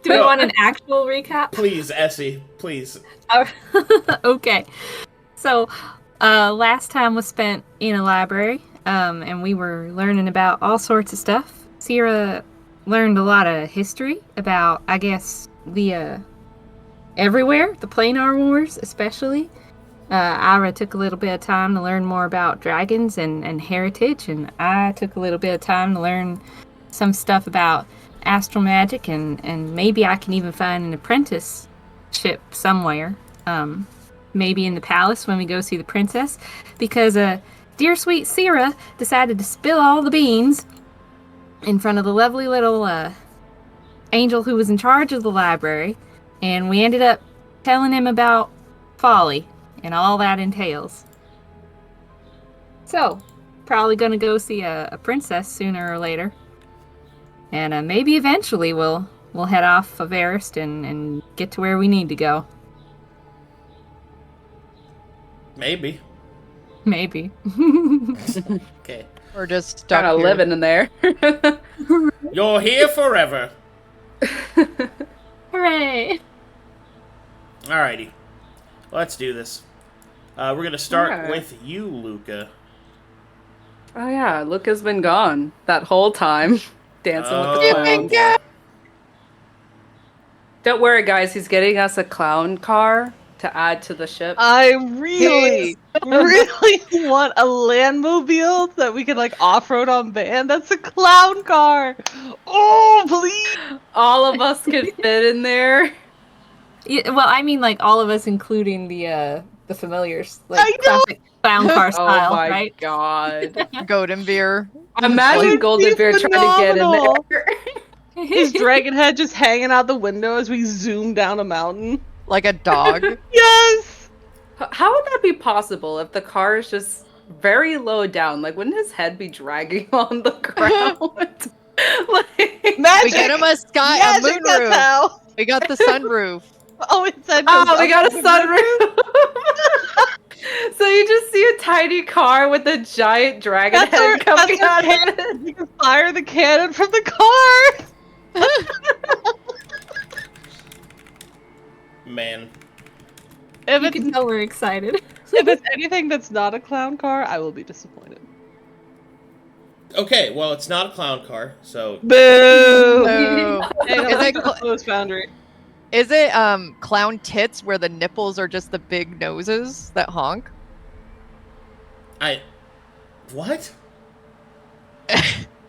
Do we want an actual recap? Please, Essie, please. Okay. So, last time was spent in a library, and we were learning about all sorts of stuff. Sera learned a lot of history about, I guess, the, everywhere, the Planar Wars especially. Irha took a little bit of time to learn more about dragons and heritage, and I took a little bit of time to learn some stuff about astral magic, and maybe I can even find an apprenticeship somewhere. Maybe in the palace when we go see the princess, because dear sweet Sera decided to spill all the beans in front of the lovely little angel who was in charge of the library, and we ended up telling him about folly and all that entails. So, probably gonna go see a princess sooner or later, and maybe eventually we'll head off of Everest and get to where we need to go. Maybe. Okay. Or just stuck kind of living in there. You're here forever. Hooray! Alrighty. Let's do this. We're going to start with you, Luka. Oh yeah, Luka's been gone that whole time. Dancing with the clowns. Don't worry, guys. He's getting us a clown car to add to the ship. I really want a landmobile that we can like off-road on van. That's a clown car. Oh, please! All of us could fit in there. Yeah, well, I mean, like all of us, including the familiars, like I know! classic clown car style, Oh my right? god! Golden beer. Imagine Golden Bear trying to get in there. His dragon head just hanging out the window as we zoom down a mountain. Like a dog. Yes! How would that be possible if the car is just very low down? Like, wouldn't his head be dragging on the ground? Like, Magic! We get him a sky, a Magic, moonroof. that's how. We got the sunroof. Oh, it said. oh, we got a sunroof. So you just see a tiny car with a giant dragon head coming out of it. You can fire the cannon from the car. Man. If You it's, can tell we're excited. if it's anything that's not a clown car, I will be disappointed. Okay, well, it's not a clown car, so... Boo! So, Hey, Is it don't close Foundry. is it clown tits where the nipples are just the big noses that honk? What?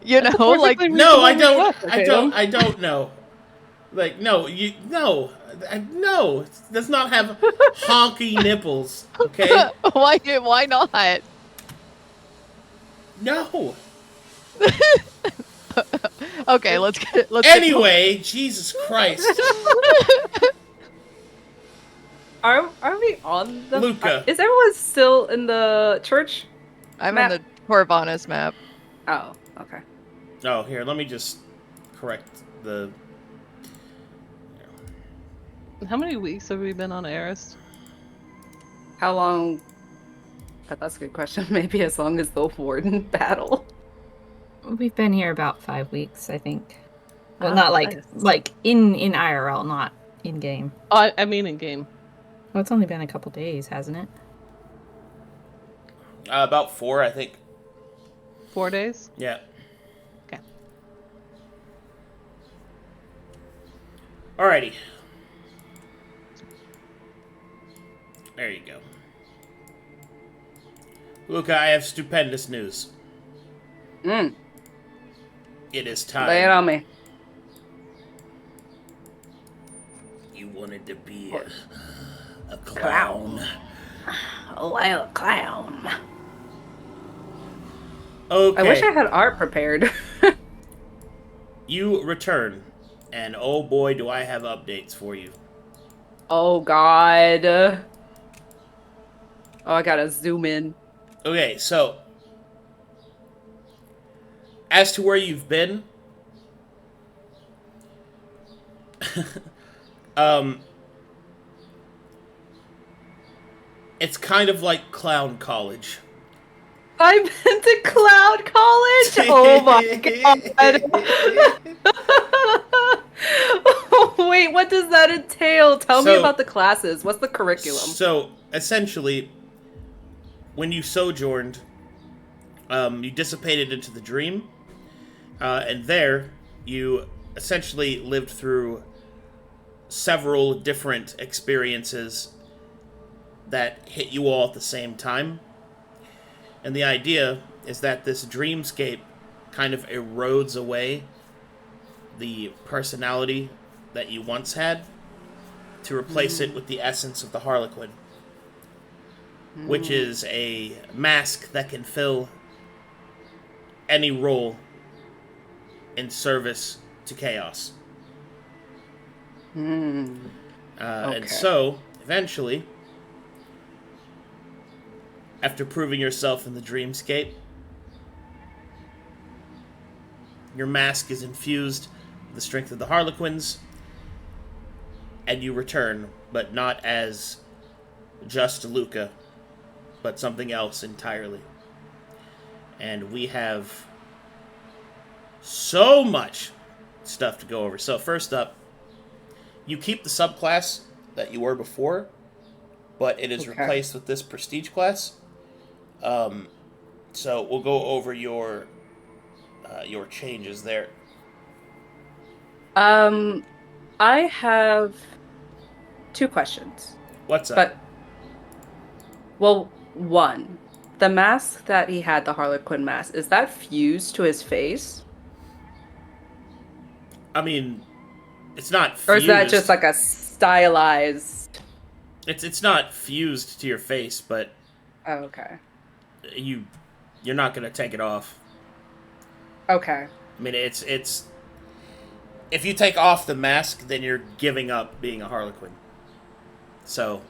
You know, like Perfectly No, I reasonable don't. request, I don't know. Like, no, no, it does not have honky nipples. Okay, why not? no. Okay, let's get Anyway, Jesus Christ, Are we on the... Luka. Is everyone still in the church? I'm map? on the Corvanus map. Oh, okay. Oh, here, let me just correct the... How many weeks have we been on Arist? How long... That's a good question. Maybe as long as the Warden battle. We've been here about 5 weeks, I think. Well, Oh, not like nice. in IRL, not in game. Oh, I mean in game. Well, it's only been a couple days, hasn't it? About 4, I think. 4 days? Yeah. Okay. Alrighty. There you go. Luka, I have stupendous news. Mm. It is time. Lay it on me. You wanted to be a clown. A little clown. Okay. I wish I had art prepared. You return, and oh boy, do I have updates for you. Oh god. Oh, I gotta zoom in. Okay, so as to where you've been, it's kind of like clown college. I've been to Cloud College? Oh my god. what does that entail? Tell me So- about the classes. What's the curriculum? So, essentially, when you sojourned, you dissipated into the dream, and there you essentially lived through several different experiences that hit you all at the same time. And the idea is that this dreamscape kind of erodes away the personality that you once had to replace it with the essence of the Harlequin, which is a mask that can fill any role in service to chaos. And so, eventually, after proving yourself in the dreamscape, your mask is infused with the strength of the Harlequins, and you return, but not as just Luka, but something else entirely. And we have so much stuff to go over. So first up, you keep the subclass that you were before, but it is replaced with this prestige class. So we'll go over your changes there. I have 2 questions. What's up? But, well, one, the mask that he had, the Harlequin mask, is that fused to his face? I mean, it's not fused. Or is that just like a stylized... It's not fused to your face, but Oh, okay. you're not gonna take it off. Okay. I mean, it's if you take off the mask, then you're giving up being a Harlequin. So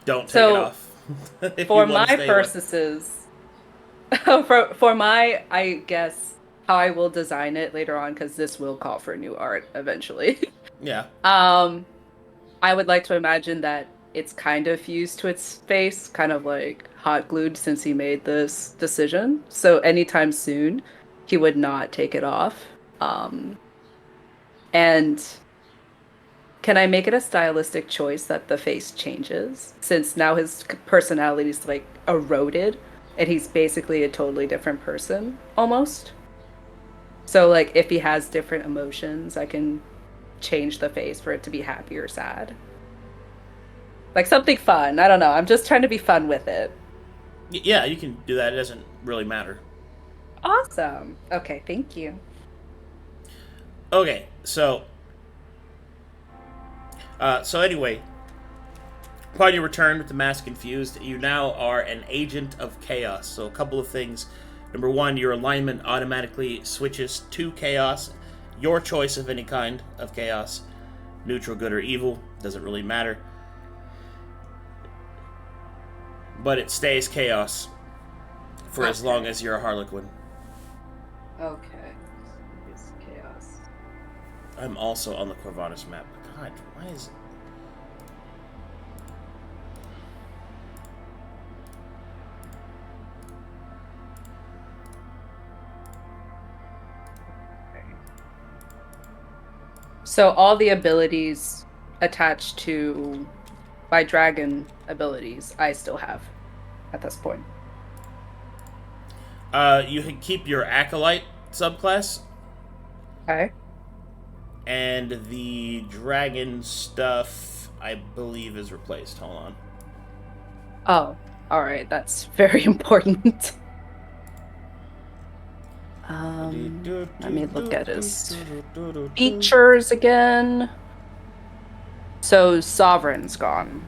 don't take it off. If For you wanna my stay away. purposes, for my, I guess, how I will design it later on, because this will call for new art eventually. Yeah. I would like to imagine that it's kind of fused to its face, kind of like hot glued since he made this decision. So anytime soon, he would not take it off. And can I make it a stylistic choice that the face changes? Since now his personality is like eroded and he's basically a totally different person, almost. So like if he has different emotions, I can change the face for it to be happy or sad. Like something fun. I don't know. I'm just trying to be fun with it. Yeah, you can do that. It doesn't really matter. Awesome. Okay, thank you. Okay, so anyway, upon your return with the mask infused, you now are an agent of chaos. So a couple of things. Number one, your alignment automatically switches to chaos. Your choice of any kind of chaos. Neutral, good, or evil. Doesn't really matter. But it stays chaos for as long as you're a Harlequin. Okay. It's chaos. I'm also on the Corvallis map. God, why is it? So all the abilities attached to my dragon abilities, I still have at this point. You can keep your Acolyte subclass. Okay. And the dragon stuff, I believe, is replaced. Hold on. Oh, all right. That's very important. Let me look at his features again. So Sovereign's gone.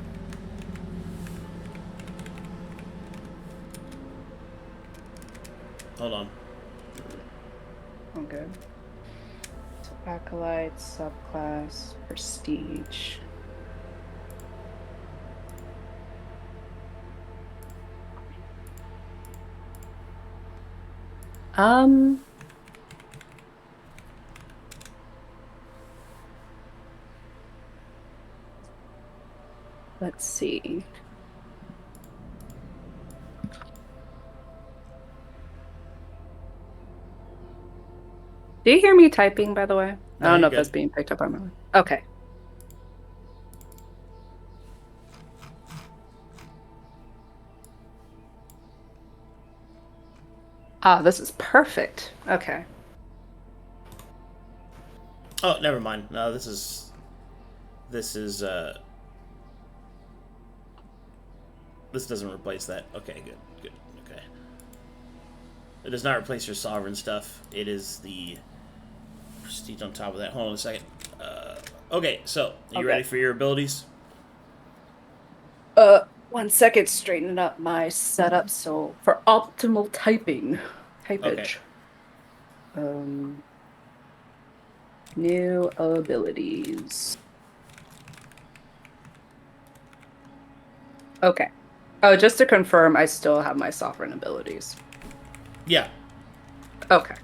Hold on. Okay. So Acolyte, subclass, Prestige. Let's see. Do you hear me typing, by the way? I don't know if that's being picked up on my... Okay. Ah, this is perfect. Okay. Oh, never mind. No, this is this doesn't replace that. Okay, good. Okay. It does not replace your sovereign stuff. It is the prestige on top of that. Hold on a second. Okay, so are you ready for your abilities? 1 second, straightening up my setup. So for optimal typage. New abilities. Okay. Oh, just to confirm, I still have my sovereign abilities. Yeah. Okay.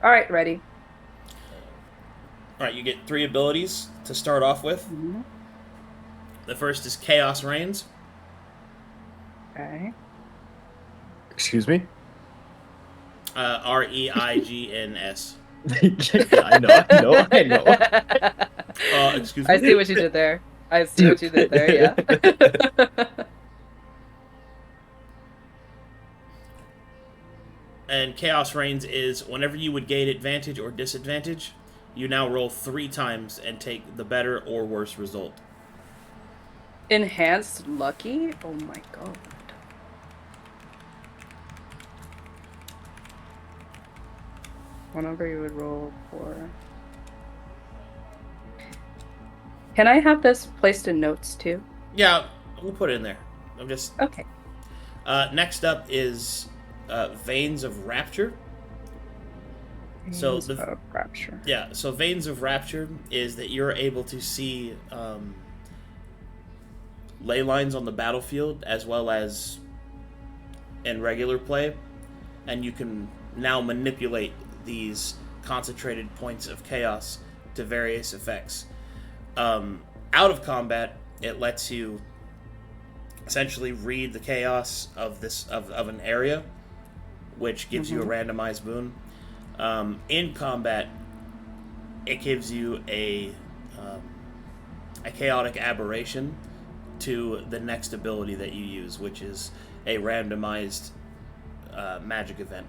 All right, ready. All right, you get 3 abilities to start off with. Mm-hmm. The first is Chaos Rainzz. Okay. Excuse me? Reigns. Yeah, I know. Excuse me. I see what you did there. Yeah. And Chaos Reigns is whenever you would gain advantage or disadvantage, you now roll 3 times and take the better or worse result. Enhanced lucky? Oh my god. Whenever you would roll 4. Can I have this placed in notes too? Yeah, we'll put it in there. I'm just... Okay. Next up is Veins of Rapture. Veins of Rapture. Yeah, so Veins of Rapture is that you're able to see ley lines on the battlefield as well as in regular play, and you can now manipulate these concentrated points of chaos to various effects. Out of combat, it lets you essentially read the chaos of an area, which gives you a randomized boon. In combat, it gives you a chaotic aberration to the next ability that you use, which is a randomized magic event.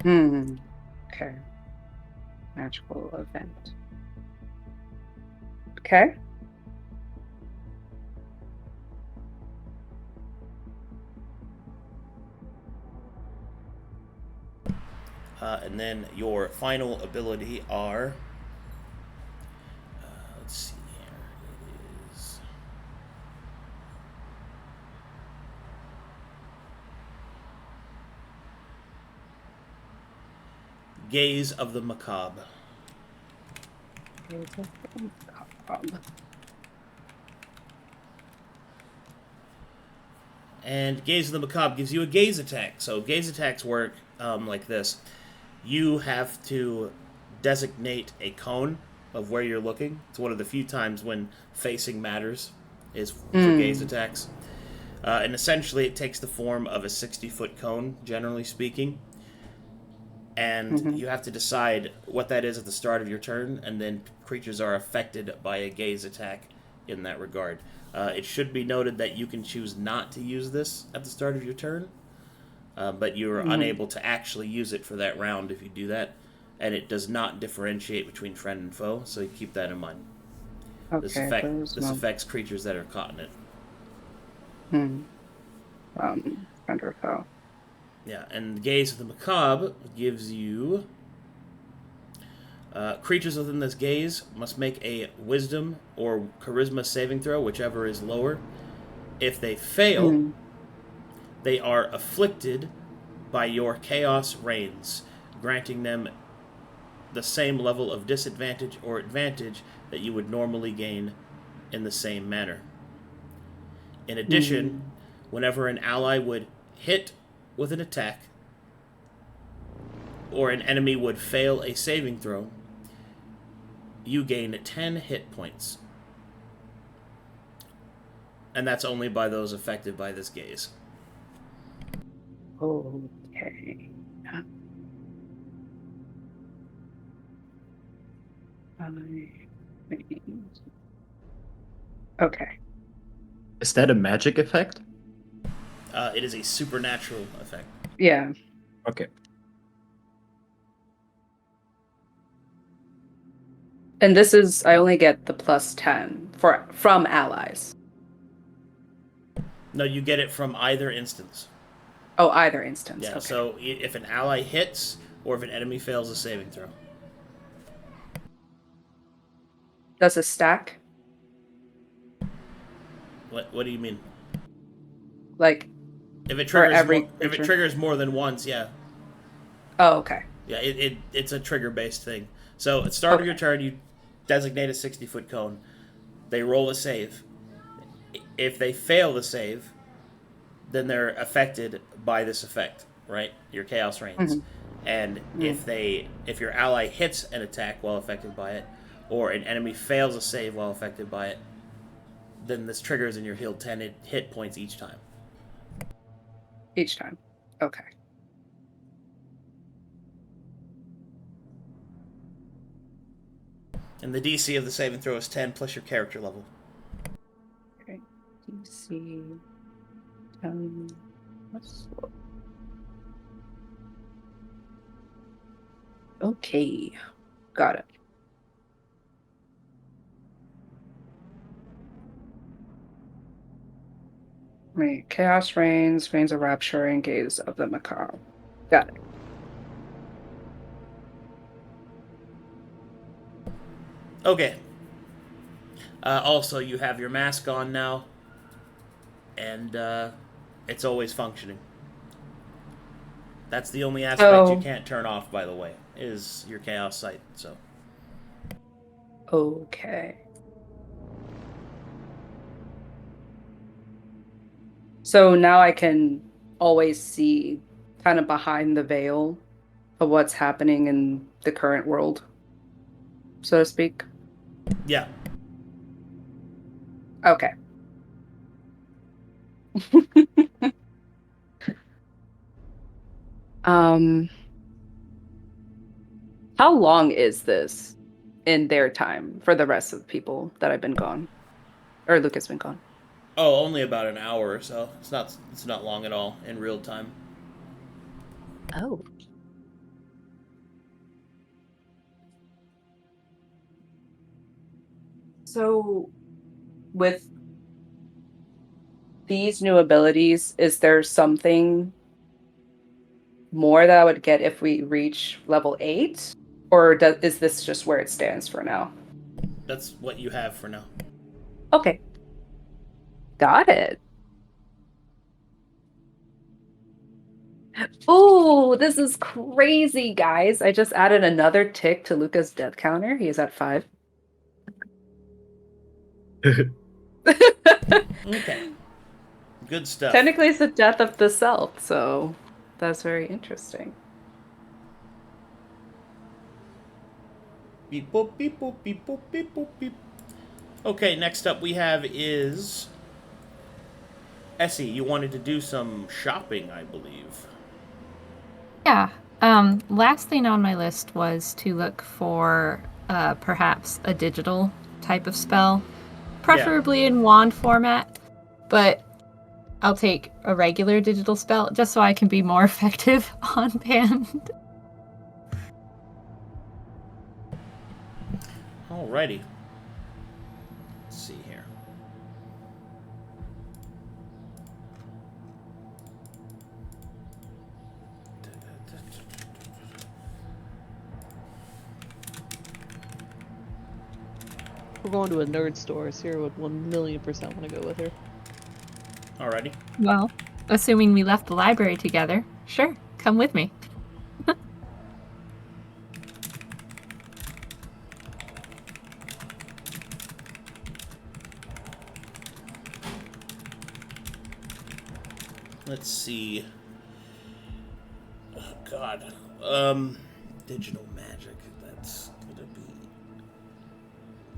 Okay. Magical event. Okay. And then your final ability are... let's see here. It is... Gaze of the Macabre. And Gaze of the Macabre gives you a gaze attack. So gaze attacks work like this. You have to designate a cone of where you're looking. It's one of the few times when facing matters is for gaze attacks. And essentially it takes the form of a 60-foot cone, generally speaking. And you have to decide what that is at the start of your turn, and then creatures are affected by a gaze attack in that regard. It should be noted that you can choose not to use this at the start of your turn, but you're unable to actually use it for that round if you do that, and it does not differentiate between friend and foe, so you keep that in mind. Okay, this affects creatures that are caught in it. Friend or foe. Yeah, and Gaze of the Macabre gives you... creatures within this gaze must make a Wisdom or Charisma saving throw, whichever is lower. If they fail, they are afflicted by your Chaos Reigns, granting them the same level of disadvantage or advantage that you would normally gain in the same manner. In addition, whenever an ally would hit with an attack, or an enemy would fail a saving throw, you gain 10 hit points. And that's only by those affected by this gaze. Okay. Okay. Is that a magic effect? It is a supernatural effect. Yeah. Okay. And this is, I only get the +10 from allies. No, you get it from either instance. Oh, either instance. Yeah, Okay. so if an ally hits, or if an enemy fails a saving throw. Does it stack? What do you mean? Like, If it for triggers every if it creature? triggers more than once, yeah. Oh, okay. Yeah, it's a trigger-based thing. So at the start of your turn, you designate a 60-foot cone. They roll a save. If they fail the save, then they're affected by this effect, right? Your Chaos Reigns. And if your ally hits an attack while affected by it, or an enemy fails a save while affected by it, then this triggers and you're healed 10 hit points each time. Each time. Okay. And the DC of the saving throw is 10 plus your character level. Okay. DC 10. Let's look. Okay. Got it. Right. Chaos Reigns, Reigns of Rapture, and Gaze of the Macabre. Got it. Okay. Also, you have your mask on now, and it's always functioning. That's the only aspect you can't turn off, by the way, is your Chaos Sight. So. Okay. So now I can always see kind of behind the veil of what's happening in the current world, so to speak. Yeah. Okay. How long is this in their time for the rest of the people that I've been gone? Or Luka's been gone? Oh, only about an hour or so. It's not long at all in real time. Oh. So, with these new abilities, is there something more that I would get if we reach level 8? Or is this just where it stands for now? That's what you have for now. Okay. Got it. Oh, this is crazy, guys. I just added another tick to Luka's death counter. He is at 5. Okay. Good stuff. Technically, it's the death of the self, so that's very interesting. Beep boop beep boop beep boop beep boop beep. Okay, next up we have is Essie. You wanted to do some shopping, I believe. Yeah. Last thing on my list was to look for perhaps a digital type of spell, preferably in wand format, but I'll take a regular digital spell just so I can be more effective on band. Alrighty. Let's see here. We're going to a nerd store. Sera would 1,000,000% want to go with her. Alrighty. Well, assuming we left the library together, sure, come with me. Let's see. Oh God. Digital magic. That's gonna be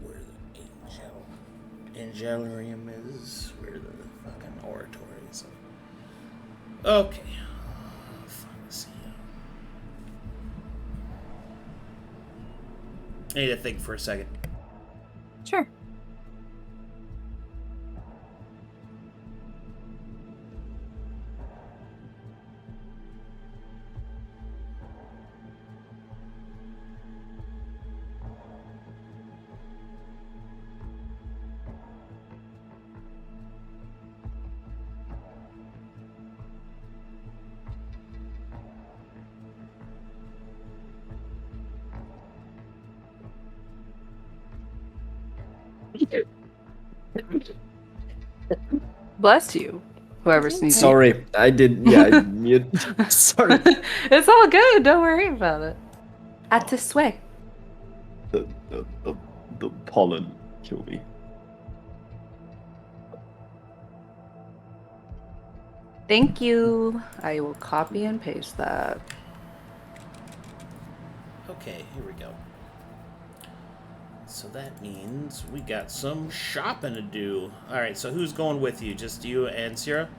where the Angelarium is. Where the fucking oratory is. Okay. Let's see. I need to think for a second. Sure. Bless you, whoever sneezed. Sorry, I did. Yeah, I mute. Sorry. It's all good. Don't worry about it. At this way. The pollen killed me. Thank you. I will copy and paste that. Okay, here we go. So that means we got some shopping to do. Alright, so who's going with you? Just you and Sera?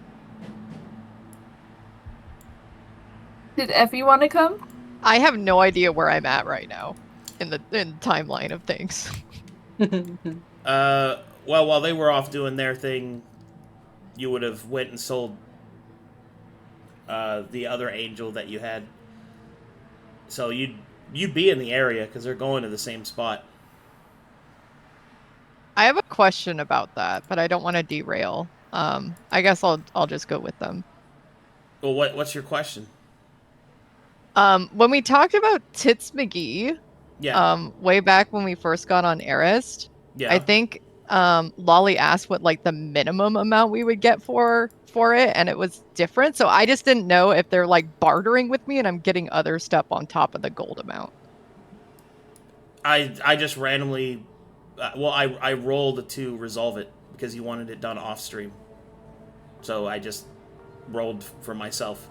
Did Effie want to come? I have no idea where I'm at right now in the timeline of things. Well, while they were off doing their thing, you would have went and sold the other angel that you had. So you'd be in the area because they're going to the same spot. I have a question about that, but I don't want to derail. I guess I'll just go with them. Well, what's your question? When we talked about Tits McGee, Yeah. way back when we first got on Arist, Yeah. I think Lolly asked what like the minimum amount we would get for it, and it was different. So I just didn't know if they're like bartering with me and I'm getting other stuff on top of the gold amount. I just randomly, I rolled to resolve it because you wanted it done off stream. So I just rolled for myself.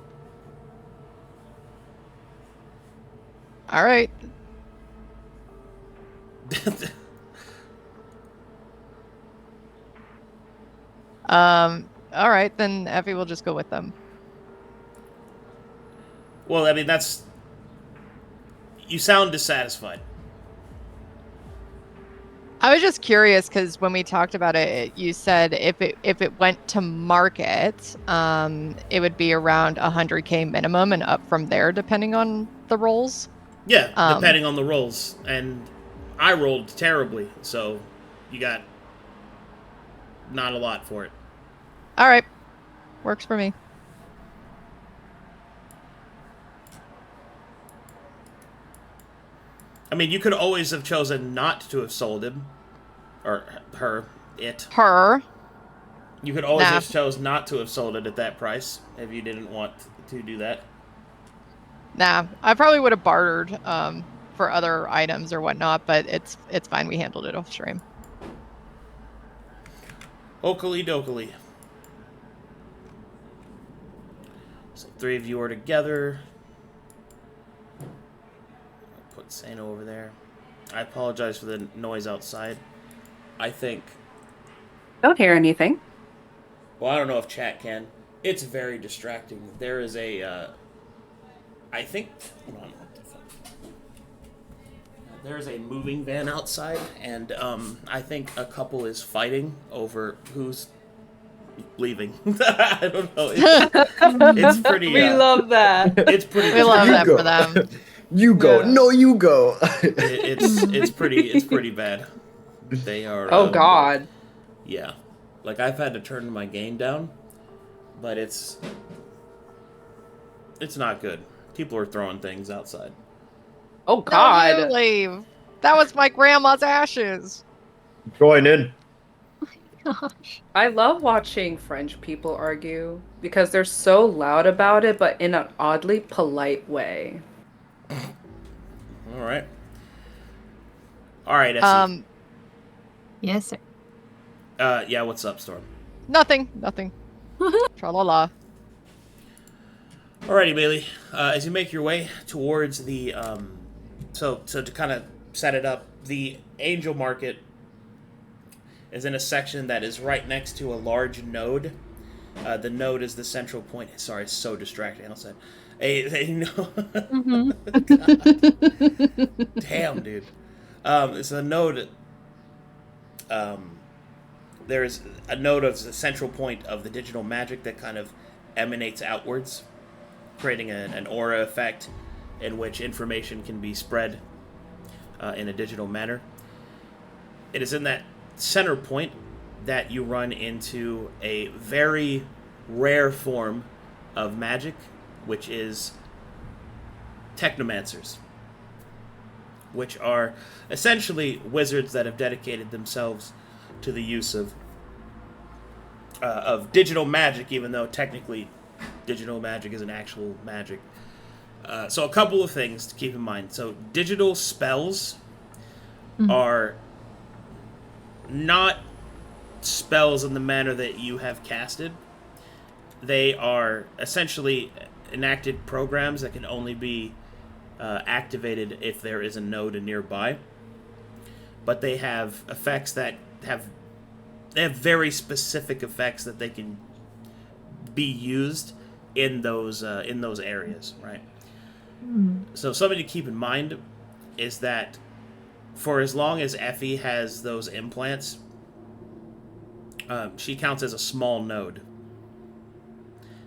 All right. All right, then Effie will just go with them. Well, I mean, you sound dissatisfied. I was just curious because when we talked about it, you said if it went to market, it would be around 100K minimum and up from there depending on the rolls. Yeah, depending on the rolls. And I rolled terribly, so you got not a lot for it. All right, works for me. I mean, you could always have chosen not to have sold him. Or her. It. Her. You could always Nah. have chose not to have sold it at that price if you didn't want to do that. Nah, I probably would have bartered for other items or whatnot, but it's fine. We handled it off stream. Oakley dokley. So 3 of you are together. I'll put Seino over there. I apologize for the noise outside. I think... Don't hear anything. Well, I don't know if chat can. It's very distracting. There is a... I think... Hold on. What the fuck? There's a moving van outside, and I think a couple is fighting over who's leaving. I don't know. It's pretty... We love that. It's pretty... We love You that go. for them. You go. Yeah. No, you go. It's pretty bad. They are... Oh, God. Yeah. Like, I've had to turn my game down, but it's not good. People are throwing things outside. Oh, God. No, you leave. That was my grandma's ashes. Join in. Gosh. I love watching French people argue because they're so loud about it, but in an oddly polite way. All right. All right, Essie. Yes, sir. Yeah, what's up, Storm? Nothing. Tra-la-la. Alrighty, Maelie. As you make your way towards the, so to kind of set it up, the Angel Market is in a section that is right next to a large node. The node is the central point. Sorry, it's so distracting outside. A node. Mm-hmm. God. Damn, dude. It's a node. There's a node of the central point of the digital magic that kind of emanates outwards, creating an aura effect in which information can be spread in a digital manner. It is in that center point that you run into a very rare form of magic, which is technomancers, which are essentially wizards that have dedicated themselves to the use of digital magic, even though technically digital magic isn't actual magic. So a couple of things to keep in mind. So digital spells are not spells in the manner that you have casted. They are essentially enacted programs that can only be activated if there is a node nearby. But they have effects that have very specific effects that they can be used in those areas, right? So something to keep in mind is that for as long as Effie has those implants, she counts as a small node.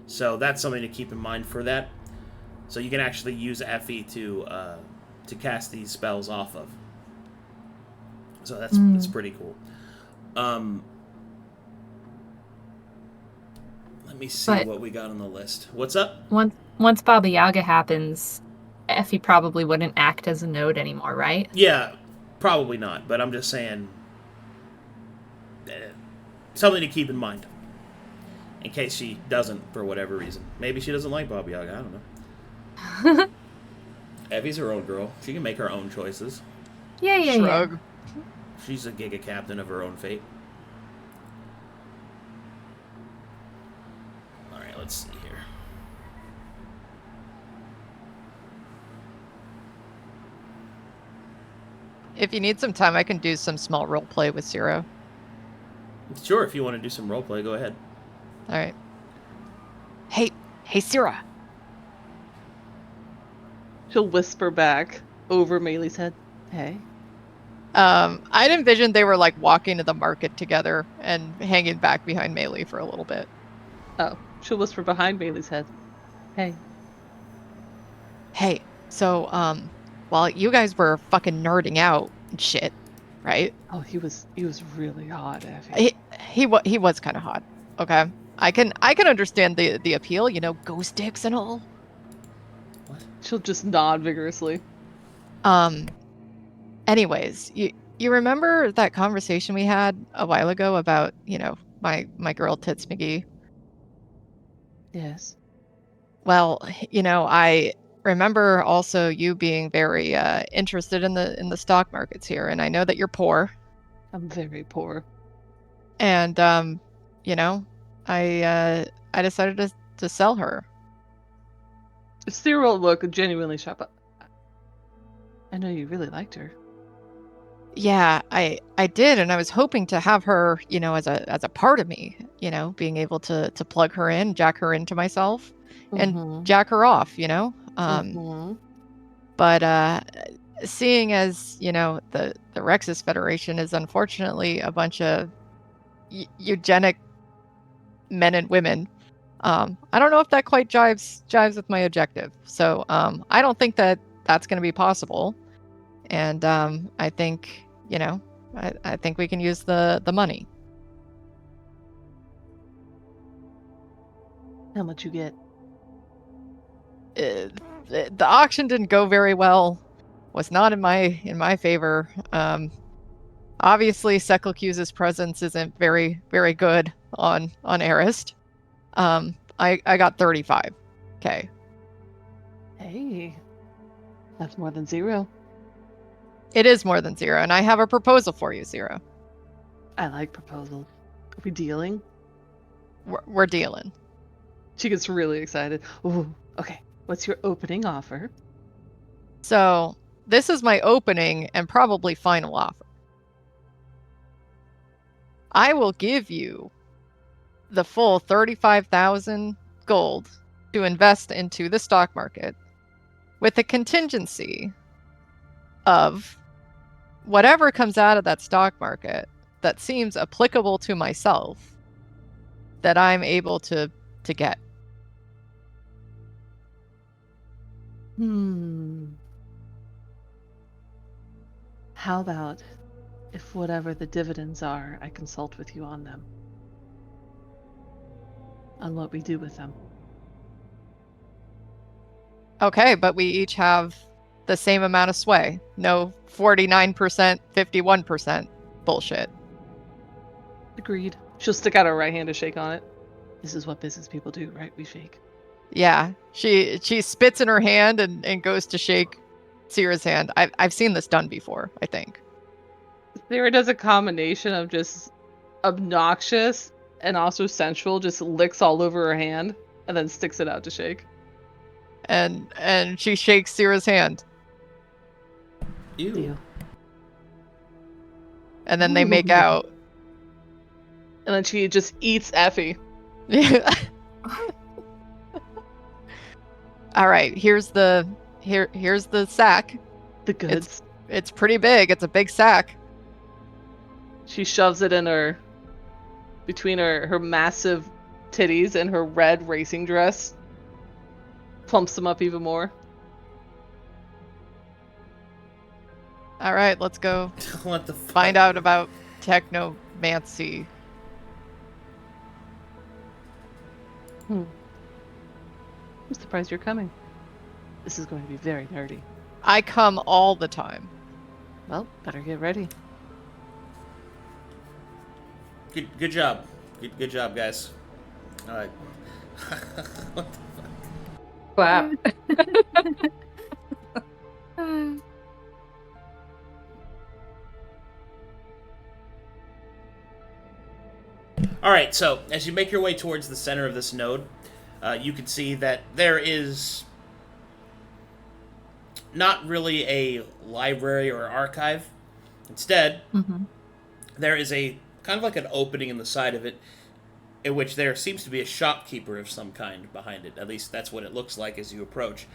So that's something to keep in mind for that. So you can actually use Effie to cast these spells off of. So that's pretty cool. Let me see what we got on the list. What's up? Once Baba Yaga happens, Effie probably wouldn't act as a node anymore, right? Yeah, probably not. But I'm just saying something to keep in mind in case she doesn't for whatever reason. Maybe she doesn't like Baba Yaga. I don't know. Effie's her own girl. She can make her own choices. Yeah. Shrug. She's a giga captain of her own fate. Alright, let's see here. If you need some time, I can do some small role play with Sera. Sure, if you want to do some roleplay, go ahead. All right. Hey, Sera. She'll whisper back over Maelie's head. Hey. I'd envisioned they were like walking to the market together and hanging back behind Maelie for a little bit. Oh, she'll whisper behind Maelie's head. Hey. Hey, so, while you guys were fucking nerding out and shit, right? Oh, he was really hot, Effie. He was kind of hot. Okay, I can understand the appeal, ghost dicks and all. What? She'll just nod vigorously. Anyways, you remember that conversation we had a while ago about my girl Tits McGee? Yes. Well, I remember also you being very interested in the stock markets here, and I know that you're poor. I'm very poor. And I decided to sell her. Sera will look genuinely shocked. I know you really liked her. Yeah, I did, and I was hoping to have her, as a part of me, being able to plug her in, jack her into myself, and jack her off, But seeing as the Rexus Federation is unfortunately a bunch of eugenic men and women, I don't know if that quite jives with my objective. So I don't think that that's going to be possible, and I think I think we can use the money. How much you get? The auction didn't go very well. Was not in my favor. Obviously, Secalcuse's presence isn't very good on Arist. I got 35K. Hey, that's more than zero. It is more than zero, and I have a proposal for you, Sera. I like proposals. Are we dealing? We're dealing. She gets really excited. Ooh, okay. What's your opening offer? So, this is my opening and probably final offer. I will give you the full 35,000 gold to invest into the stock market with a contingency of whatever comes out of that stock market that seems applicable to myself, that I'm able to get. How about if whatever the dividends are, I consult with you on them? On what we do with them. Okay, but we each have the same amount of sway. No 49%, 51% bullshit. Agreed. She'll stick out her right hand to shake on it. This is what business people do, right? We shake. Yeah, she spits in her hand and goes to shake Sera's hand. I've seen this done before, I think. Sera does a combination of just obnoxious and also sensual, just licks all over her hand and then sticks it out to shake. And she shakes Sera's hand. Ew. And then they make out. And then she just eats Effie. All right, here's the sack. The goods. It's pretty big. It's a big sack. She shoves it in between her massive titties and her red racing dress. Plumps them up even more. All right, let's go What the fuck? find out about technomancy. I'm surprised you're coming. This is going to be very nerdy. I come all the time. Well, better get ready. Good job. Good job, guys. What the fuck? Clap. All right, so as you make your way towards the center of this node, you can see that there is not really a library or archive. Instead, there is a kind of like an opening in the side of it, in which there seems to be a shopkeeper of some kind behind it. At least that's what it looks like as you approach.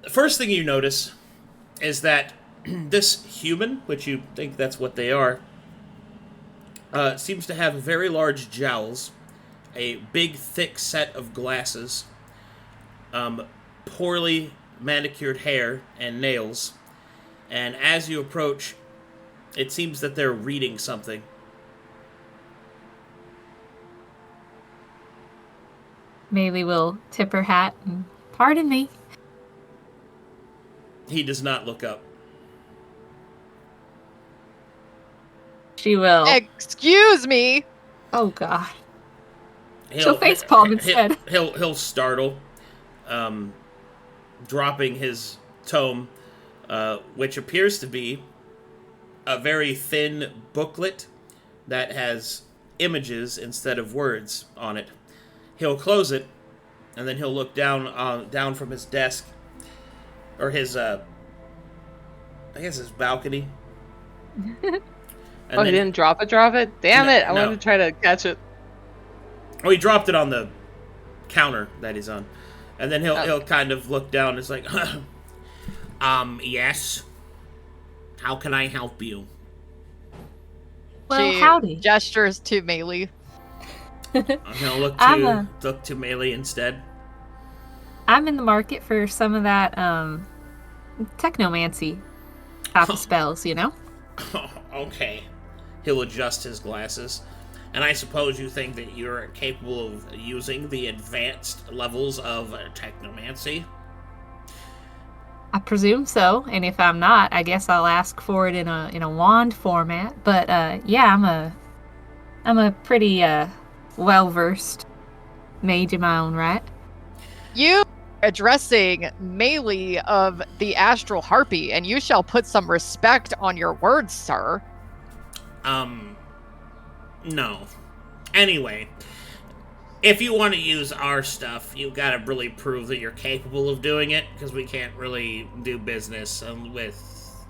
The first thing you notice is that this human, which you think that's what they are, seems to have very large jowls, a big, thick set of glasses, poorly manicured hair and nails, and as you approach, it seems that they're reading something. Maelie will tip her hat and pardon me. He does not look up. She will. Excuse me. Oh God. She'll facepalm instead. He'll startle, dropping his tome, which appears to be a very thin booklet that has images instead of words on it. He'll close it, and then he'll look down from his desk, or his, I guess his balcony. He didn't drop it? Damn it! I wanted to try to catch it. Oh, he dropped it on the counter that he's on. And then he'll kind of look down. It's like, yes. How can I help you? Well, She howdy. gestures to Maelie. He'll look to Maelie instead. I'm in the market for some of that technomancy type of spells, you know? Okay. He'll adjust his glasses. And I suppose you think that you're capable of using the advanced levels of technomancy? I presume so, and if I'm not, I guess I'll ask for it in a wand format. But yeah, I'm a pretty well-versed mage in my own right. You are addressing Maelie of the Astral Harpy, and you shall put some respect on your words, sir. No. Anyway, if you want to use our stuff, you gotta really prove that you're capable of doing it, because we can't really do business with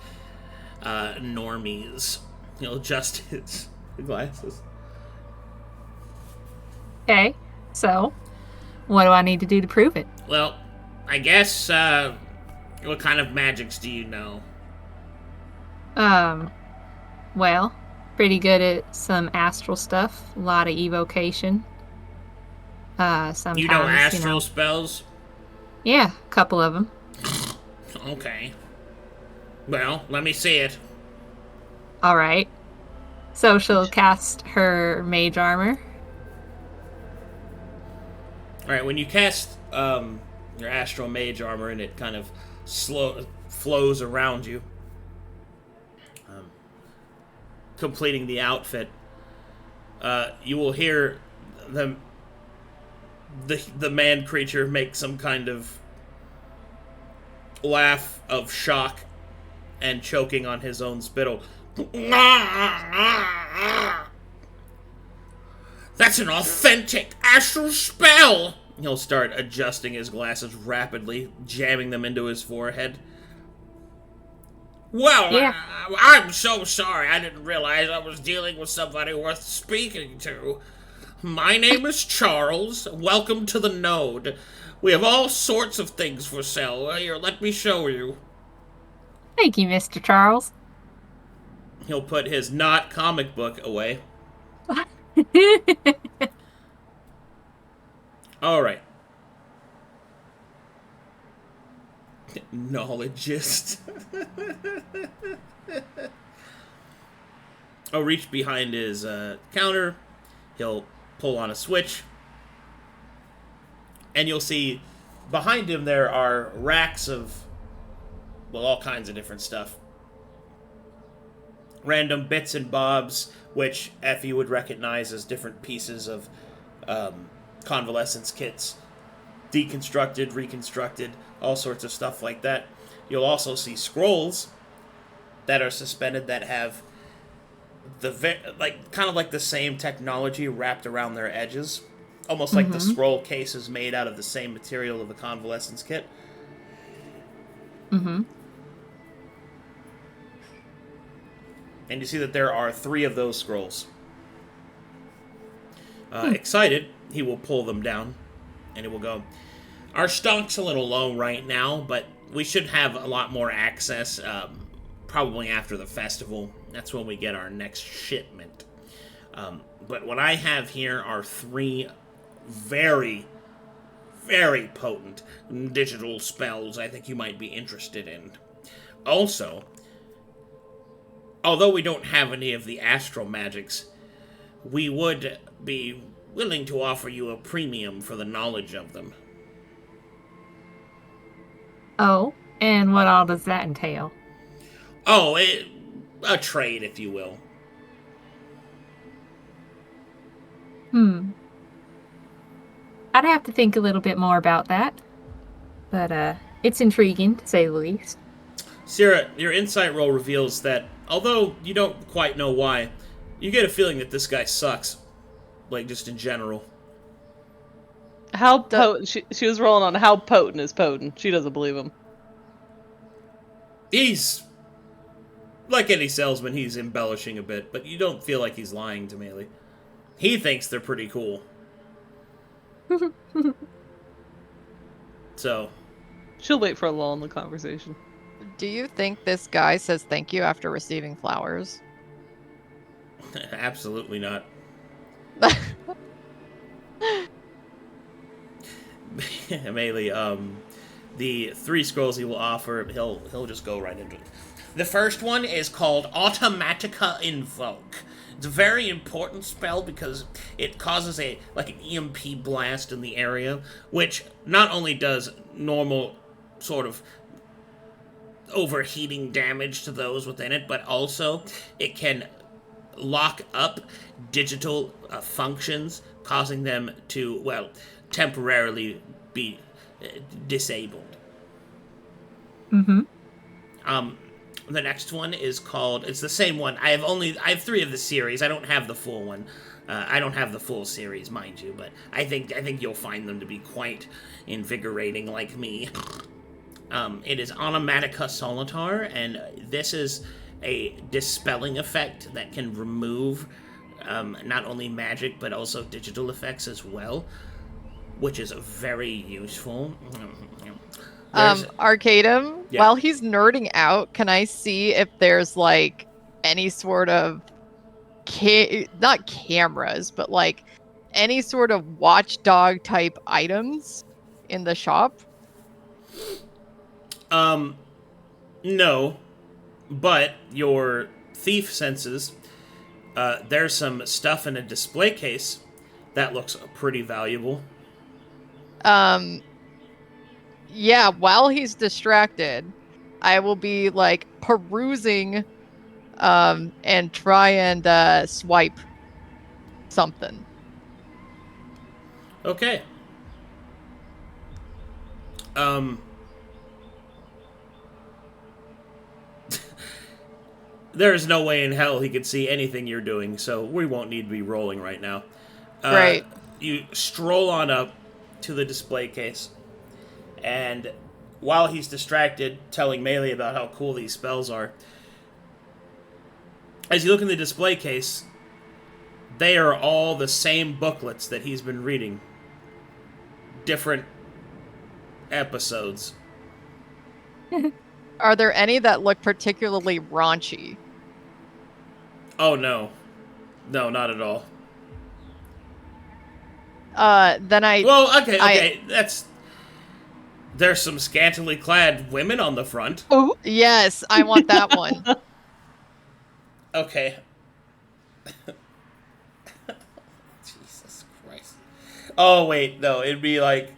normies. He'll adjust his glasses. Okay, so what do I need to do to prove it? Well, I guess What kind of magics do you know? Well, pretty good at some astral stuff. A lot of evocation. Sometimes, You know astral spells? Yeah, a couple of them. Okay. Well, let me see it. All right. So she'll cast her mage armor. Alright, when you cast your astral mage armor and it kind of flows around you, completing the outfit, you will hear the man creature make some kind of laugh of shock and choking on his own spittle. That's an authentic astral spell! He'll start adjusting his glasses rapidly, jamming them into his forehead. Well, Yeah. I'm so sorry. I didn't realize I was dealing with somebody worth speaking to. My name is Charles. Welcome to the Node. We have all sorts of things for sale. Here, let me show you. Thank you, Mr. Charles. He'll put his not comic book away. Alright. Knowledgeist. I'll reach behind his counter. He'll pull on a switch. And you'll see behind him there are racks of, well, all kinds of different stuff. Random bits and bobs, which Effie would recognize as different pieces of convalescence kits. Deconstructed, reconstructed, all sorts of stuff like that. You'll also see scrolls that are suspended that have kind of like the same technology wrapped around their edges. Almost like the scroll case is made out of the same material of the convalescence kit. Mm-hmm. And you see that there are 3 of those scrolls. Excited, he will pull them down, and he will go, our stock's a little low right now, but we should have a lot more access, probably after the festival. That's when we get our next shipment. But what I have here are 3 very, very potent digital spells I think you might be interested in. Also, although we don't have any of the astral magics, we would be willing to offer you a premium for the knowledge of them. Oh, and what all does that entail? Oh, a trade, if you will. I'd have to think a little bit more about that. But, it's intriguing, to say the least. Sera, your insight roll reveals that, although you don't quite know why, you get a feeling that this guy sucks. Like, just in general. How potent? She was rolling on how potent is potent. She doesn't believe him. He's... like any salesman, he's embellishing a bit, but you don't feel like he's lying to Maelie. He thinks they're pretty cool. So... she'll wait for a lull in the conversation. Do you think this guy says thank you after receiving flowers? Absolutely not. Maelie, the 3 scrolls he will offer, he'll just go right into it. The first one is called Automatica Invoke. It's a very important spell because it causes an EMP blast in the area, which not only does normal sort of overheating damage to those within it, but also it can lock up digital functions, causing them to, well, temporarily be disabled. The next one is called, it's the same one. I have 3 of the series. I don't have the full one. I don't have the full series, mind you, but I think you'll find them to be quite invigorating like me. It is Onomatica Solitar, and this is a dispelling effect that can remove not only magic, but also digital effects as well. which is very useful. There's- Arcadum, Yeah. while he's nerding out, can I see if there's like any sort of not cameras, but like any sort of watchdog type items in the shop? No, but your thief senses, there's some stuff in a display case that looks pretty valuable. Yeah, while he's distracted, I will be like perusing and try and swipe something. Okay. There's no way in hell he could see anything you're doing, so we won't need to be rolling right now. Great. You stroll on up to the display case, and while he's distracted, telling Maelie about how cool these spells are, as you look in the display case, they are all the same booklets that he's been reading. Different episodes. Are there any that look particularly raunchy? Oh, no. No, not at all. Then I... Well, okay. There's some scantily clad women on the front. Oh, yes, I want that one. Okay. Jesus Christ. Oh, wait, no, it'd be like...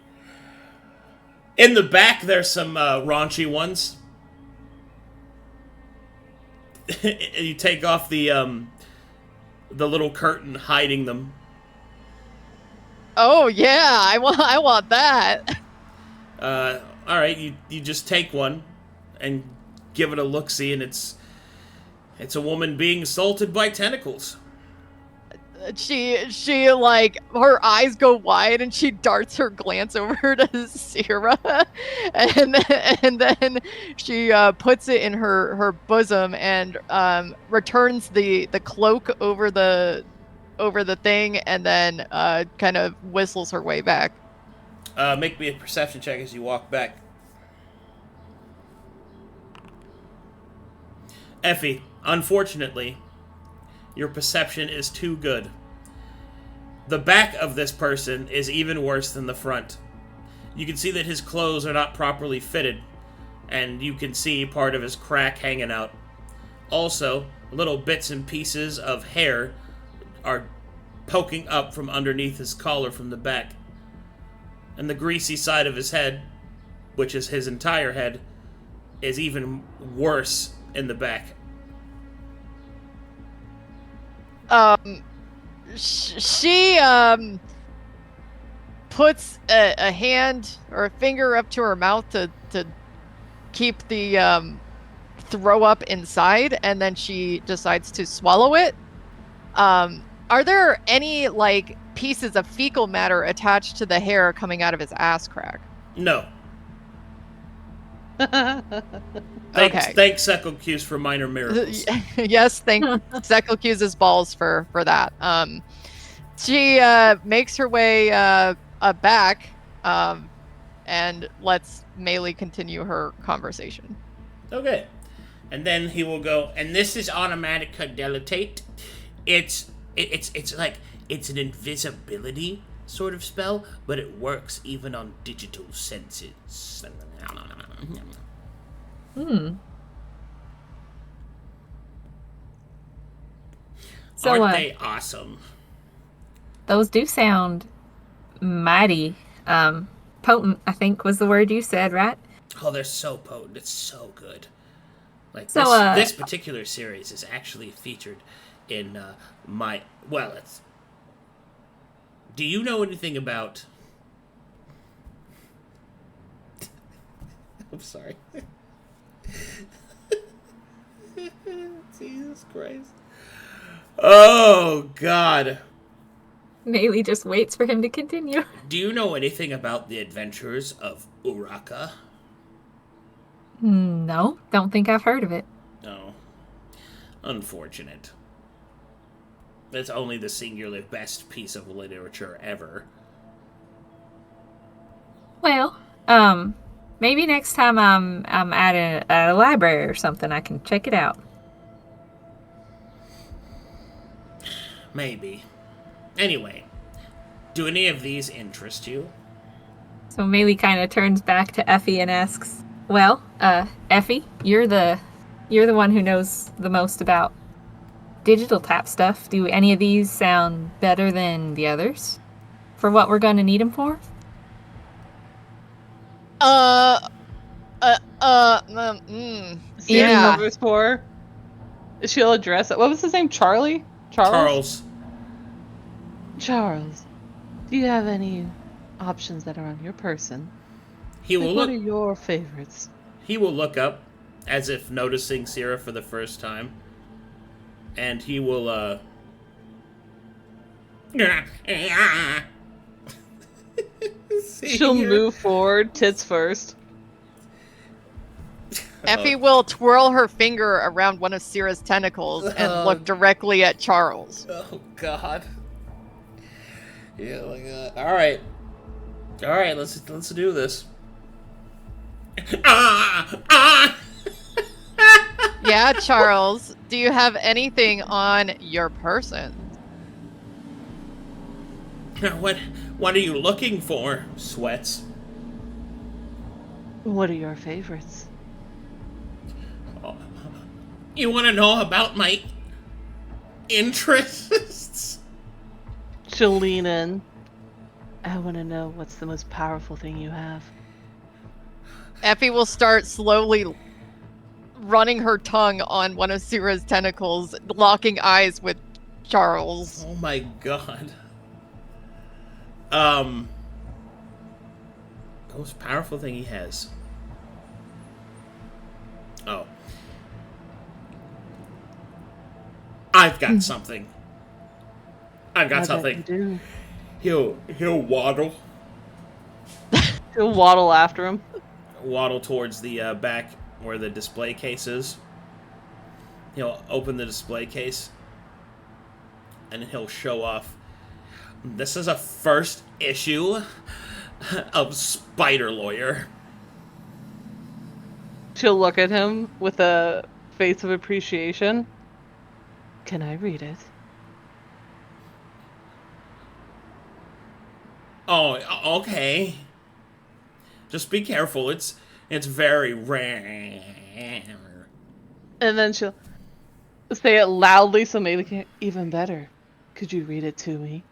In the back, there's some raunchy ones. You take off the little curtain hiding them. Oh yeah, I want that. All right, you just take one and give it a look-see, and it's a woman being assaulted by tentacles. She like, her eyes go wide and she darts her glance over to Sera, and then she puts it in her bosom and returns the cloak over the thing, and then kind of whistles her way back. Make me a perception check as you walk back. Effie, unfortunately, your perception is too good. The back of this person is even worse than the front. You can see that his clothes are not properly fitted, and you can see part of his crack hanging out. Also, little bits and pieces of hair are poking up from underneath his collar from the back. And the greasy side of his head, which is his entire head, is even worse in the back. She puts a hand or a finger up to her mouth to keep the throw up inside, and then she decides to swallow it. Are there any like pieces of fecal matter attached to the hair coming out of his ass crack? No. Okay. Thanks, Sreggop, for minor miracles. Yes, thank Sreggop's balls for that. She makes her way back and lets Maelie continue her conversation. Okay. And then he will go, and this is automatic deletate. It's like, it's an invisibility sort of spell, but it works even on digital senses. So, Aren't they awesome? those do sound mighty potent, I think was the word you said, right? Oh, they're so potent. It's so good. Like, So, this particular series is actually featured in my... Well, it's... Do you know anything about... I'm sorry. Jesus Christ. Oh, God. Maelie just waits for him to continue. Do you know anything about the adventures of Uraka? No, don't think I've heard of it. No. Unfortunate. It's only the singular best piece of literature ever. Well, maybe next time I'm at a library or something, I can check it out. Maybe. Anyway, do any of these interest you? So Maelie kind of turns back to Effie and asks, "Well, Effie, you're the one who knows the most about digital tap stuff. Do any of these sound better than the others for what we're going to need them for?" See what Yeah. covers for. She'll address it. What was his name? Charlie? Charles. Charles, do you have any options that are on your person? He will What are look. your favorites? He will look up, as if noticing Sera for the first time, and he will. She'll move forward, tits first. Effie will twirl her finger around one of Sera's tentacles and look directly at Charles. Oh God. Yeah, like that. All right. Let's do this. Yeah, Charles, do you have anything on your person? What are you looking for? Sweats. What are your favorites? You want to know about my interests? She'll lean in. I want to know what's the most powerful thing you have. Effie will start slowly running her tongue on one of Sera's tentacles, locking eyes with Charles. Oh my God. The most powerful thing he has. Oh. I've got something. I've got something. Do. He'll waddle She'll waddle after him. towards the back where the display case is. He'll open the display case and he'll show off. This is a first issue of Spider Lawyer. She'll look at him with a face of appreciation. Can I read it? Oh, okay. Just be careful. It's very rare. And then she'll say it loudly so Maelie can. Even better. Could you read it to me?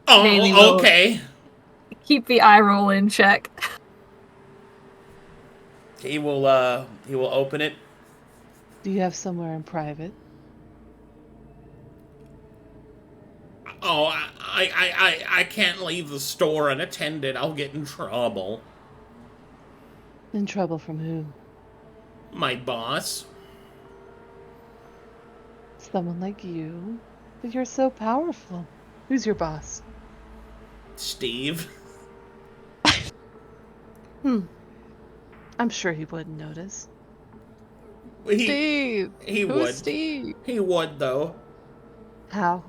Maelie will- Oh, okay. Keep the eye roll in check. He will open it. Do you have somewhere in private? Oh, I can't leave the store unattended. I'll get in trouble. In trouble from whom? My boss. Someone like you? But you're so powerful. Who's your boss? Steve. I'm sure he wouldn't notice. Steve! He Who's would. Steve? He would, though. How?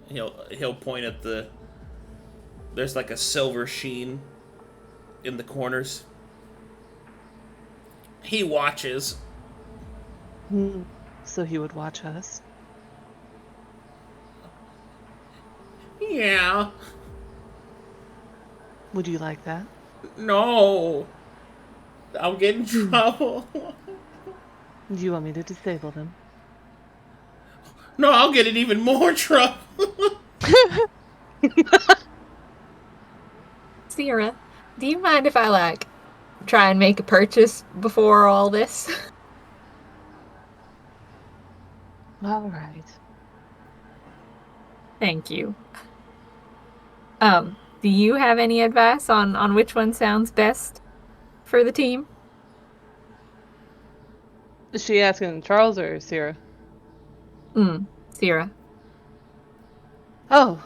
He'll point at the. There's like a silver sheen in the corners. He watches. So he would watch us? Yeah. Would you like that? No. I'll get in trouble. Do you want me to disable them? No, I'll get in even more trouble. Sera, do you mind if I, try and make a purchase before all this? All right. Thank you. Do you have any advice on which one sounds best for the team? Is she asking Charles or Sera? Sera. Oh.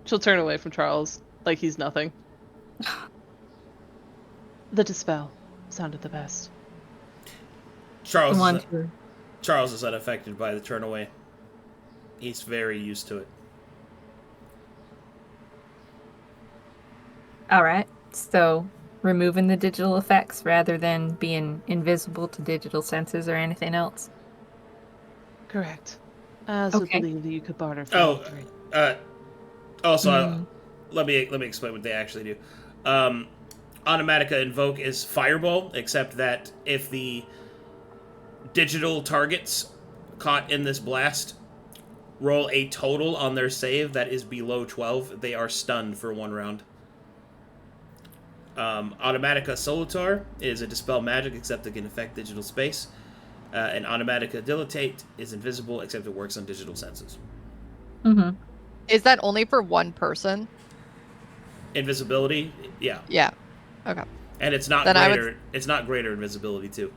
She'll turn away from Charles like he's nothing. The dispel sounded the best. Charles The one is who... Charles is unaffected by the turn away. He's very used to it. All right. So, removing the digital effects rather than being invisible to digital senses or anything else. Correct. I also Okay. believe that you could barter for all three. Also, let me explain what they actually do. Automatica Invoke is Fireball, except that if the digital targets caught in this blast roll a total on their save that is below 12, they are stunned for 1 round. Automatica Solitar is a Dispel Magic, except it can affect digital space. And Automatica Dilatate is invisible, except it works on digital senses. Mm-hmm. Is that only for one person? Invisibility, yeah. Yeah. Okay. And it's not Then greater. It's not greater invisibility too.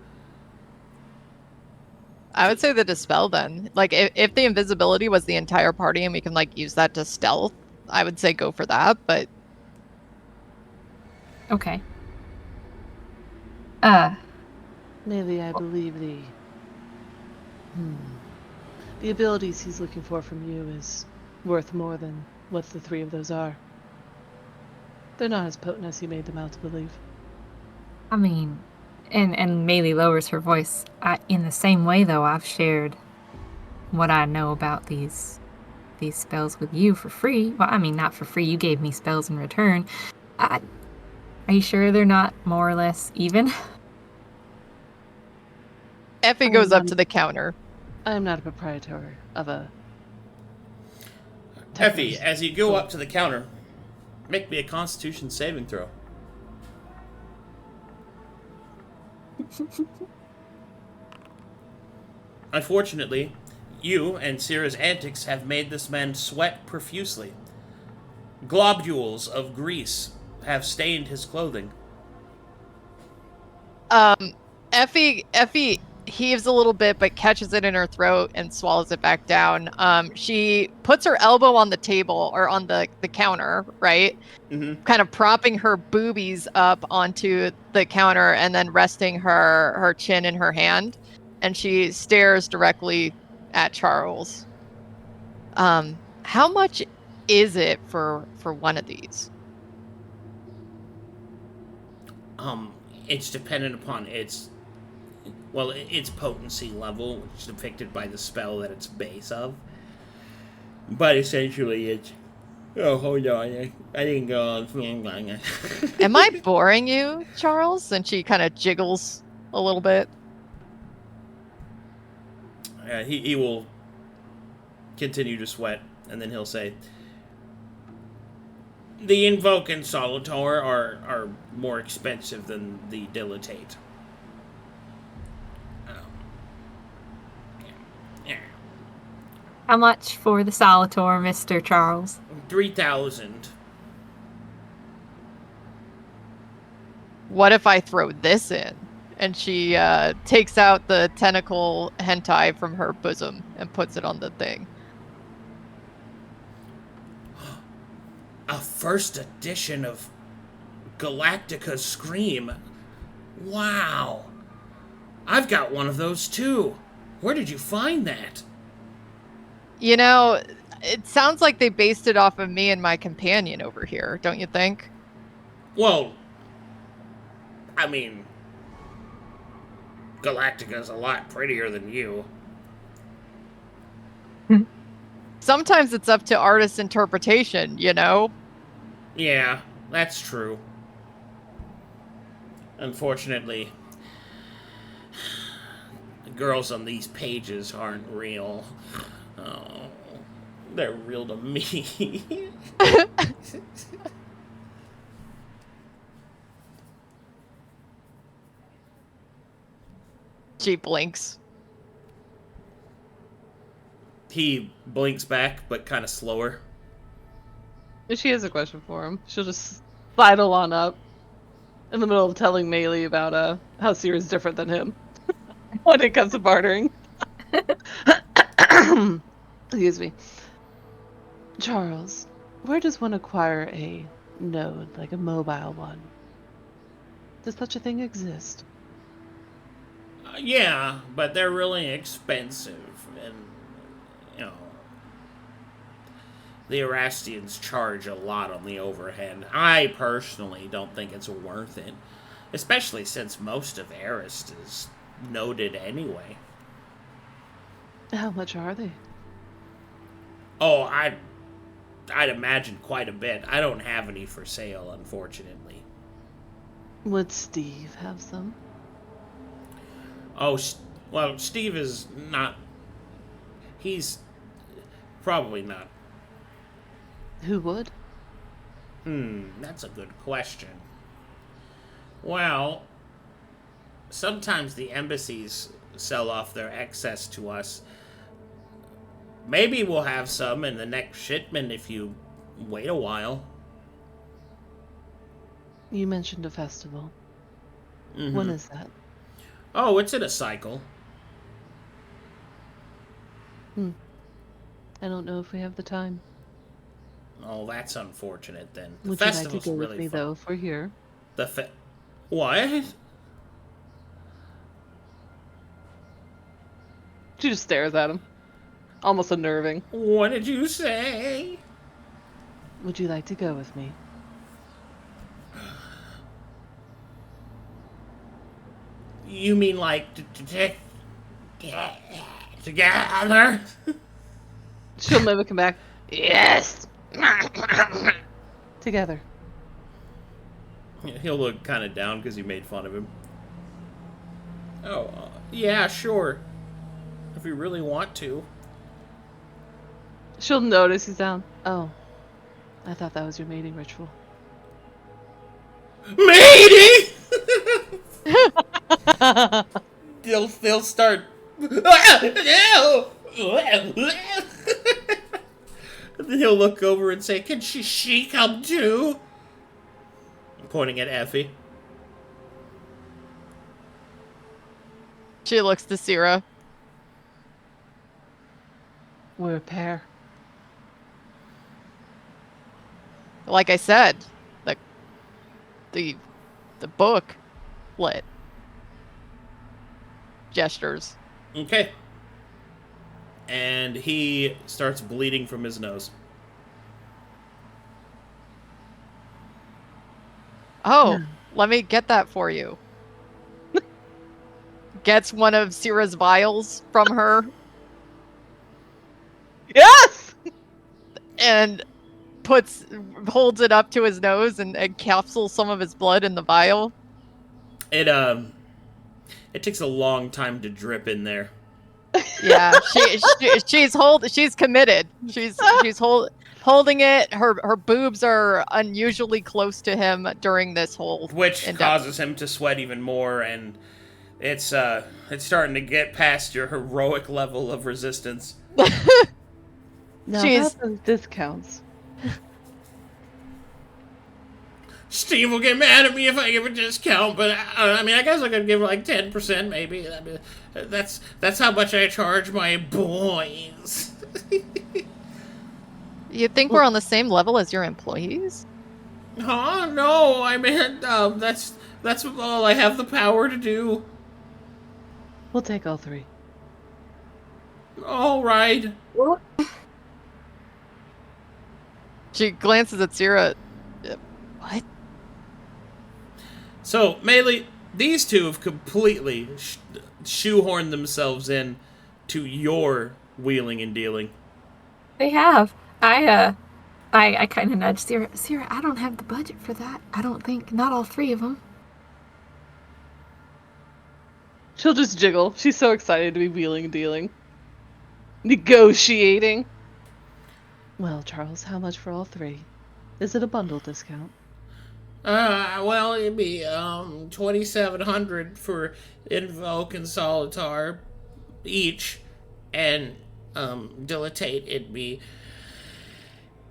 I would say the dispel then. Like if the invisibility was the entire party and we can like use that to stealth, I would say go for that, but Okay. Maybe I believe the abilities he's looking for from you is worth more than what the 3 of those are. They're not as potent as he made them out to believe. I mean, and Maelie lowers her voice. In the same way, though, I've shared what I know about these spells with you for free. Well, I mean, not for free. You gave me spells in return. Are you sure they're not more or less even? Effie goes up to the counter. I am not a proprietor of a... Effie, as you go up to the counter, make me a Constitution saving throw. Unfortunately, you and Sera's antics have made this man sweat profusely. Globules of grease have stained his clothing. Effie heaves a little bit but catches it in her throat and swallows it back down. She puts her elbow on the table or on the counter, right? Mm-hmm. Kind of propping her boobies up onto the counter and then resting her chin in her hand, and she stares directly at Charles. How much is it for one of these? It's dependent upon its potency level, which is depicted by the spell that it's base of. But essentially, it's... Oh, hold on. I didn't go on. Am I boring you, Charles? And she kind of jiggles a little bit. He will continue to sweat, and then he'll say, the Invoke and Solitar are more expensive than the Dilatate. How much for the Solitor, Mr. Charles? 3,000. What if I throw this in? And she takes out the tentacle hentai from her bosom and puts it on the thing. A first edition of Galactica's Scream. Wow. I've got one of those too. Where did you find that? You know, it sounds like they based it off of me and my companion over here, don't you think? Well, I mean, Galactica's a lot prettier than you. Sometimes it's up to artist's interpretation, you know? Yeah, that's true. Unfortunately, the girls on these pages aren't real. Oh, they're real to me. She blinks. He blinks back, but kind of slower. If she has a question for him, she'll just sidle on up in the middle of telling Maelie about how Sera's different than him when it comes to bartering. Excuse me. Charles, where does one acquire a node, like a mobile one? Does such a thing exist? Yeah, but they're really expensive, and the Erastians charge a lot on the overhead. I personally don't think it's worth it, especially since most of Erist is noted anyway. How much are they? Oh, I'd imagine quite a bit. I don't have any for sale, unfortunately. Would Steve have some? Oh, well, Steve is not... He's probably not. Who would? That's a good question. Well, sometimes the embassies sell off their excess to us. Maybe we'll have some in the next shipment if you wait a while. You mentioned a festival. Mm-hmm. When is that? Oh, it's in a cycle. I don't know if we have the time. Oh, that's unfortunate then. The Would you like to festival's go with really me, fun. though, if we're here? What? She just stares at him. Almost unnerving. What did you say? Would you like to go with me? You mean like together? She'll never come back. Yes! Together. He'll look kind of down because you made fun of him. Oh, yeah, sure. If you really want to. She'll notice he's down. Oh. I thought that was your mating ritual. Mating! They'll start. And then he'll look over and say, "Can she come too?" Pointing at Effie. She looks to Sera. We're a pair. Like I said, the book lit. Gestures. Okay. And he starts bleeding from his nose. Oh, let me get that for you. Gets one of Sera's vials from her Yes! and holds it up to his nose and encapsulates some of his blood in the vial. It takes a long time to drip in there. Yeah, she's committed. She's holding it. Her boobs are unusually close to him during this whole Which endeavor. causes him to sweat even more, and it's starting to get past your heroic level of resistance. Now She's- about those discounts. Steve will get mad at me if I give a discount, but I mean, I guess I could give like 10% maybe. I mean, that's how much I charge my boys. You think we're on the same level as your employees? Huh? No, I meant that's all I have the power to do. We'll take all three. All right. She glances at Sera. What? So, Maelie, these two have completely shoehorned themselves in to your wheeling and dealing. They have. I kind of nudged Sera. Sera, I don't have the budget for that. I don't think. Not all three of them. She'll just jiggle. She's so excited to be wheeling and dealing. Negotiating. Well, Charles, how much for all three? Is it a bundle discount? Well, it'd be 2,700 for Invoke and Solitar each, and Dilatate it'd be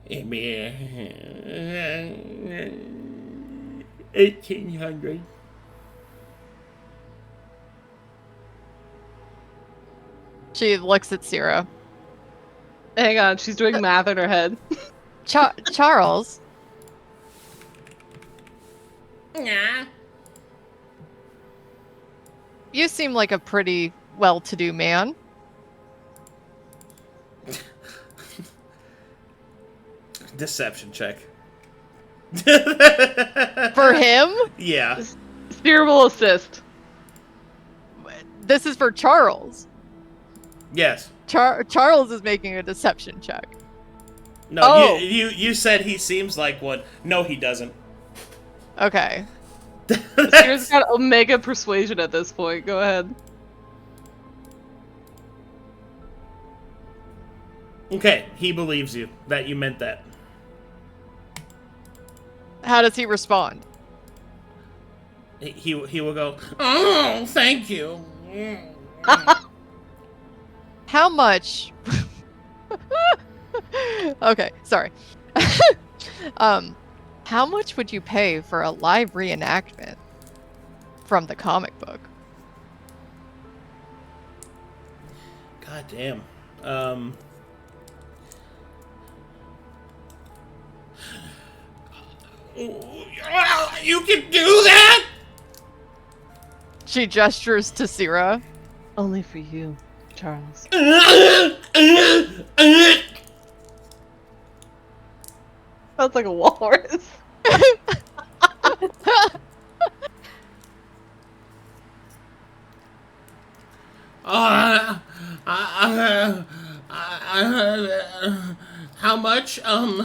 1,800. She looks at Sera. Hang on, she's doing math in her head. Charles. Yeah. You seem like a pretty well-to-do man. Deception check. For him? Yeah. Spear will assist. This is for Charles. Yes. Charles is making a deception check. No, Oh. you said he seems like one. No, he doesn't. Okay. Spear's got Omega Persuasion at this point. Go ahead. Okay, he believes you that you meant that. How does he respond? He will go, oh, thank you. How much? Okay, sorry. How much would you pay for a live reenactment from the comic book? God damn. You can do that? She gestures to Sera. Only for you, Charles. Sounds like a walrus. How much? I'd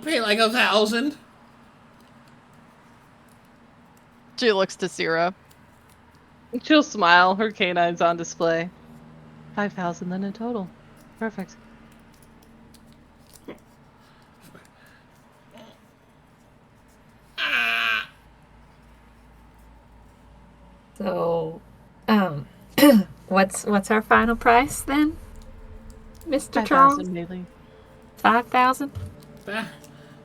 pay like 1,000. She looks to Sera. She'll smile. Her canine's on display. 5,000 then in total. Perfect. So, what's our final price then, Mr. Charles? 5,000, Maelie. 5,000.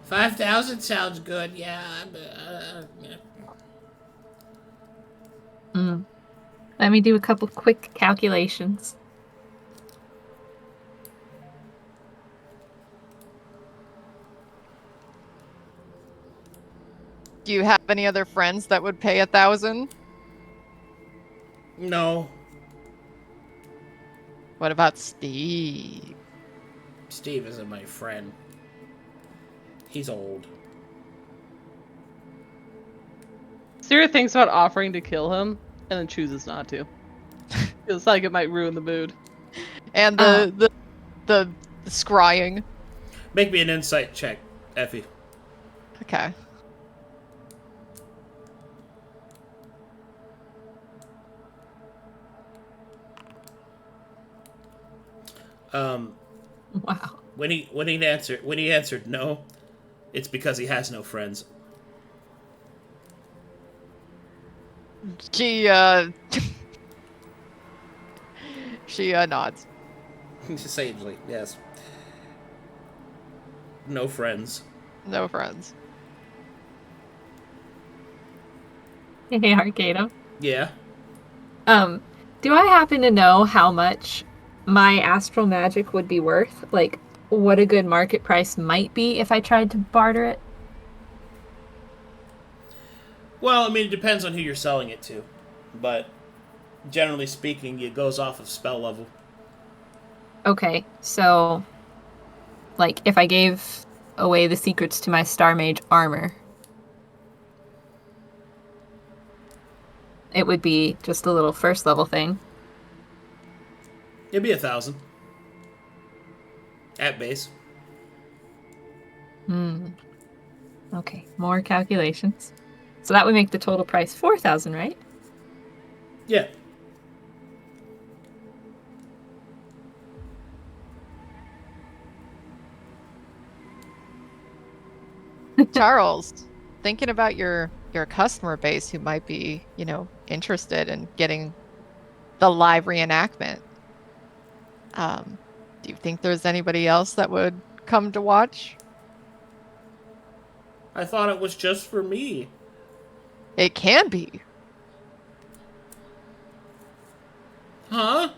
5,000 sounds good. Yeah. Let me do a couple quick calculations. Do you have any other friends that would pay 1,000? No. What about Steve? Steve isn't my friend. He's old. Sera thinks about offering to kill him, and then chooses not to. Feels like it might ruin the mood. And the scrying. Make me an insight check, Effie. Okay. Wow. When he answered no, it's because he has no friends. She she nods. Sagely, yes. No friends. No friends. Hey, Arcadum. Yeah. Do I happen to know how much my astral magic would be worth? Like, what a good market price might be if I tried to barter it? Well, I mean, it depends on who you're selling it to, but generally speaking, it goes off of spell level. Okay, so, like, if I gave away the secrets to my Star Mage armor, it would be just a little first level thing. It'd be 1,000 at base. Okay, more calculations. So that would make the total price 4,000, right? Yeah. Charles, thinking about your customer base who might be, interested in getting the live reenactment. Do you think there's anybody else that would come to watch? I thought it was just for me. It can be. Huh?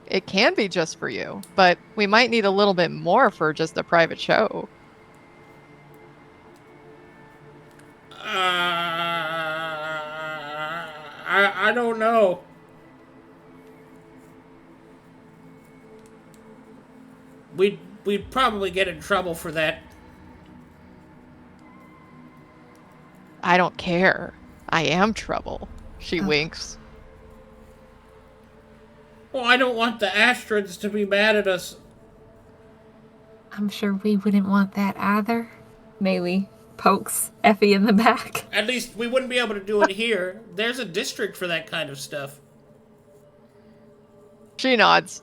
It can be just for you, but we might need a little bit more for just a private show. I don't know. we'd probably get in trouble for that. I don't care. I am trouble. She winks. Well, I don't want the Astrans to be mad at us. I'm sure we wouldn't want that either. Maelie pokes Effie in the back. At least we wouldn't be able to do it here. There's a district for that kind of stuff. She nods.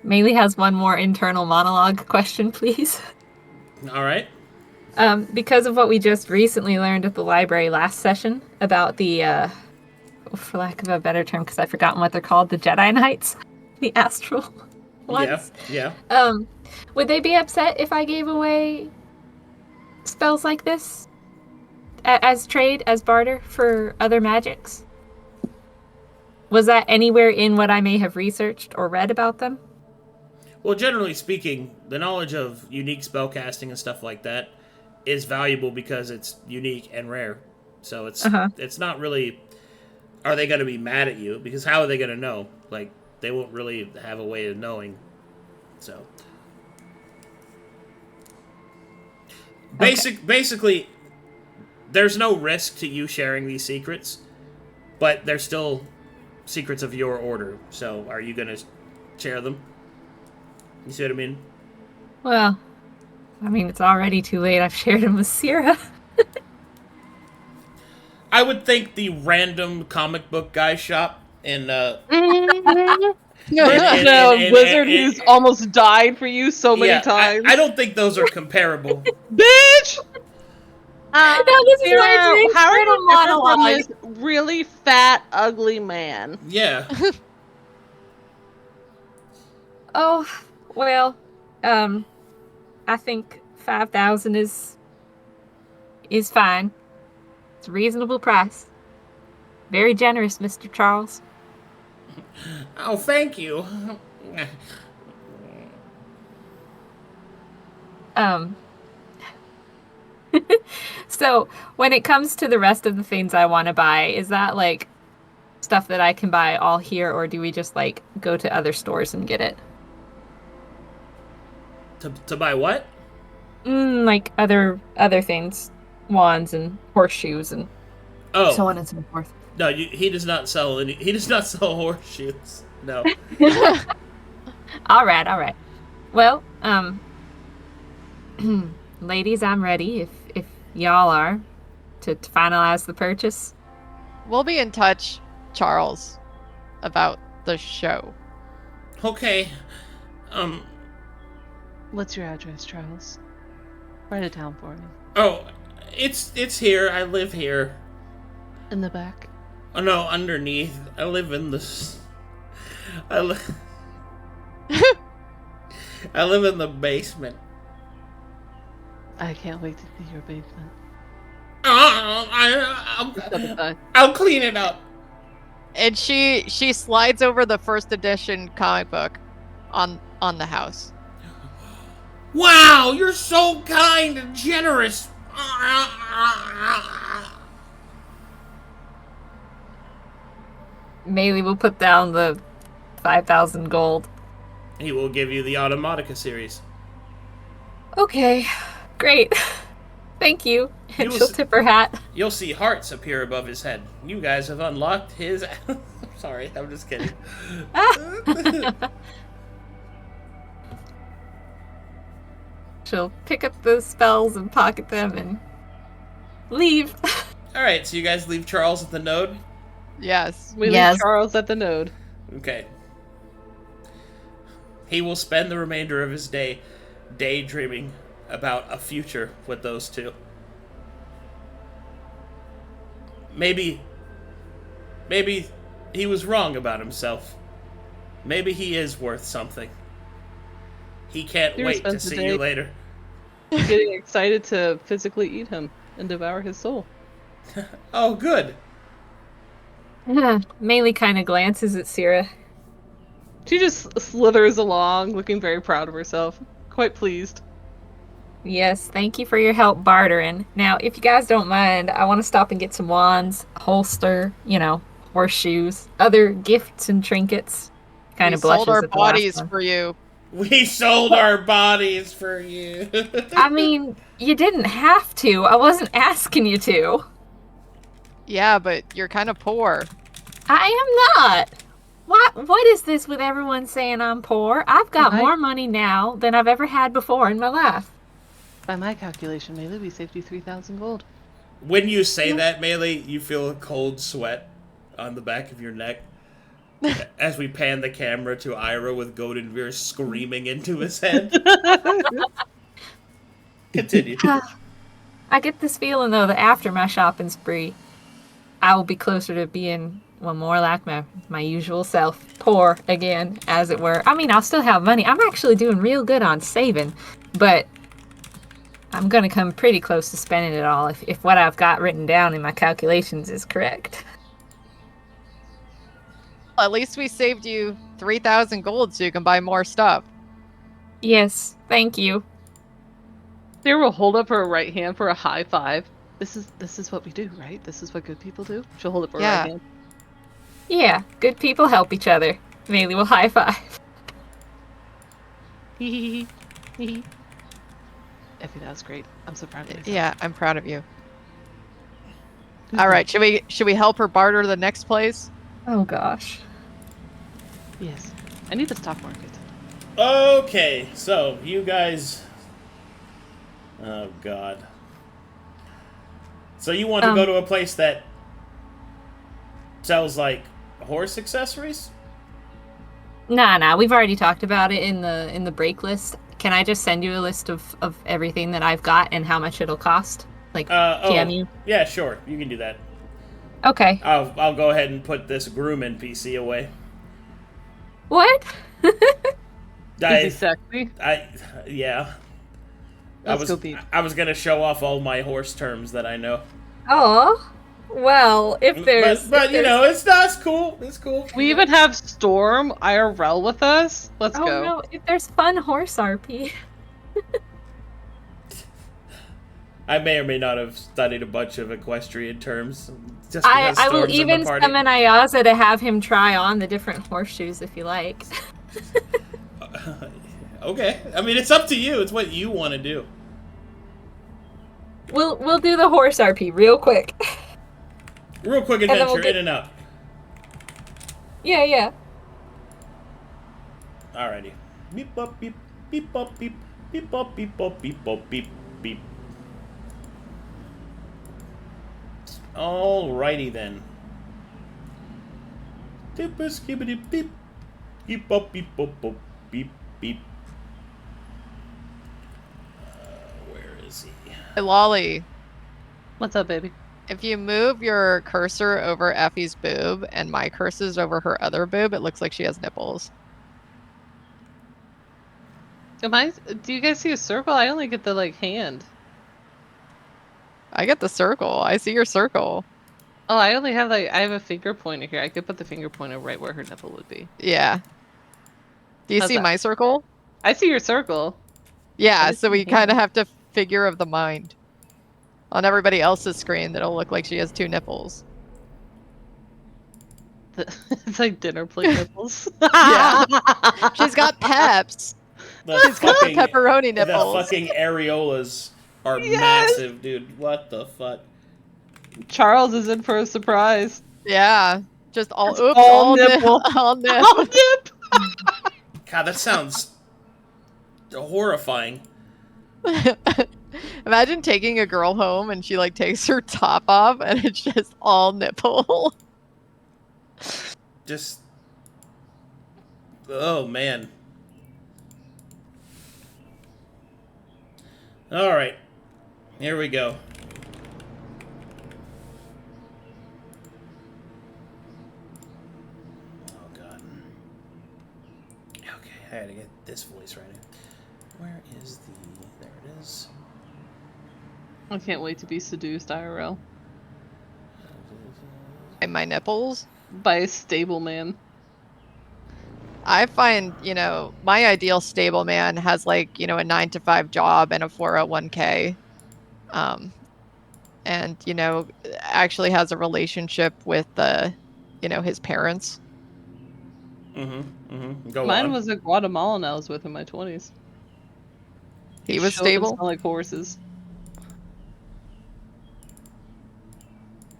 Maelie has one more internal monologue question, please. All right. Because of what we just recently learned at the library last session about the, for lack of a better term, because I've forgotten what they're called, the Jedi Knights, the astral ones. Yeah. Would they be upset if I gave away spells like this as trade, as barter for other magics? Was that anywhere in what I may have researched or read about them? Well, generally speaking, the knowledge of unique spellcasting and stuff like that is valuable because it's unique and rare. So it's not really, are they going to be mad at you? Because how are they going to know? Like, they won't really have a way of knowing. So basically, there's no risk to you sharing these secrets, but they're still secrets of your order. So are you going to share them? You see what I mean? Well, I mean, it's already too late. I've shared them with Sera. I would think the random comic book guy shop in The wizard who's almost died for you so many times. I don't think those are comparable. Bitch! No, this is my dream How are you different monologue. from this really fat, ugly man? Yeah. Oh, well, I think 5,000 is fine. It's a reasonable price. Very generous, Mr. Charles. Oh, thank you. So, when it comes to the rest of the things I want to buy, is that, like, stuff that I can buy all here, or do we just, like, go to other stores and get it? To buy what? Like, other things. Wands and horseshoes and so on and so forth. No, he does not sell any. He does not sell horseshoes. No. All right. Well, ladies, I'm ready. If y'all are to finalize the purchase. We'll be in touch, Charles, about the show. Okay. What's your address, Charles? Write it down for me. Oh, it's here. I live here. In the back? Oh no, underneath. I live in this. I live in the basement. I can't wait to see your basement. I'll clean it up. And she slides over the first edition comic book on the house. Wow, you're so kind and generous. Maelie will put down the 5,000 gold. He will give you the Automatica series. Okay, great. Thank you. And she'll tip her hat. You'll see hearts appear above his head. You guys have unlocked his... Sorry, I'm just kidding. She'll pick up the spells and pocket them and leave. Alright, so you guys leave Charles at the node? Yes. We leave Charles at the node. Okay. He will spend the remainder of his day daydreaming about a future with those two. Maybe he was wrong about himself. Maybe he is worth something. He can't wait to see you later. Getting excited to physically eat him and devour his soul. Oh, good. Maelie kind of glances at Sera. She just slithers along, looking very proud of herself. Quite pleased. Yes, thank you for your help bartering. Now, if you guys don't mind, I want to stop and get some wands, a holster, horseshoes, other gifts and trinkets. kind We of blushes sold our at the last bodies one. for you. We sold our bodies for you. I mean, you didn't have to. I wasn't asking you to. Yeah, but you're kind of poor. I am not. What is this with everyone saying I'm poor? I've got more money now than I've ever had before in my life. By my calculation, Maelie, we saved you 3,000 gold. When you say that, Maelie, you feel a cold sweat on the back of your neck as we pan the camera to Irha with Goldenveer screaming into his head. Continue. I get this feeling, though, that after my shopping spree, I will be closer to being, well, more like my usual self. Poor again, as it were. I mean, I'll still have money. I'm actually doing real good on saving, but I'm going to come pretty close to spending it all if what I've got written down in my calculations is correct. At least we saved you 3,000 gold so you can buy more stuff. Yes, thank you. Sera will hold up her right hand for a high five. This is what we do, right? This is what good people do. She'll hold up her right hand. Yeah, good people help each other. Maelie will high five. Effie, that was great. I'm so proud of you. Yeah, I'm proud of you. All right, should we help her barter the next place? Oh gosh. Yes. I need the stock market. Okay, so you guys... Oh, God. So you want to go to a place that sells, like, horse accessories? Nah, we've already talked about it in the break list. Can I just send you a list of everything that I've got and how much it'll cost? Like, PM you? Yeah, sure. You can do that. Okay. I'll go ahead and put this groom NPC away. What? Is he sexy? Yeah. Let's go beat. I was gonna show off all my horse terms that I know. Oh, well, if there's... But you know, it's cool. It's cool. We even have Storm IRL with us. Let's go. Oh no, if there's fun horse RP. I may or may not have studied a bunch of equestrian terms. Just I will even summon Ayaza to have him try on the different horseshoes if you like. Okay. I mean, it's up to you. It's what you want to do. We'll do the horse RP real quick. Real quick adventure, in and out. Yeah. Alrighty. Beep bop beep beep bop beep beep bop beep bop beep bop beep beep. Alrighty then. Dipper skibbity beep beep bop beep bop bop beep beep. Where is he? Hey, Lolly. What's up, baby? If you move your cursor over Effie's boob and my cursor's over her other boob, it looks like she has nipples. Do you guys see a circle? I only get the, hand. I get the circle. I see your circle. Oh, I only have, I have a finger pointer here. I could put the finger pointer right where her nipple would be. Yeah. Do you How's see that? my circle? I see your circle. Yeah, so we kind of have to figure of the mind. On everybody else's screen, that'll look like she has two nipples. It's like dinner plate nipples. Yeah. She's got peps. She's got pepperoni nipples. The fucking areolas are massive, dude. What the fuck? Charles is in for a surprise. Yeah. Just all nipple. All nip. All nip. God, that sounds horrifying. Imagine taking a girl home and she takes her top off and it's just all nipple. Just... Oh, man. Alright. Here we go. Oh, God. Okay, I had to get this voice right. Where is the... There it is. I can't wait to be seduced, IRL. And my nipples? By a stable man. I find, my ideal stable man has a 9-to-5 job and a 401k. And, actually has a relationship with his parents. Go Mine on. was a Guatemalan I was with in my 20s. He was Showed them stable. smell like horses.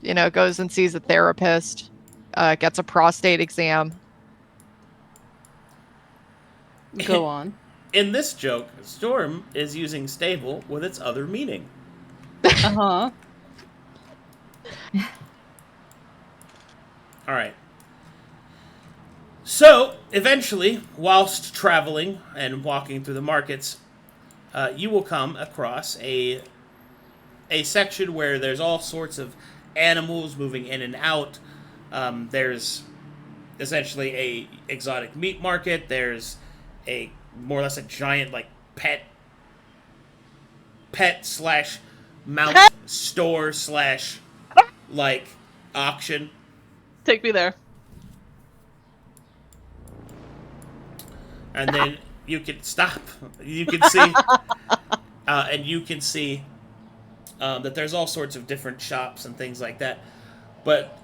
You know, goes and sees a therapist, gets a prostate exam. Go on. In this joke, Storm is using stable with its other meaning. Uh-huh. All right. So, eventually, whilst traveling and walking through the markets, you will come across a section where there's all sorts of animals moving in and out. There's essentially a exotic meat market. There's a more or less a giant like pet slash mount store slash like auction. Take me there. And then you can stop. You can see, and you can see that there's all sorts of different shops and things like that. But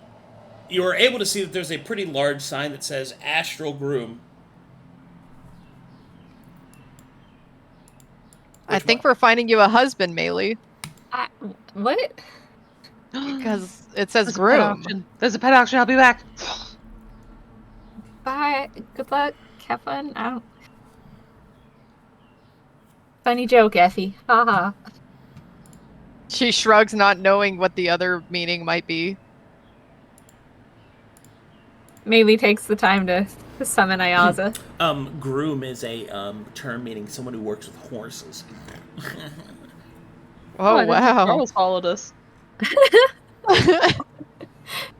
you are able to see that there's a pretty large sign that says Astral Groom. I think we're finding you a husband, Maelie, What? because it says There's a pet groom. auction. There's a pet auction. I'll be back. Bye. Good luck. Have fun. I don't. Funny joke, Effie. Haha. She shrugs, not knowing what the other meaning might be. Maelie takes the time to summon Ayaza. Groom is a term meaning someone who works with horses. Oh, I didn't think wow. Charles followed us.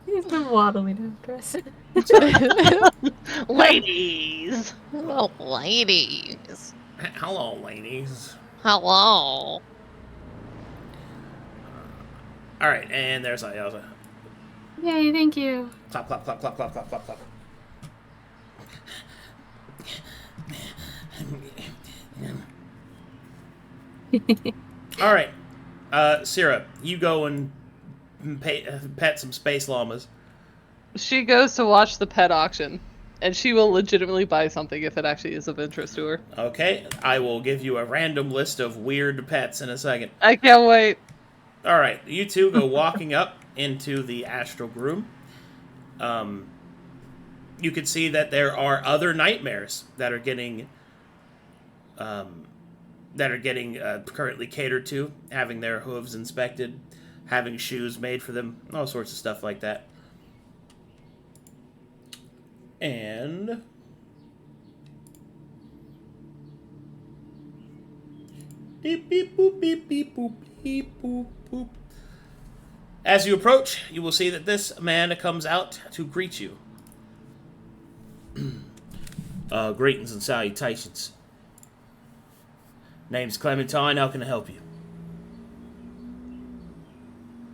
He's been waddling after us. Ladies. Oh, ladies. Hello, ladies. Hello. All right, and there's Ayaza. Yay, thank you. Clap, clap, clap, clap, clap, clap, clap, clap. All right, Sera, you go and pet some space llamas. She goes to watch the pet auction, and she will legitimately buy something if it actually is of interest to her. Okay, I will give you a random list of weird pets in a second. I can't wait. All right, you two go walking up into the Astral Groom. You can see that there are other nightmares that are getting currently catered to, having their hooves inspected, having shoes made for them, all sorts of stuff like that. And beep beep boop beep beep boop beep boop boop. As you approach, you will see that this man comes out to greet you. Greetings and salutations. Name's Clementine. How can I help you?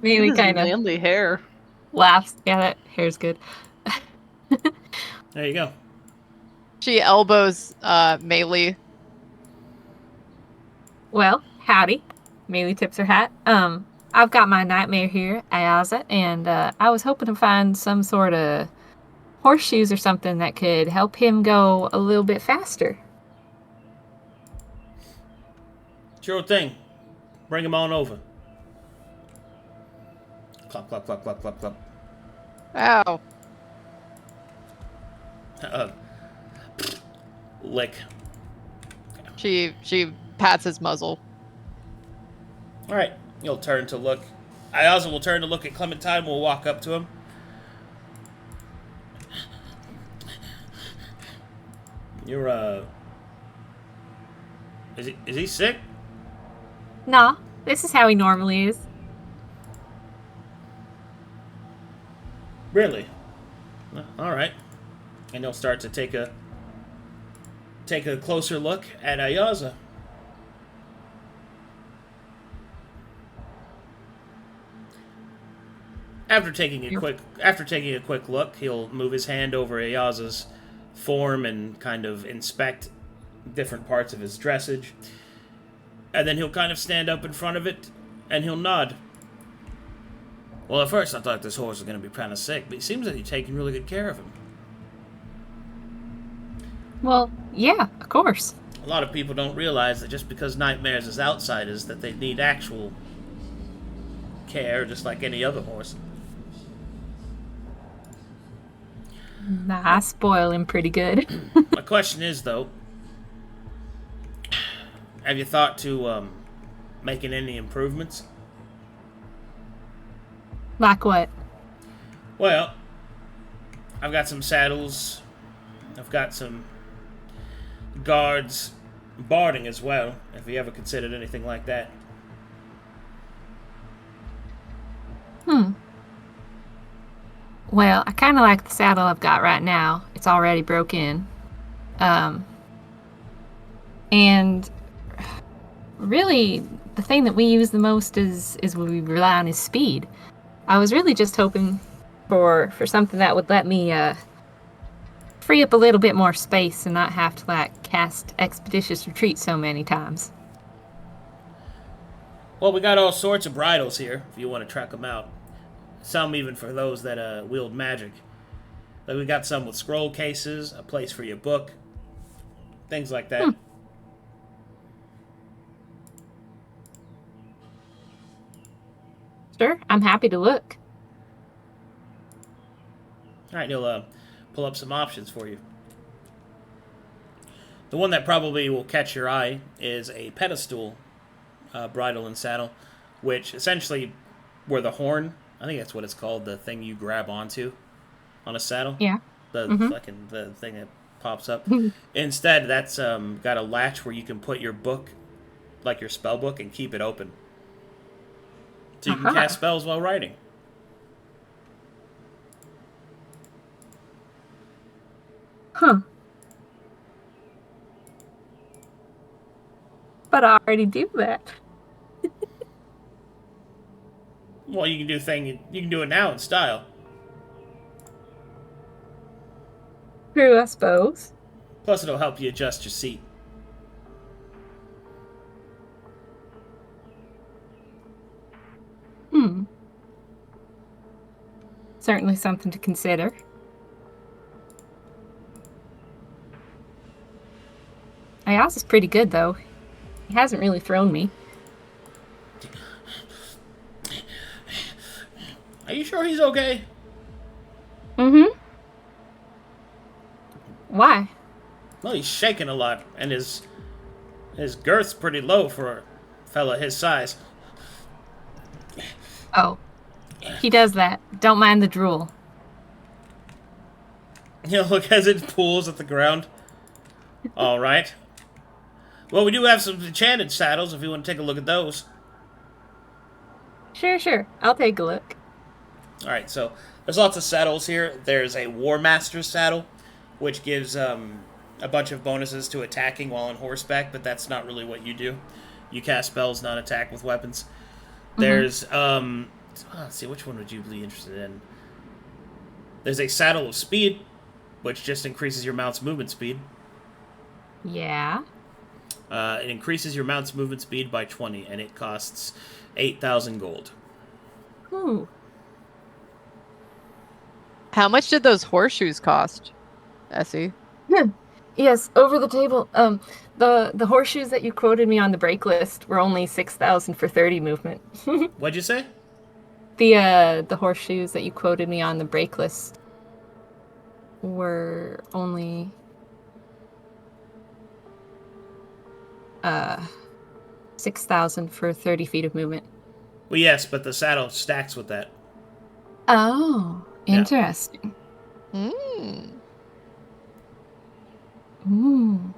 Maelie This is kind of manly hair. laughs. Yeah, that hair's good. There you go. She elbows Maelie. Well, howdy. Maelie tips her hat. I've got my nightmare here, Ayaza, and I was hoping to find some sort of horseshoes or something that could help him go a little bit faster. Sure thing. Bring him on over. Clap, clap, clap, clap, clap, clap. Ow. Lick. She pats his muzzle. All right. You'll turn to look. Ayaza will turn to look at Clementine. We'll walk up to him. You're, Is he sick? Nah, this is how he normally is. Really? All right. And he'll start to take a closer look at Ayaza. After taking a quick look, he'll move his hand over Ayaza's form and kind of inspect different parts of his dressage. And then he'll kind of stand up in front of it and he'll nod. Well, at first I thought this horse was going to be kind of sick, but it seems that you're taking really good care of him. Well, yeah, of course. A lot of people don't realize that just because Nightmares is outside is that they need actual care, just like any other horse. Nah, I spoil him pretty good. My question is, though, have you thought to making any improvements? Like what? Well, I've got some saddles. I've got some guards, barding as well, if you ever considered anything like that. Well, I kind of like the saddle I've got right now. It's already broke in. And really, the thing that we use the most is we rely on his speed. I was really just hoping for something that would let me free up a little bit more space and not have to like cast Expeditious Retreat so many times. Well, we got all sorts of bridles here, if you want to track them out. Some even for those that wield magic. Like we got some with scroll cases, a place for your book, things like that. Sure, I'm happy to look. All right, he'll pull up some options for you. The one that probably will catch your eye is a pedestal bridle and saddle, which essentially where the horn, I think that's what it's called, the thing you grab onto on a saddle. Yeah. The thing that pops up. Instead, that's got a latch where you can put your book, like your spell book, and keep it open. So you can cast spells while writing. Huh. But I already do that. Well, you can do it now in style. True, I suppose. Plus, it'll help you adjust your seat. Certainly something to consider. Ayaz is pretty good, though. He hasn't really thrown me. Are you sure he's okay? Why? Well, he's shaking a lot, and his girth's pretty low for a fella his size. Oh. He does that. Don't mind the drool. You know, look as it pulls at the ground. All right. Well, we do have some enchanted saddles if you want to take a look at those. Sure. I'll take a look. All right, so there's lots of saddles here. There's a War Master saddle, which gives a bunch of bonuses to attacking while on horseback, but that's not really what you do. You cast spells, not attack with weapons. There's, let's see, which one would you be interested in? There's a Saddle of Speed, which just increases your mount's movement speed. Yeah. It increases your mount's movement speed by 20, and it costs 8,000 gold. Ooh. How much did those horseshoes cost, Essie? Yes, over the table. The horseshoes that you quoted me on the break list were only 6,000 for 30 movement. What'd you say? The horseshoes that you quoted me on the break list were only 6,000 for 30 feet of movement. Well, yes, but the saddle stacks with that. Oh, interesting. Ooh.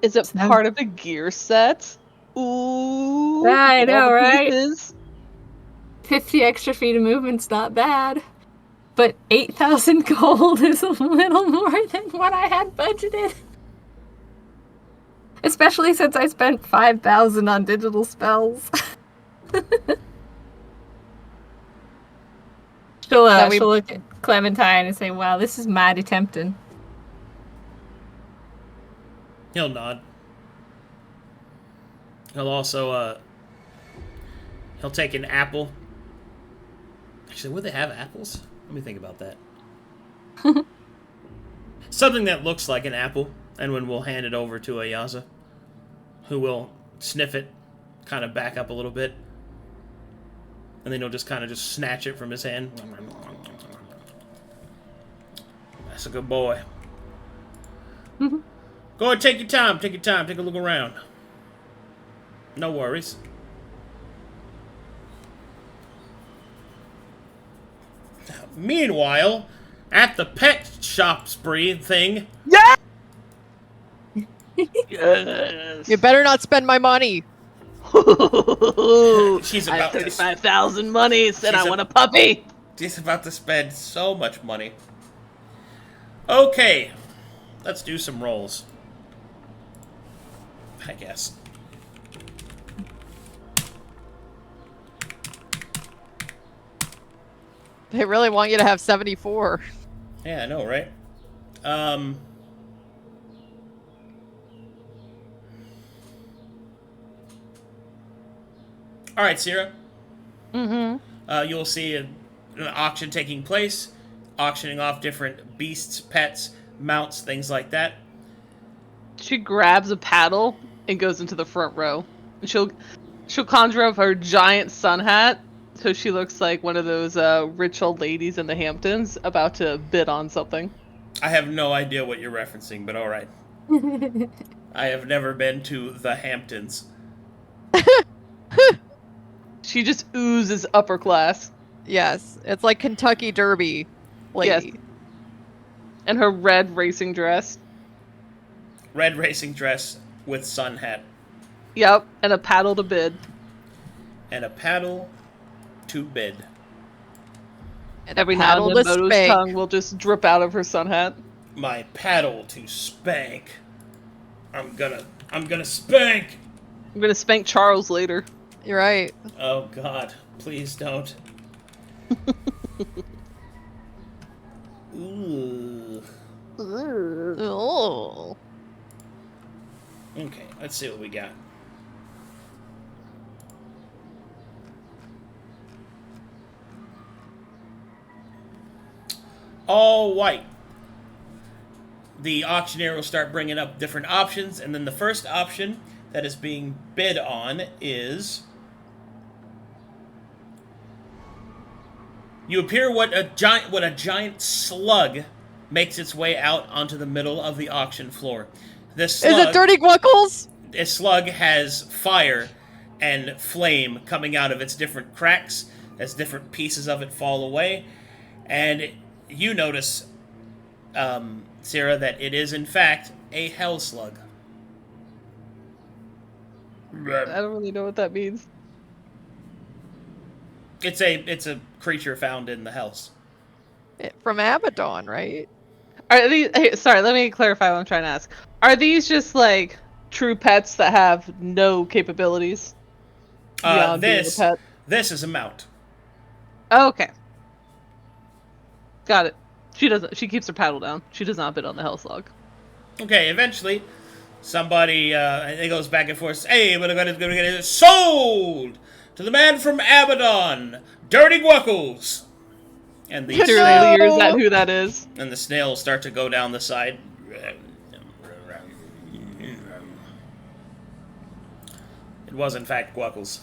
Is it part of a gear set? Ooh. I know, right? Pieces. 50 extra feet of movement's not bad. But 8,000 gold is a little more than what I had budgeted. Especially since I spent 5,000 on digital spells. She'll look at Clementine and say, wow, this is mighty tempting. He'll nod. He'll also, he'll take an apple. Actually, would they have apples? Let me think about that. something that looks like an apple, and when we'll hand it over to Ayaza, who will sniff it, kind of back up a little bit, and then he'll just kind of just snatch it from his hand. That's a good boy. Go ahead, take your time, take a look around. No worries. Meanwhile, at the pet shop spree thing... Yeah! Yes! You better not spend my money. She's I about have to... 35,000 monies and She's I want a puppy! She's about to spend so much money. Okay. Let's do some rolls. I guess. They really want you to have 74. Yeah, I know, right? Alright, Sera. You'll see an auction taking place, auctioning off different beasts, pets, mounts, things like that. She grabs a paddle and goes into the front row. And she'll conjure up her giant sun hat, so she looks like one of those rich old ladies in the Hamptons about to bid on something. I have no idea what you're referencing, but alright. I have never been to the Hamptons. She just oozes upper class. Yes, it's like Kentucky Derby lady. Yes. And her red racing dress. Red racing dress with sun hat. Yep, and a paddle to bid. And a paddle to bid. And Every a now paddle and then to Bodo's spank. tongue will just drip out of her sun hat. My paddle to spank. I'm gonna spank! I'm gonna spank Charles later. You're right. Oh god, please don't. Ooh. Oh. Okay, let's see what we got. All white. The auctioneer will start bringing up different options, and then the first option that is being bid on is... You appear what a giant slug makes its way out onto the middle of the auction floor. This slug, Is it Dirty Guckles? This slug has fire and flame coming out of its different cracks as different pieces of it fall away. And you notice, Sera, that it is in fact a hell slug. I don't really know what that means. It's a creature found in the hells. From Abaddon, right? Are these? Hey, sorry, let me clarify what I'm trying to ask. Are these just like true pets that have no capabilities beyond being a pet? This is a mount. Oh, okay, got it. She doesn't. She keeps her paddle down. She does not bid on the hell slug. Okay, eventually, somebody it goes back and forth. Hey, we're gonna get it sold to the man from Abaddon, Dirty Guckles. And the Literally leers at who that is. And the snails start to go down the side. It was in fact Guckles.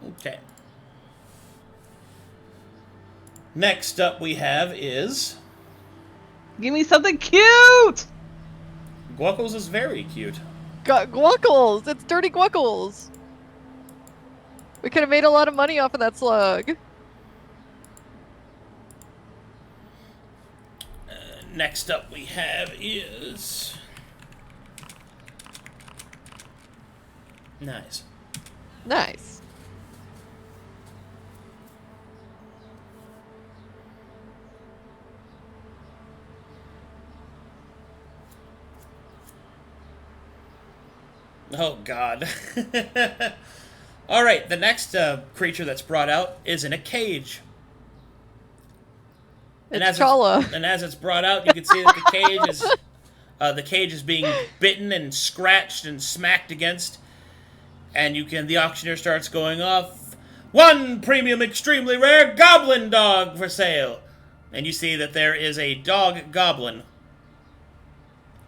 Okay. Next up we have is... Give me something cute! Guckles is very cute. Guckles! It's Dirty Guckles! We could have made a lot of money off of that slug. Next up we have is... Nice. Nice. Oh, God. All right, the next creature that's brought out is in a cage. It's Chala. And as it's brought out, you can see that the cage is being bitten and scratched and smacked against. And the auctioneer starts going off. One premium, extremely rare goblin dog for sale. And you see that there is a dog goblin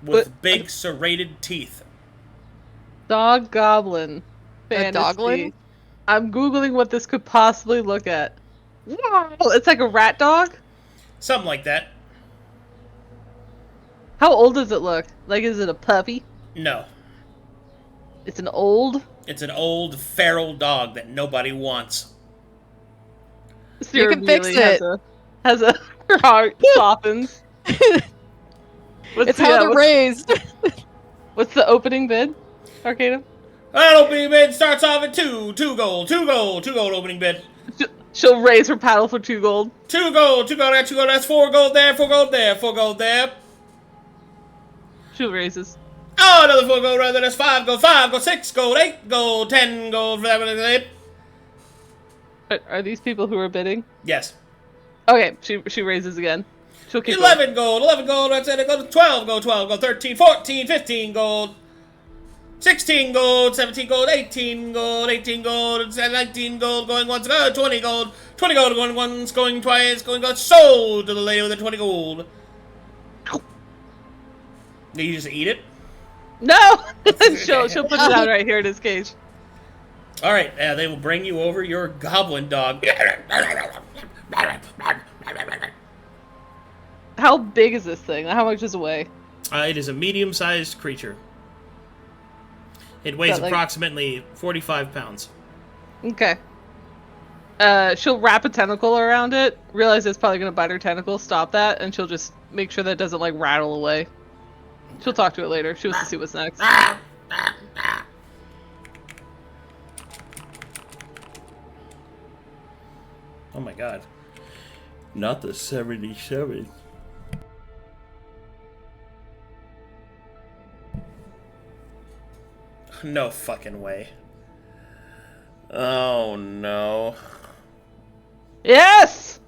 with big serrated teeth. Dog goblin. A Fantasy. doglin? I'm Googling what this could possibly look at. Wow, it's like a rat dog? Something like that. How old does it look? Like, is it a puppy? No. It's an old? It's an old feral dog that nobody wants. You can fix it. Has a her heart softens. It's how they're raised. What's the opening bid, Arcadum? That opening bid starts off at 2 gold opening bid. She'll raise her paddle for 2 gold. 2 gold, that's 4 gold there, 4 gold there, 4 gold there. She raises. Oh, another 4 gold right there, that's 5 gold, 6 gold, 8 gold, 10 gold for that. Are these people who are bidding? Yes. Okay, she raises again. She'll keep 11 gold, that's it, it goes to 12 gold, 13, 14, 15 gold. 16 gold, 17 gold, 18 gold, 18 gold, 19 gold, going once, 20 gold, going once, going twice, going gold, sold to the lady with the 20 gold. Do you just eat it? No! she'll put it down right here in his cage. Alright, they will bring you over your goblin dog. How big is this thing? How much does it weigh? It is a medium-sized creature. It weighs approximately 45 pounds. Okay. She'll wrap a tentacle around it, realize it's probably going to bite her tentacle, stop that, and she'll just make sure that it doesn't, like, rattle away. She'll talk to it later. She wants to see what's next. Oh my god. Not the 77. No fucking way. Oh no. Yes!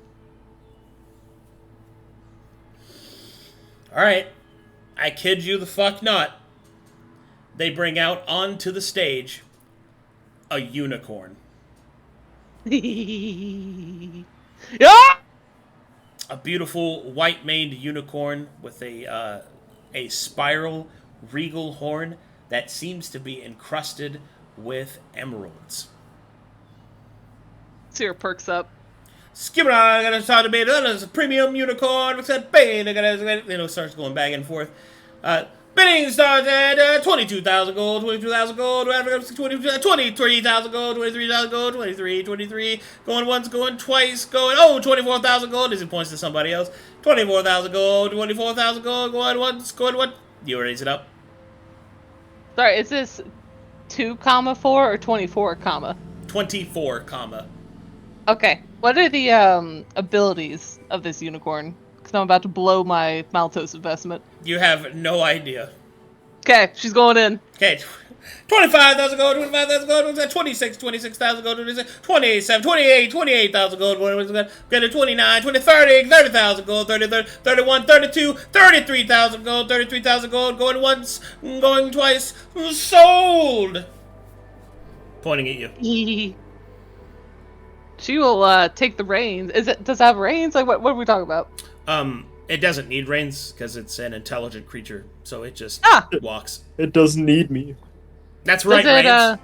Alright. I kid you the fuck not. They bring out onto the stage a unicorn. Yeah! A beautiful white-maned unicorn with a spiral regal horn that seems to be encrusted with emeralds. Sera perks up. Skip it on, I gotta start to be a premium unicorn, what's that pain? I gotta, starts going back and forth. Bidding starts at 22,000 gold, 22,000 gold, 23,000 gold, 23,000 gold, 23, going once, going twice, going, 24,000 gold, as he points to somebody else. 24,000 gold, 24,000 gold, going once, going what? You raise it up. Sorry, is this 2, 4 or 24, 24, Okay. What are the abilities of this unicorn? Because I'm about to blow my Maltos investment. You have no idea. Okay, she's going in. Okay, 25,000 gold, 25,000 gold, 26,000 gold, 27, 28,000 gold, get to 29, 30,000 gold, 31, 32, 33,000 gold, 33,000 gold, going once, going twice, sold! Pointing at you. She will take the reins. Does it have reins? Like, what are we talking about? It doesn't need reins because it's an intelligent creature, so it just walks. It doesn't need me. That's right, Rainzz.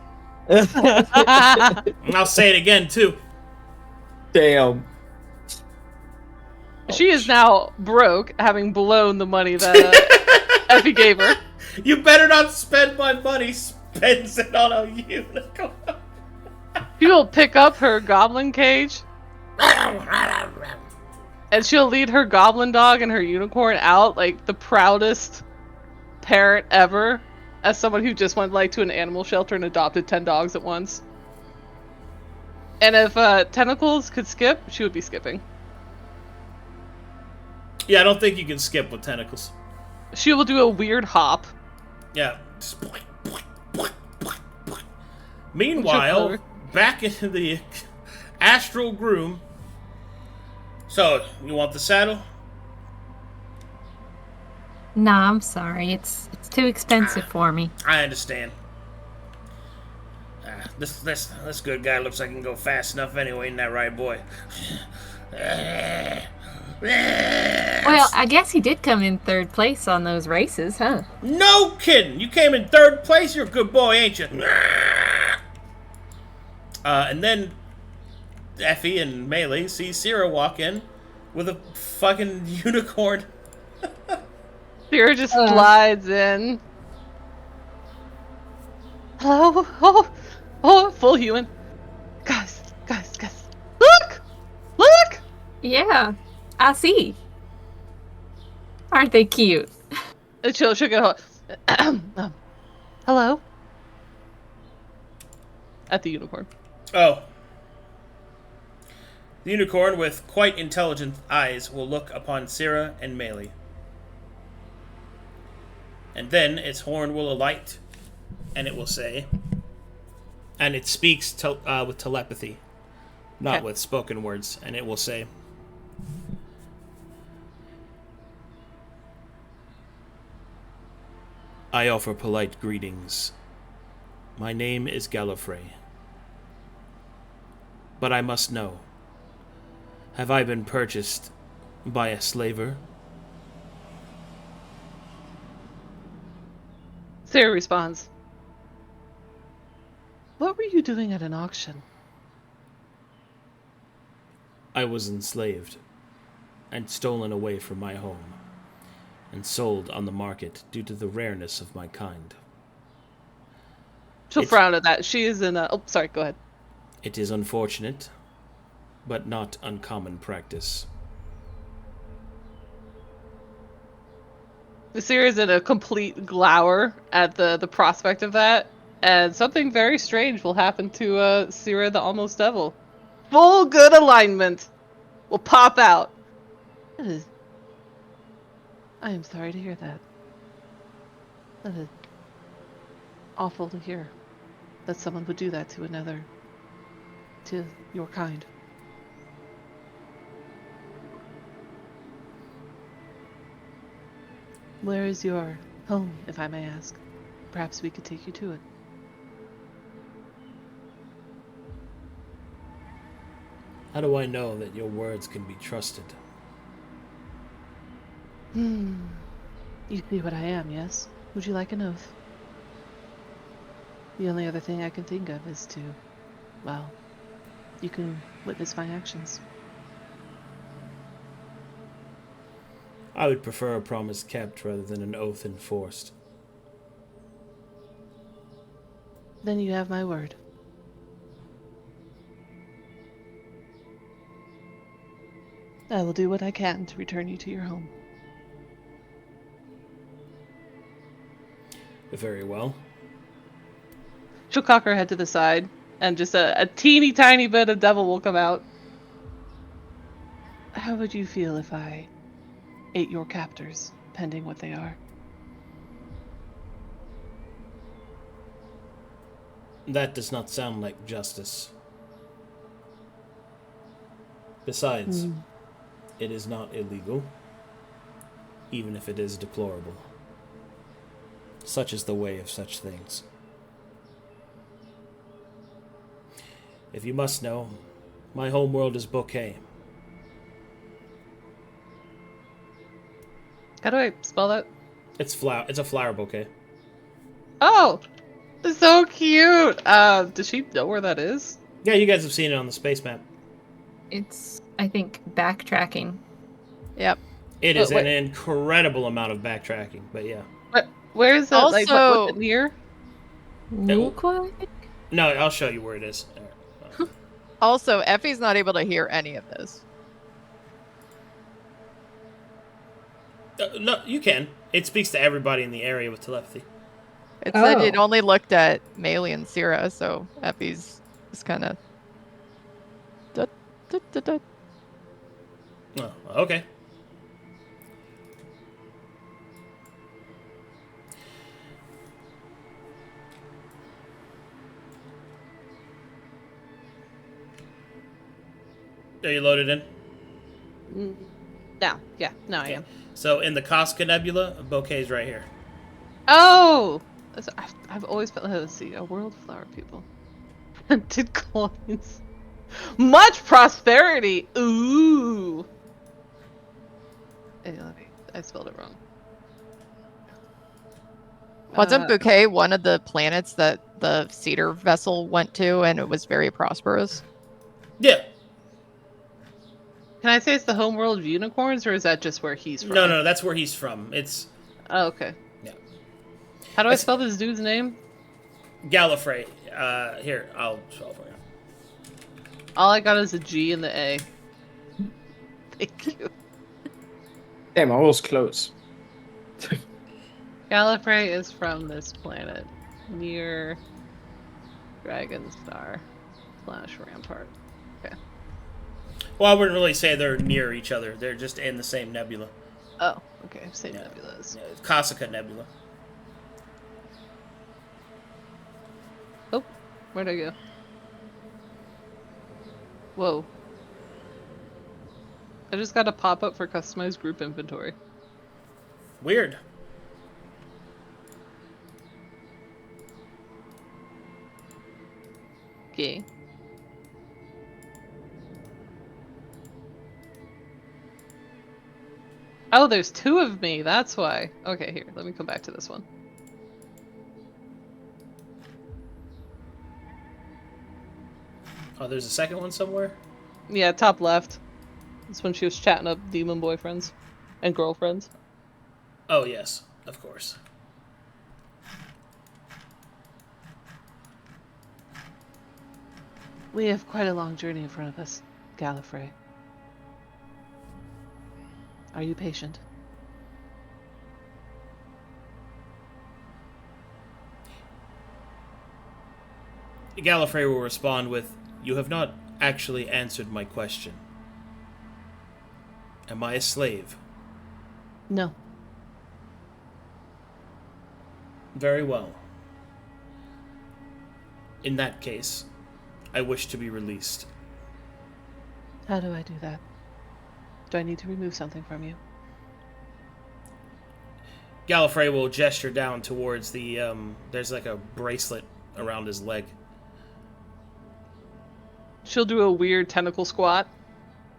I'll say it again too. Damn. She is now broke, having blown the money that Effie gave her. You better not spend my money. Spends it on a unicorn. She will pick up her goblin cage. And she'll lead her goblin dog and her unicorn out like the proudest parent ever, as someone who just went to an animal shelter and adopted 10 dogs at once. And if tentacles could skip, she would be skipping. Yeah, I don't think you can skip with tentacles. She will do a weird hop. Yeah. Meanwhile, back in the astral groom. So, you want the saddle? Nah, I'm sorry. It's too expensive for me. I understand. This good guy looks like he can go fast enough anyway, isn't that right, boy? Well, I guess he did come in third place on those races, huh? No kidding! You came in third place? You're a good boy, ain't you? And then Effie and Maelie see Sera walk in with a fucking unicorn. Sera just slides in. Hello? Oh, full human. Guys. Look! Yeah, I see. Aren't they cute? She'll go, hello? At the unicorn. Oh. The unicorn, with quite intelligent eyes, will look upon Sera and Maelie. And then its horn will alight, and it will say... And it speaks with telepathy, not with spoken words, and it will say... I offer polite greetings. My name is Gallifrey. But I must know, have I been purchased by a slaver? Sera responds, what were you doing at an auction? I was enslaved and stolen away from my home and sold on the market due to the rareness of my kind. She'll frown at that. She is in a... Oh, sorry, go ahead. It is unfortunate, but not uncommon practice. Sera's in a complete glower at the prospect of that, and something very strange will happen to Sera the Almost Devil. Full good alignment will pop out. I am sorry to hear that. That is awful to hear. That someone would do that to another. To your kind. Where is your home, if I may ask? Perhaps we could take you to it. How do I know that your words can be trusted? You see what I am, yes? Would you like an oath? The only other thing I can think of is to, well, you can witness my actions. I would prefer a promise kept rather than an oath enforced. Then you have my word. I will do what I can to return you to your home. Very well. She'll cock her head to the side, and just a teeny tiny bit of devil will come out. How would you feel if I ate your captors, pending what they are? That does not sound like justice. Besides, it is not illegal, even if it is deplorable. Such is the way of such things. If you must know, my homeworld is bouquet. How do I spell that? It's a flower bouquet. Oh! So cute! Does she know where that is? Yeah, you guys have seen it on the space map. It's, I think, backtracking. Yep. It is an incredible amount of backtracking, but yeah. Where is it? Also- Like, what's it near? Luka? No, I'll show you where it is. Also, Effie's not able to hear any of this. No, you can. It speaks to everybody in the area with telepathy. It said it Oh. only looked at Maelie and Sera, so Effie's just kind of... Oh, okay. Are you loaded in? No. Yeah. No, I am. So in the Casca Nebula, a bouquet's right here. Oh! I've always felt... Let's see. A world of flower people. Printed coins. Much prosperity. Ooh. Hey, I spelled it wrong. Wasn't Bouquet one of the planets that the cedar vessel went to, and it was very prosperous? Yeah. Can I say it's the homeworld of unicorns, or is that just where he's from? No, that's where he's from. It's... Oh, okay. Yeah. How do I spell this dude's name? Gallifrey. Here, I'll spell it for you. All I got is a G and the A. Thank you. Damn, I was close. Gallifrey is from this planet near Dragon Star / Rampart. Okay. Well, I wouldn't really say they're near each other. They're just in the same nebula. Oh, okay. Same nebulas. Yeah, Kasika Nebula. Oh, where'd I go? Whoa. I just got a pop-up for customized group inventory. Weird. Okay. Oh, there's 2 of me. That's why. Okay, here. Let me come back to this one. Oh, there's a second one somewhere? Yeah, top left. That's when she was chatting up demon boyfriends and girlfriends. Oh, yes. Of course. We have quite a long journey in front of us, Gallifrey. Are you patient? Gallifrey will respond with, "You have not actually answered my question. Am I a slave?" No. Very well. In that case, I wish to be released. How do I do that? Do I need to remove something from you? Gallifrey will gesture down towards the, there's like a bracelet around his leg. She'll do a weird tentacle squat.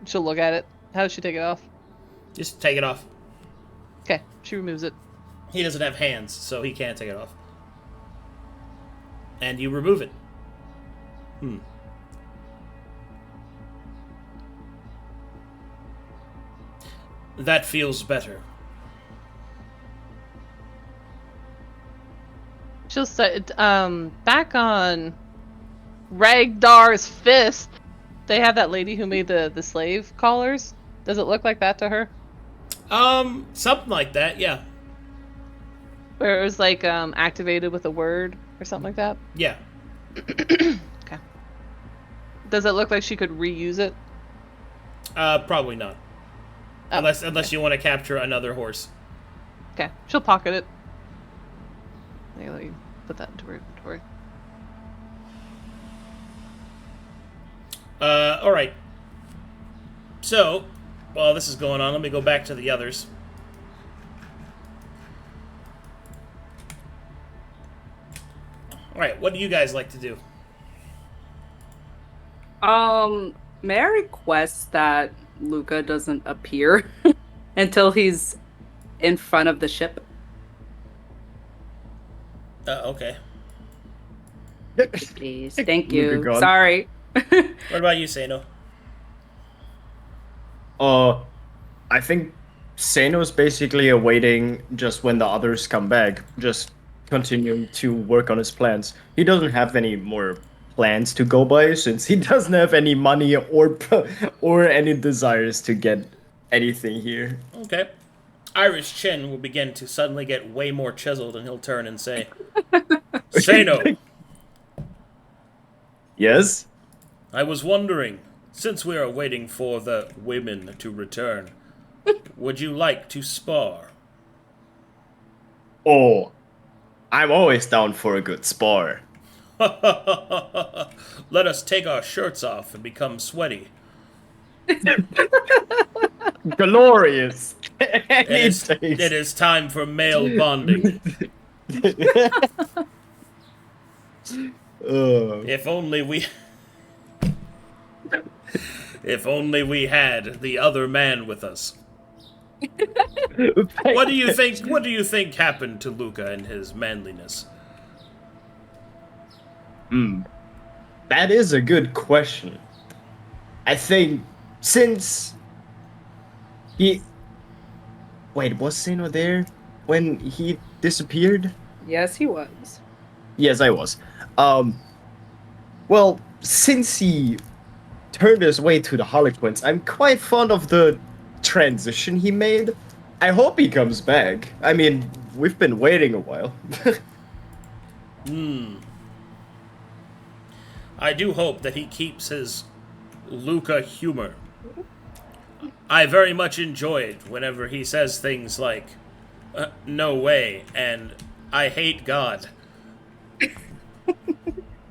She'll look at it. How does she take it off? Just take it off. Okay, she removes it. He doesn't have hands, so he can't take it off. And you remove it. That feels better. She'll say, back on Ragdar's fist, they have that lady who made the slave collars. Does it look like that to her? Something like that, yeah. Where it was like activated with a word or something like that? Yeah. Okay. Does it look like she could reuse it? Probably not. Oh, Unless you want to capture another horse. Okay, she'll pocket it. Let me put that into her inventory. Alright. So, while this is going on, let me go back to the others. Alright, what do you guys like to do? May I request that Luka doesn't appear until he's in front of the ship? Okay. Please, thank Luka you. gone. Sorry. What about you, Seino? I think Seino's basically awaiting just when the others come back, just continuing to work on his plans. He doesn't have any more plans to go by since he doesn't have any money or any desires to get anything here. Okay. Irish chin will begin to suddenly get way more chiseled, and he'll turn and say, Seino, Yes? I was wondering, since we are waiting for the women to return, would you like to spar? Oh, I'm always down for a good spar. Let us take our shirts off and become sweaty. Glorious. It is time for male bonding. If only we... If only we had the other man with us. What do you think? What do you think happened to Luka and his manliness? That is a good question. I think since he... Wait, was Seino there when he disappeared? Yes, he was. Yes, I was. Well, since he turned his way to the Harlequins, I'm quite fond of the transition he made. I hope he comes back. I mean, we've been waiting a while. I do hope that he keeps his Luka humor. I very much enjoyed whenever he says things like, no way, and I hate God.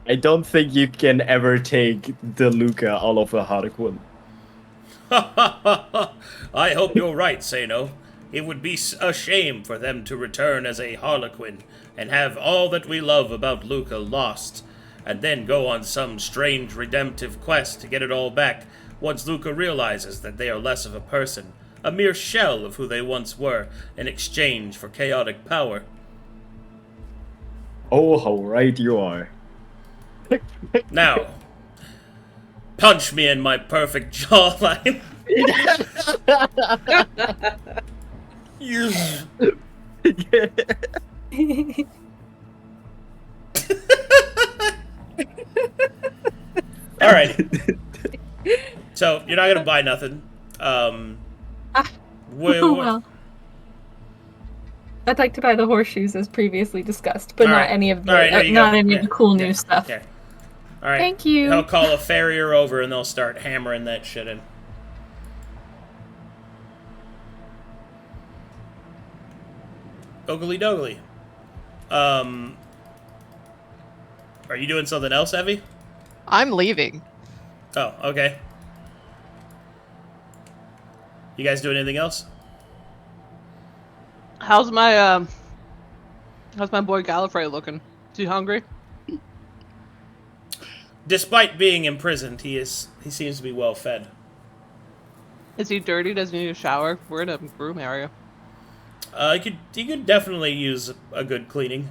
I don't think you can ever take the Luka out of a Harlequin. I hope you're right, Seino. It would be a shame for them to return as a Harlequin and have all that we love about Luka lost, and then go on some strange redemptive quest to get it all back once Luka realizes that they are less of a person, a mere shell of who they once were, in exchange for chaotic power. Oh, how right you are. Now, punch me in my perfect jawline. Yes. All right. So you're not gonna buy nothing. Well, I'd like to buy the horseshoes as previously discussed, but not any of the the cool new stuff. Okay. All right. Thank you. I'll call a farrier over and they'll start hammering that shit in. Ogly dogly. Are you doing something else, Effie? I'm leaving. Oh, okay. You guys doing anything else? How's my boy Gallifrey looking? Is he hungry? Despite being imprisoned, he seems to be well fed. Is he dirty? Does he need a shower? We're in a room area. He could definitely use a good cleaning.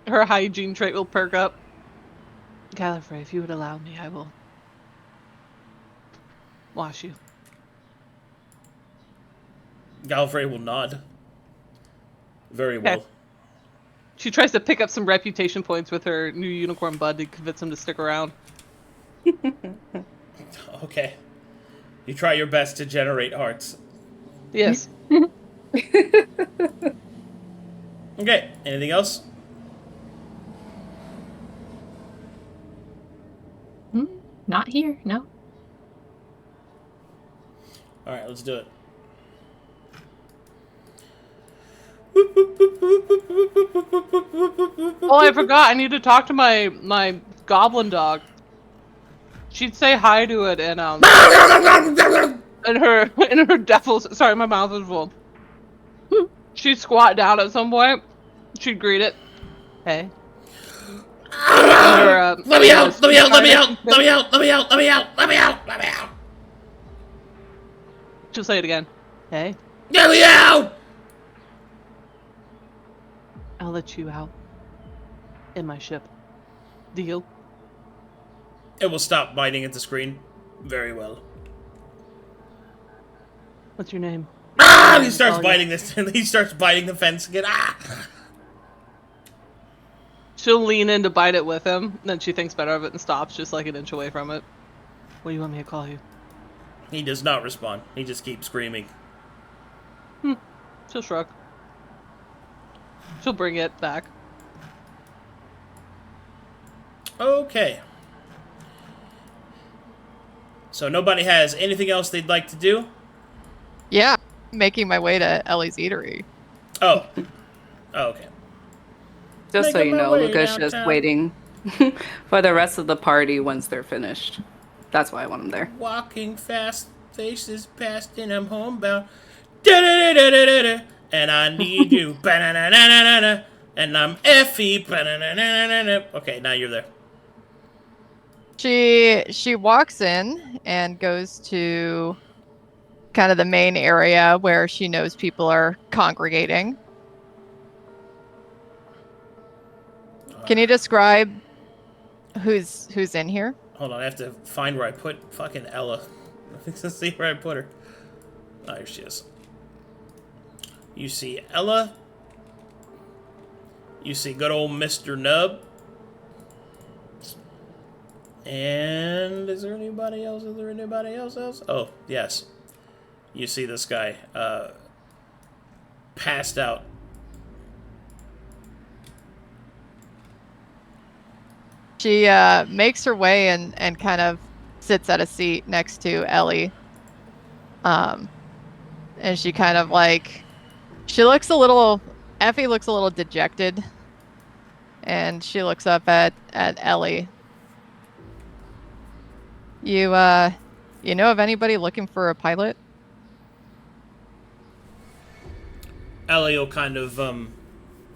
Her hygiene trait will perk up. Gallifrey, if you would allow me, I will wash you. Gallifrey will nod. Very well. Okay. She tries to pick up some reputation points with her new unicorn bud to convince him to stick around. Okay. You try your best to generate hearts. Yes. Okay, anything else? Not here, no. Alright, let's do it. Oh, I forgot. I need to talk to my goblin dog. She'd say hi to it and in her devil's. Sorry, my mouth is full. She'd squat down at some point. She'd greet it. Hey. Let me out! Let me out! Let me out! Let me out! Let me out! Let me out! Let me out! Let me out! She'll say it again. Hey. Get me out! I'll let you out. In my ship. Deal? It will stop biting at the screen. Very well. What's your name? Ah! He starts biting this. He starts biting the fence again. Ah! She'll lean in to bite it with him, then she thinks better of it and stops just like an inch away from it. What do you want me to call you? He does not respond. He just keeps screaming. She'll shrug. She'll bring it back. Okay. So nobody has anything else they'd like to do? Yeah, making my way to Ellie's Eatery. Oh. Oh, okay. Just so Making you my know, way Luka's just downtown. waiting for the rest of the party once they're finished. That's why I want him there. Walking fast, faces past, and I'm homebound. Da-da-da-da-da-da. And I need you. Ba-na-na-na-na-na. And I'm Effie. Okay, now you're there. She walks in and goes to kind of the main area where she knows people are congregating. Can you describe who's in here? Hold on, I have to find where I put fucking Ella. Let's see where I put her. Oh, here she is. You see Ella. You see good old Mr. Nub. And is there anybody else? Is there anybody else? Oh, yes. You see this guy passed out. She makes her way and kind of sits at a seat next to Ellie. And she kind of like, she looks a little, Effie looks a little dejected. And she looks up at Ellie. You know of anybody looking for a pilot? Ellie will kind of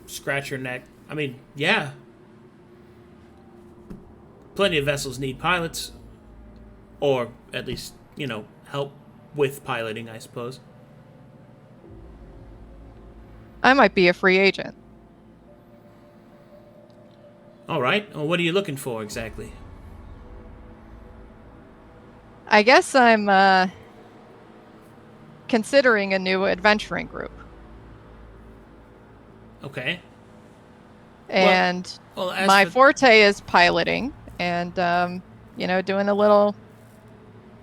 scratch her neck. I mean, yeah. Plenty of vessels need pilots. Or at least, help with piloting, I suppose. I might be a free agent. All right. Well, what are you looking for exactly? I guess I'm considering a new adventuring group. Okay. And well, my forte is piloting and doing a little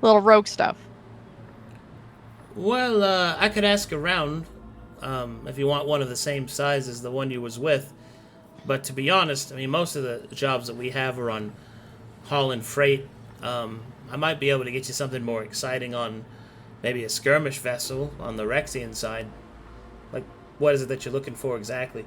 rogue stuff. Well, I could ask around if you want one of the same size as the one you was with. But to be honest, I mean, most of the jobs that we have are on hauling freight. I might be able to get you something more exciting on maybe a skirmish vessel on the Rexian side. Like, what is it that you're looking for exactly?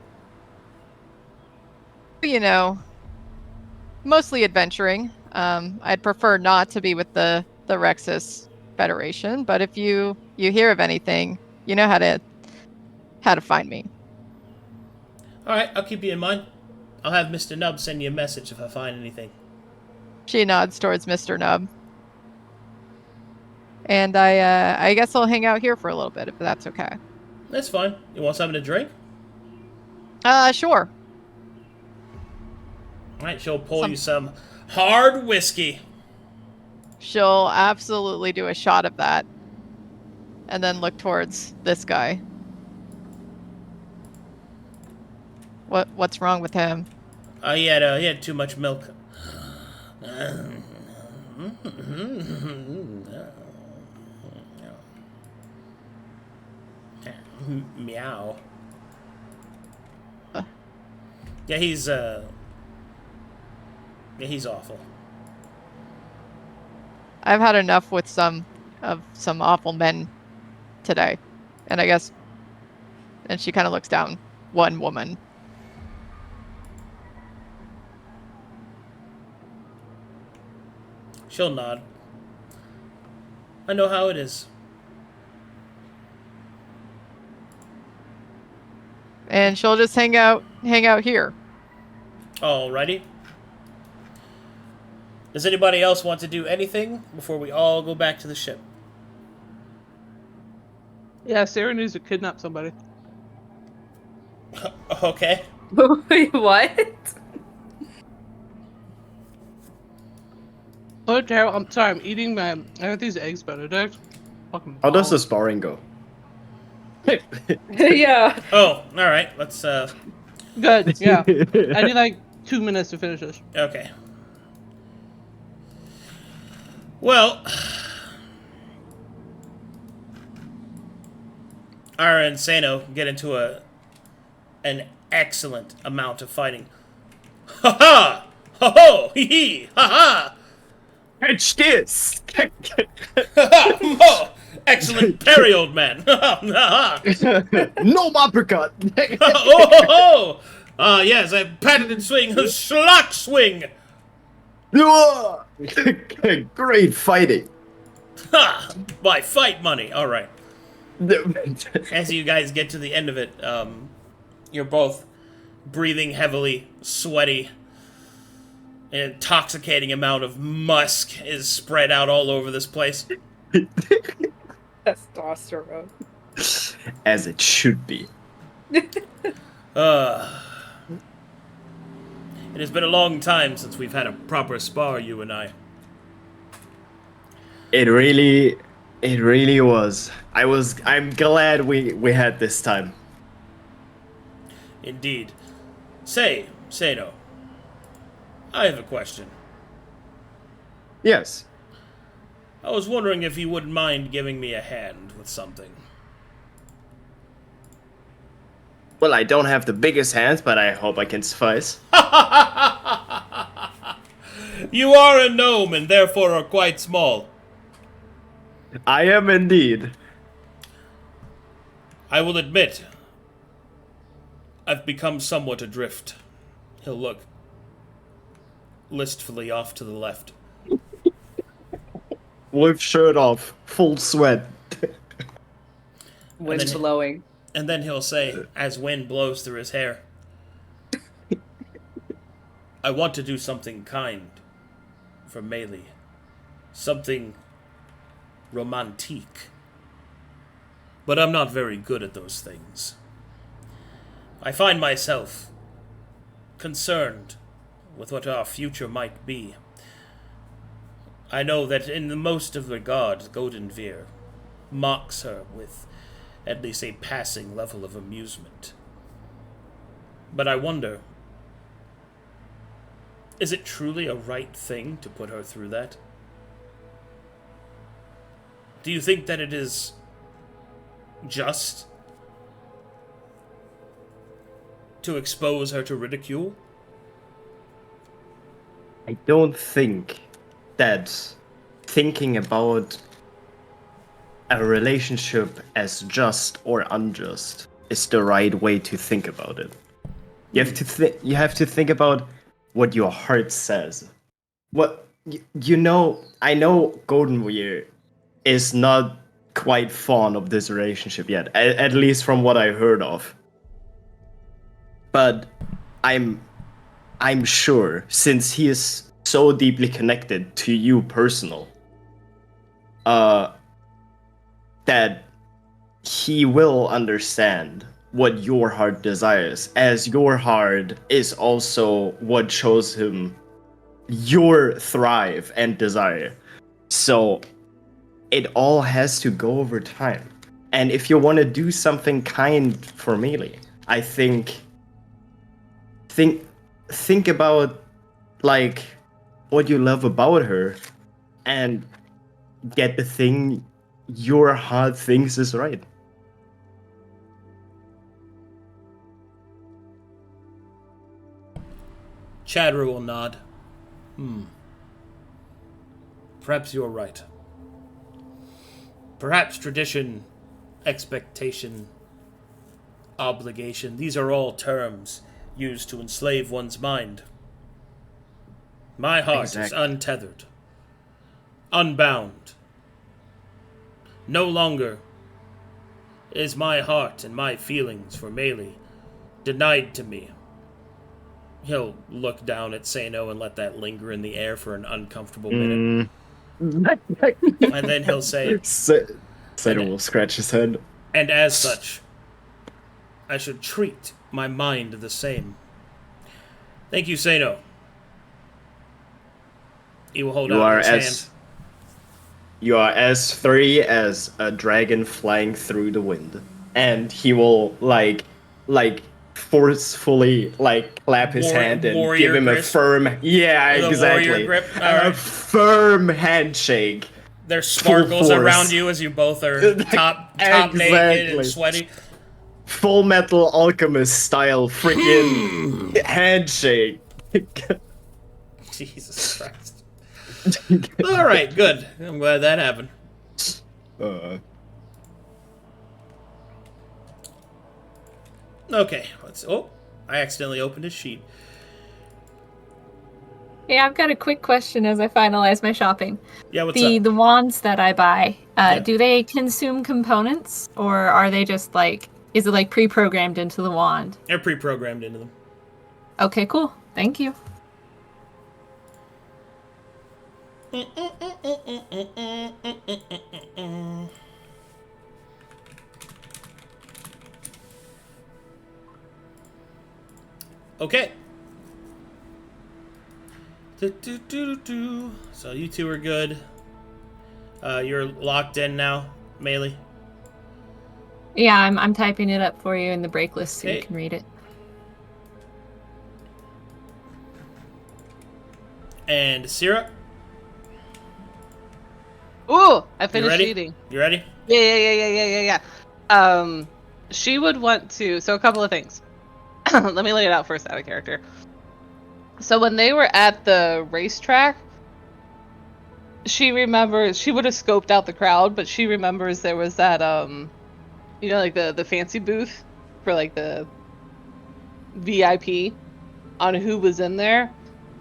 Mostly adventuring. I'd prefer not to be with the Rexus Federation, but if you hear of anything, you know how to find me. All right, I'll keep you in mind. I'll have Mr. Nub send you a message if I find anything. She nods towards Mr. Nub. And I guess I'll hang out here for a little bit, if that's okay. That's fine. You want something to drink? Sure. All right, she'll pour you some hard whiskey. She'll absolutely do a shot of that. And then look towards this guy. What's wrong with him? He had too much milk. Meow. Yeah, he's awful. I've had enough with some awful men today. And I guess, and she kind of looks down. One woman. She'll nod. I know how it is. And she'll just hang out here. Alrighty. Does anybody else want to do anything before we all go back to the ship? Yeah, Sera needs to kidnap somebody. Okay. Wait, what? Oh, Daryl, I'm sorry, I'm eating I got these eggs Benedict. Fucking How does the bomb. sparring go? Yeah. Oh, alright. Let's, Good, yeah. I need like 2 minutes to finish this. Okay. Well, Irha and Seino get into an excellent amount of fighting. Ha ha! Ho ho! Hee hee! Ha ha! Catch this! Oh, excellent parry, old man! Ha ha! No uppercut! Oh! Yes, a patented swing, a schlock swing! Great fighting. Ha! Buy fight money. All right. As you guys get to the end of it, you're both breathing heavily, sweaty. An intoxicating amount of musk is spread out all over this place. Testosterone. As it should be. It has been a long time since we've had a proper spar, you and I. It really was. I'm glad we had this time. Indeed. Seino, I have a question. Yes. I was wondering if you wouldn't mind giving me a hand with something. Well, I don't have the biggest hands, but I hope I can suffice. You are a gnome and therefore are quite small. I am indeed. I will admit, I've become somewhat adrift. He'll look listfully off to the left. With shirt off, full sweat. Wind then- blowing. And then he'll say, as wind blows through his hair, I want to do something kind for Maelie. Something romantique. But I'm not very good at those things. I find myself concerned with what our future might be. I know that in the most of regards, Goldenveer mocks her with at least a passing level of amusement. But I wonder, is it truly a right thing to put her through that? Do you think that it is just to expose her to ridicule? I don't think that thinking about a relationship as just or unjust is the right way to think about it. You have to think about what your heart says. What I know Goldenveer is not quite fond of this relationship yet, at least from what I heard of. But I'm sure, since he is so deeply connected to you personal, that he will understand what your heart desires, as your heart is also what shows him your thrive and desire. So it all has to go over time. And if you want to do something kind for Maelie, I think about like what you love about her and get the thing your heart thinks is right. Chadra will nod. Perhaps you're right. Perhaps tradition, expectation, obligation, these are all terms used to enslave one's mind. My heart is untethered, unbound. No longer is my heart and my feelings for Maelie denied to me. He'll look down at Seino and let that linger in the air for an uncomfortable minute. And then he'll say... Seino will scratch his head. And as such, I should treat my mind the same. Thank you, Seino. He will hold out his hand. You are as free as a dragon flying through the wind. And he will, forcefully, clap his hand and give him grip. a firm... Yeah, exactly. Grip. A firm handshake. There's sparkles around you as you both are top naked and sweaty. Full Metal Alchemist style freaking handshake. Jesus Christ. Alright, good. I'm glad that happened. Okay, I accidentally opened his sheet. Yeah, I've got a quick question as I finalize my shopping. Yeah, what's up? The wands that I buy, do they consume components, or are they just is it pre-programmed into the wand? They're pre-programmed into them. Okay, cool. Thank you. Okay. So you two are good. You're locked in now, Maelie. Yeah, I'm typing it up for you in the break list so you Okay. can read it. And Sera, Ooh, I you finished ready? eating. You ready? Yeah. She would want to. So a couple of things. Let me lay it out first out of character. So when they were at the racetrack, she remembers she would have scoped out the crowd, but she remembers there was that like the fancy booth for like the VIP on who was in there,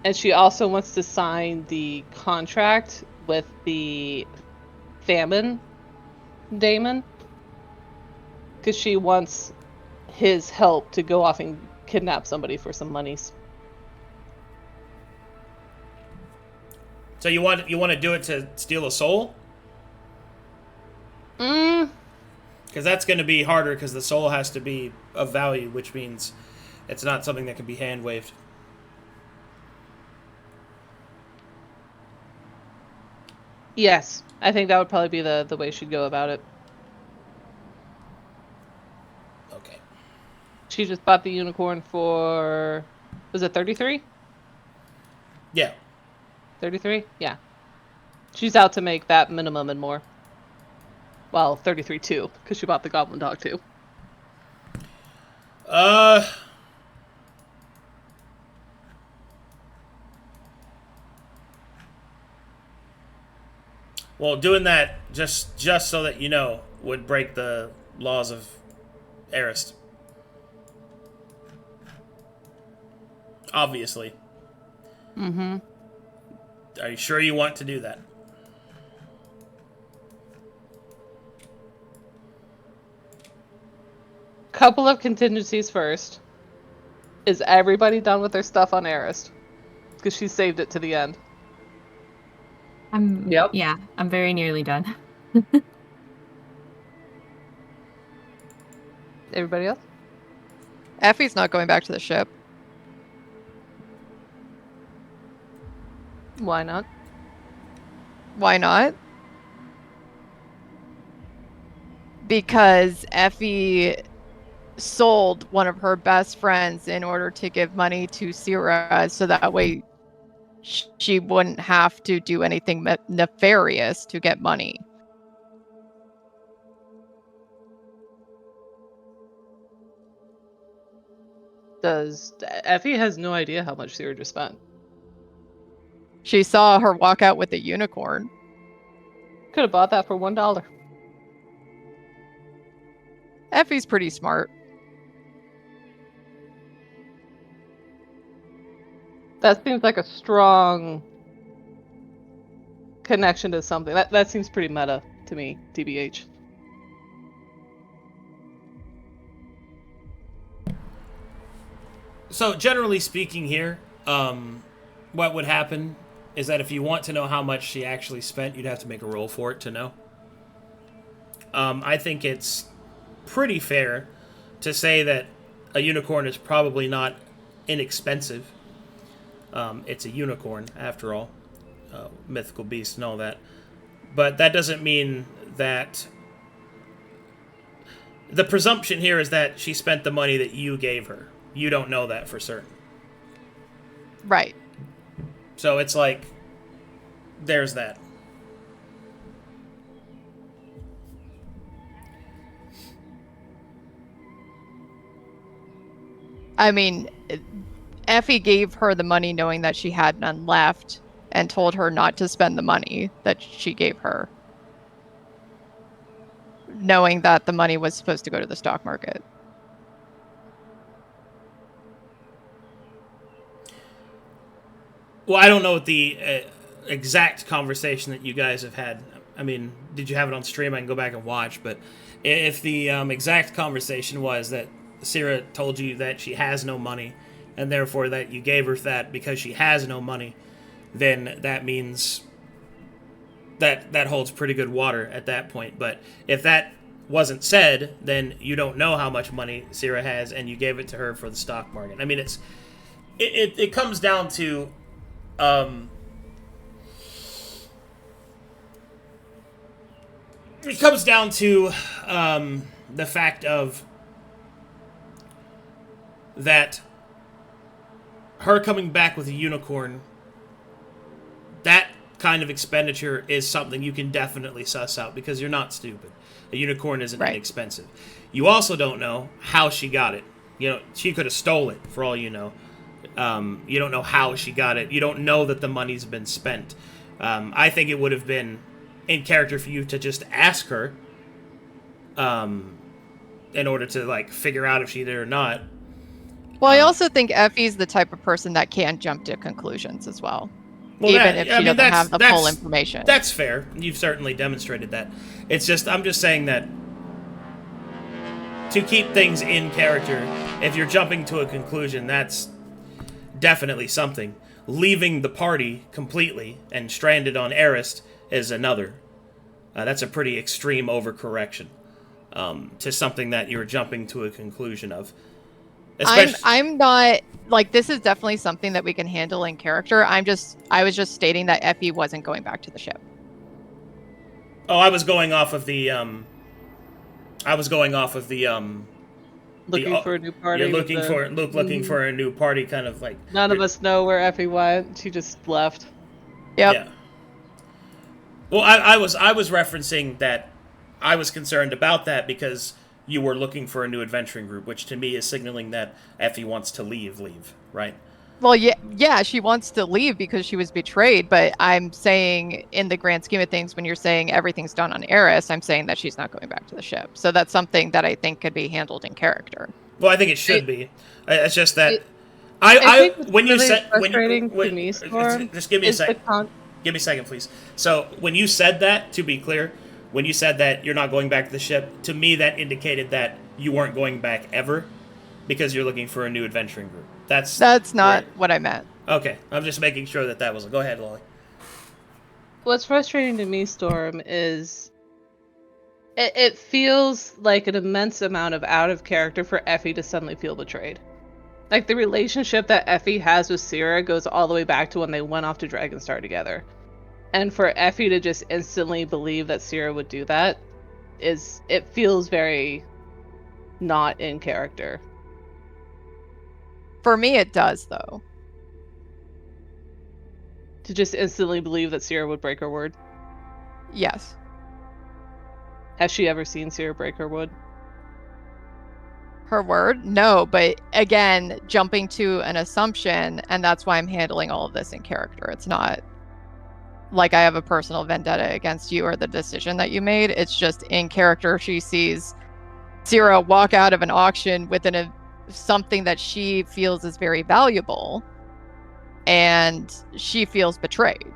and she also wants to sign the contract with the famine daemon because she wants his help to go off and kidnap somebody for some monies. So you want to do it to steal a soul? Because that's going to be harder because the soul has to be of value, which means it's not something that can be hand waved. Yes, I think that would probably be the way she'd go about it. Okay. She just bought the unicorn for, was it 33? Yeah. 33? Yeah. She's out to make that minimum and more. Well, 33 too, because she bought the goblin dog too. Well, doing that just so that you know would break the laws of Arist. Obviously. Mm-hmm. Are you sure you want to do that? Couple of contingencies first. Is everybody done with their stuff on Arist? Because she saved it to the end. Yep. Yeah, I'm very nearly done. Everybody else? Effie's not going back to the ship. Why not? Why not? Because Effie sold one of her best friends in order to give money to Sera, so that way she wouldn't have to do anything nefarious to get money. Effie has no idea how much Sera just spent. She saw her walk out with a unicorn. Could have bought that for $1. Effie's pretty smart. That seems like a strong connection to something. That seems pretty meta to me, TBH. So generally speaking here, what would happen is that if you want to know how much she actually spent, you'd have to make a roll for it to know. I think it's pretty fair to say that a unicorn is probably not inexpensive. It's a unicorn, after all. Mythical beast and all that. But that doesn't mean that... The presumption here is that she spent the money that you gave her. You don't know that for certain. Right. So it's like, there's that. I mean, Effie gave her the money knowing that she had none left and told her not to spend the money that she gave her, knowing that the money was supposed to go to the stock market. Well, I don't know what the exact conversation that you guys have had. I mean, did you have it on stream? I can go back and watch. But if the exact conversation was that Sera told you that she has no money and therefore that you gave her that because she has no money, then that means that holds pretty good water at that point. But if that wasn't said, then you don't know how much money Sera has, and you gave it to her for the stock market. I mean, it comes down to the fact of that her coming back with a unicorn, that kind of expenditure is something you can definitely suss out because you're not stupid. A unicorn isn't inexpensive. You also don't know how she got it. You know, she could have stole it for all you know. You don't know how she got it. You don't know that the money's been spent. I think it would have been in character for you to just ask her in order to, like, figure out if she did or not. Well, I also think Effie's the type of person that can jump to conclusions as well. Well, even if she doesn't have the full information. That's fair. You've certainly demonstrated that. It's just, I'm just saying that to keep things in character, if you're jumping to a conclusion, that's definitely something. Leaving the party completely and stranded on Arist is another. That's a pretty extreme overcorrection to something that you're jumping to a conclusion of. I'm not, like, this is definitely something that we can handle in character. I was just stating that Effie wasn't going back to the ship. Oh, I was going off of the looking for a new party. You're looking for a new party, kind of like. None of us know where Effie went. She just left. Yep. Yeah. Well, I was referencing that I was concerned about that because you were looking for a new adventuring group, which to me is signaling that Effie wants to leave, right? Well, yeah, she wants to leave because she was betrayed, but I'm saying in the grand scheme of things, when you're saying everything's done on Eris, I'm saying that she's not going back to the ship. So that's something that I think could be handled in character. Well, I think it should be. It's just that when you said just give me a second. Give me a second, please. So when you said that, to be clear, when you said that you're not going back to the ship, to me that indicated that you weren't going back ever because you're looking for a new adventuring group. That's not what I meant. Okay, I'm just making sure that was. Go ahead, Lolly. What's frustrating to me, Storm, is it feels like an immense amount of out of character for Effie to suddenly feel betrayed. Like, the relationship that Effie has with Sera goes all the way back to when they went off to Dragonstar together. And for Effie to just instantly believe that Sera would do that it feels very not in character. For me, it does, though. To just instantly believe that Sera would break her word? Yes. Has she ever seen Sera break her word? Her word? No, but again, jumping to an assumption, and that's why I'm handling all of this in character. It's not like I have a personal vendetta against you or the decision that you made. It's just in character, she sees Sera walk out of an auction with something that she feels is very valuable, and she feels betrayed.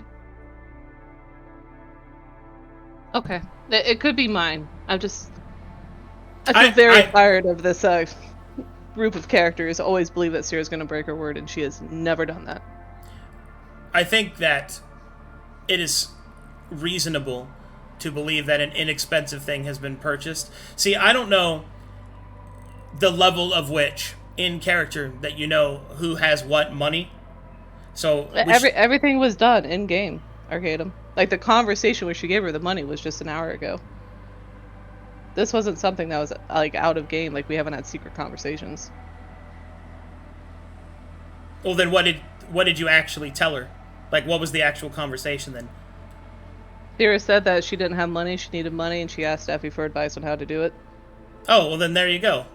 Okay. It could be mine. I feel very tired of this group of characters always believe that Sera's going to break her word, and she has never done that. I think that it is reasonable to believe that an inexpensive thing has been purchased. See, I don't know the level of which, in character, that you know who has what money. So everything was done in game, Arcadum. Like, the conversation where she gave her the money was just an hour ago. This wasn't something that was, like, out of game. Like, we haven't had secret conversations. Well, then what did you actually tell her? Like, what was the actual conversation then? Sera said that she didn't have money, she needed money, and she asked Effie for advice on how to do it. Oh, well, then there you go.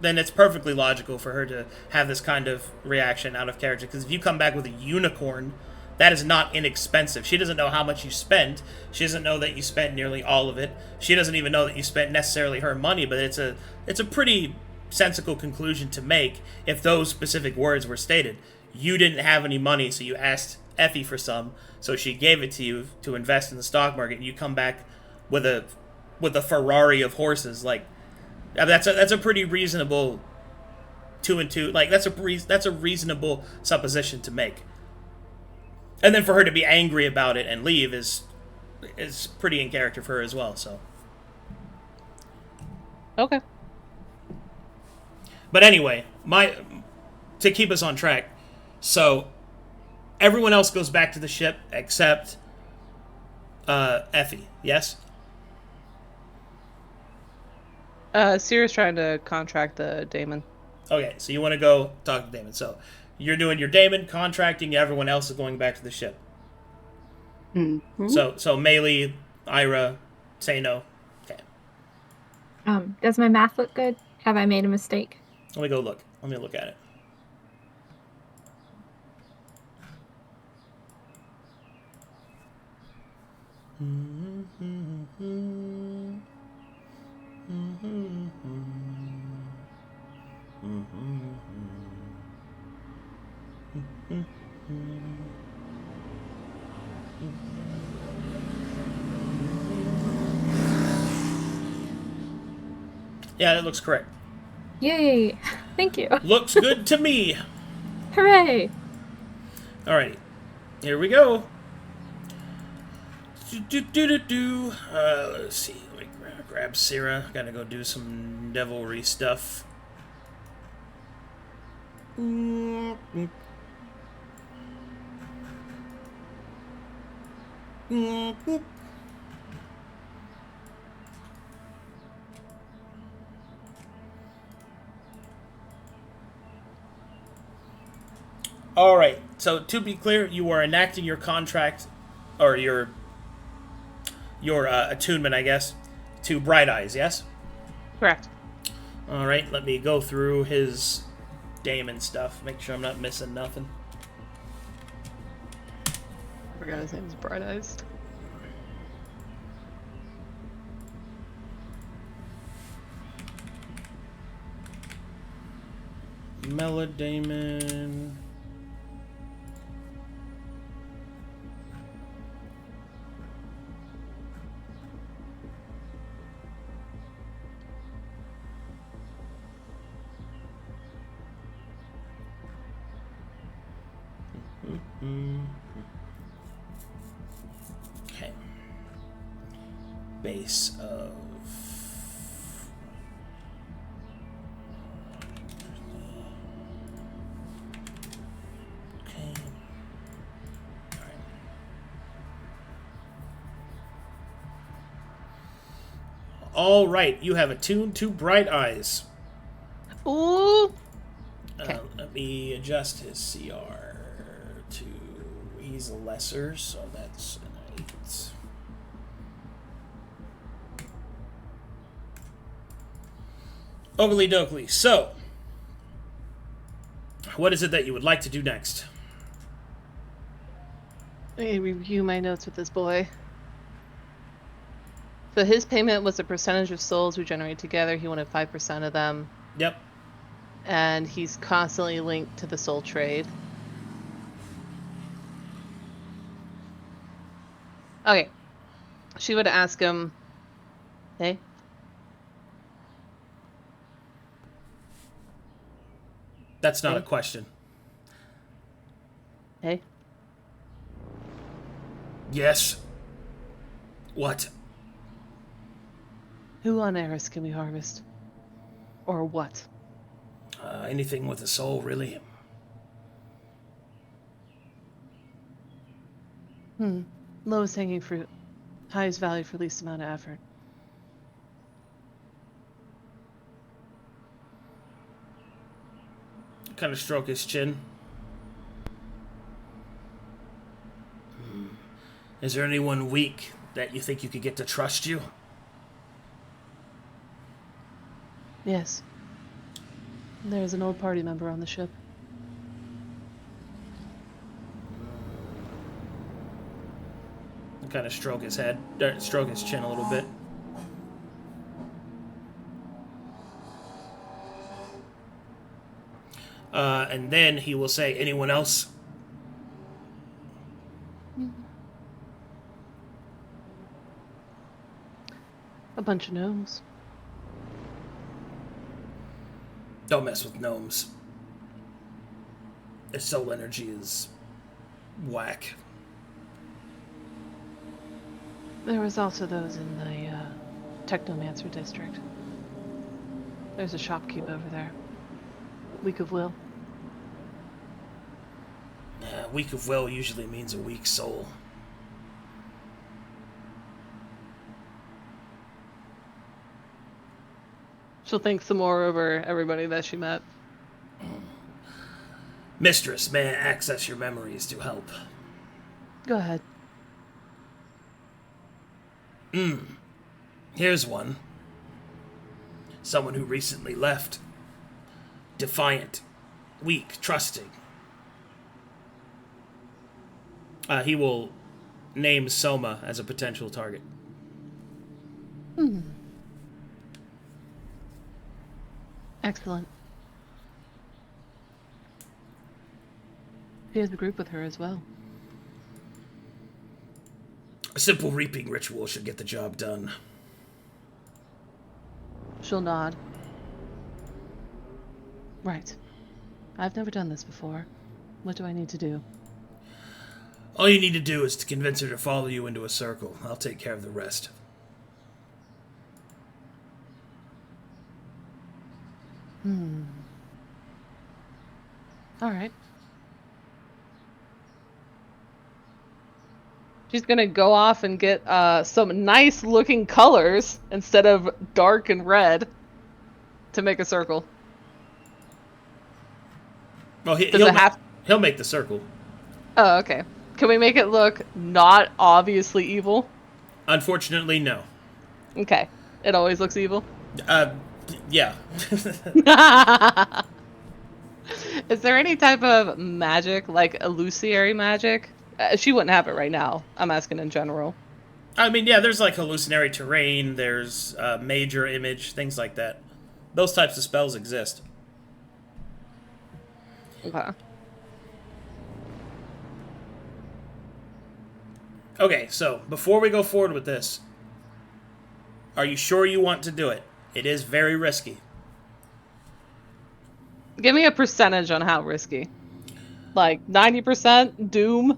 Then it's perfectly logical for her to have this kind of reaction out of character. Because if you come back with a unicorn, that is not inexpensive. She doesn't know how much you spent. She doesn't know that you spent nearly all of it. She doesn't even know that you spent necessarily her money. But it's a pretty sensible conclusion to make if those specific words were stated. You didn't have any money, so you asked Effie for some, so she gave it to you to invest in the stock market. And you come back with a Ferrari of horses. Like, that's a pretty reasonable 2 and 2. Like that's a reasonable supposition to make. And then for her to be angry about it and leave is pretty in character for her as well. So. Okay. But anyway, to keep us on track, so everyone else goes back to the ship except Effie. Yes. Sera's trying to contract the daemon. Okay, so you want to go talk to Damon. So you're doing your daemon contracting. Everyone else is going back to the ship. Mm-hmm. So Maelie, Irha, Seino. Okay. Does my math look good? Have I made a mistake? Let me go look. Let me look at it. Yeah, that looks correct. Yay! Thank you. Looks good to me. Hooray! Alrighty. Here we go. Let's see. Let me grab Sera. Gotta go do some devilry stuff. All right. So to be clear, you are enacting your contract, or your attunement, I guess, to Bright Eyes. Yes. Correct. All right. Let me go through his daemon stuff. Make sure I'm not missing nothing. I forgot his name was Bright Eyes. Melodaemon. Okay. Base of. Okay. All right. You have attuned to Bright Eyes. Ooh. Okay. Let me adjust his CR to. He's a lesser, so that's an 8. Oakley dokley. So, what is it that you would like to do next? Let me review my notes with this boy. So his payment was a percentage of souls we generate together. He wanted 5% of them. Yep. And he's constantly linked to the soul trade. Okay. She would ask him, hey? That's not a question. Hey? Yes. What? Who on Eris can we harvest? Or what? Anything with a soul, really. Lowest hanging fruit. Highest value for least amount of effort. Kind of stroke his chin. Is there anyone weak that you think you could get to trust you? Yes. There's an old party member on the ship. Kind of stroke his head, stroke his chin a little bit. And then he will say, anyone else? A bunch of gnomes. Don't mess with gnomes. Their soul energy is whack. There was also those in the Technomancer district. There's a shopkeep over there. Weak of will. Weak of will usually means a weak soul. She'll think some more over everybody that she met. Mistress, may I access your memories to help? Go ahead. Here's one. Someone who recently left. Defiant. Weak. Trusting. He will name Soma as a potential target. Excellent. She has a group with her as well. A simple reaping ritual should get the job done. She'll nod. Right. I've never done this before. What do I need to do? All you need to do is to convince her to follow you into a circle. I'll take care of the rest. All right. She's gonna go off and get some nice looking colors instead of dark and red to make a circle. Well, he'll make the circle. Oh, okay. Can we make it look not obviously evil? Unfortunately, no. Okay. It always looks evil? Yeah. Is there any type of magic, like illusory magic? She wouldn't have it right now. I'm asking in general. I mean, yeah, there's like hallucinatory terrain, there's major image, things like that. Those types of spells exist. Okay. Okay, so before we go forward with this, are you sure you want to do it? It is very risky. Give me a percentage on how risky. Like 90% doom?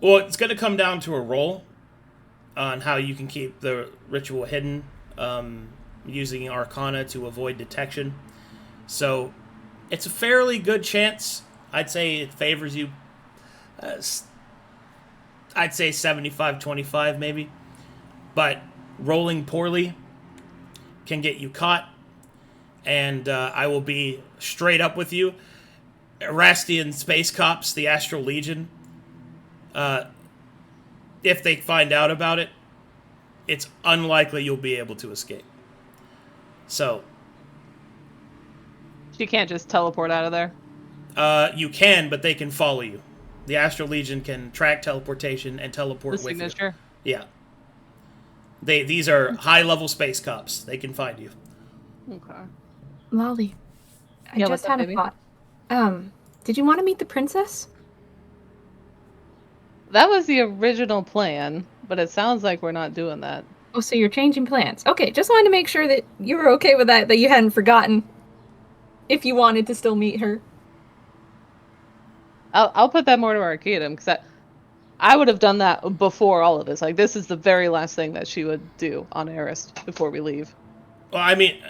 Well, it's going to come down to a roll on how you can keep the ritual hidden, using Arcana to avoid detection. So, it's a fairly good chance. I'd say it favors you. I'd say 75-25 maybe. But rolling poorly can get you caught. And I will be straight up with you. Erastian Space Cops, the Astral Legion, if they find out about it, it's unlikely you'll be able to escape. So, She can't just teleport out of there? you can, but they can follow you. The Astral Legion can track teleportation and teleport The with signature? you. Yeah. These are high-level space cops. They can find you. Okay. Lolly, I Yeah, just what's up, had a baby? thought. Did you want to meet the princess? That was the original plan, but it sounds like we're not doing that. Oh, so you're changing plans. Okay, just wanted to make sure that you were okay with that you hadn't forgotten. If you wanted to still meet her. I'll put that more to Arcadum, because I would have done that before all of this. Like, this is the very last thing that she would do on Arist before we leave. Well, I mean,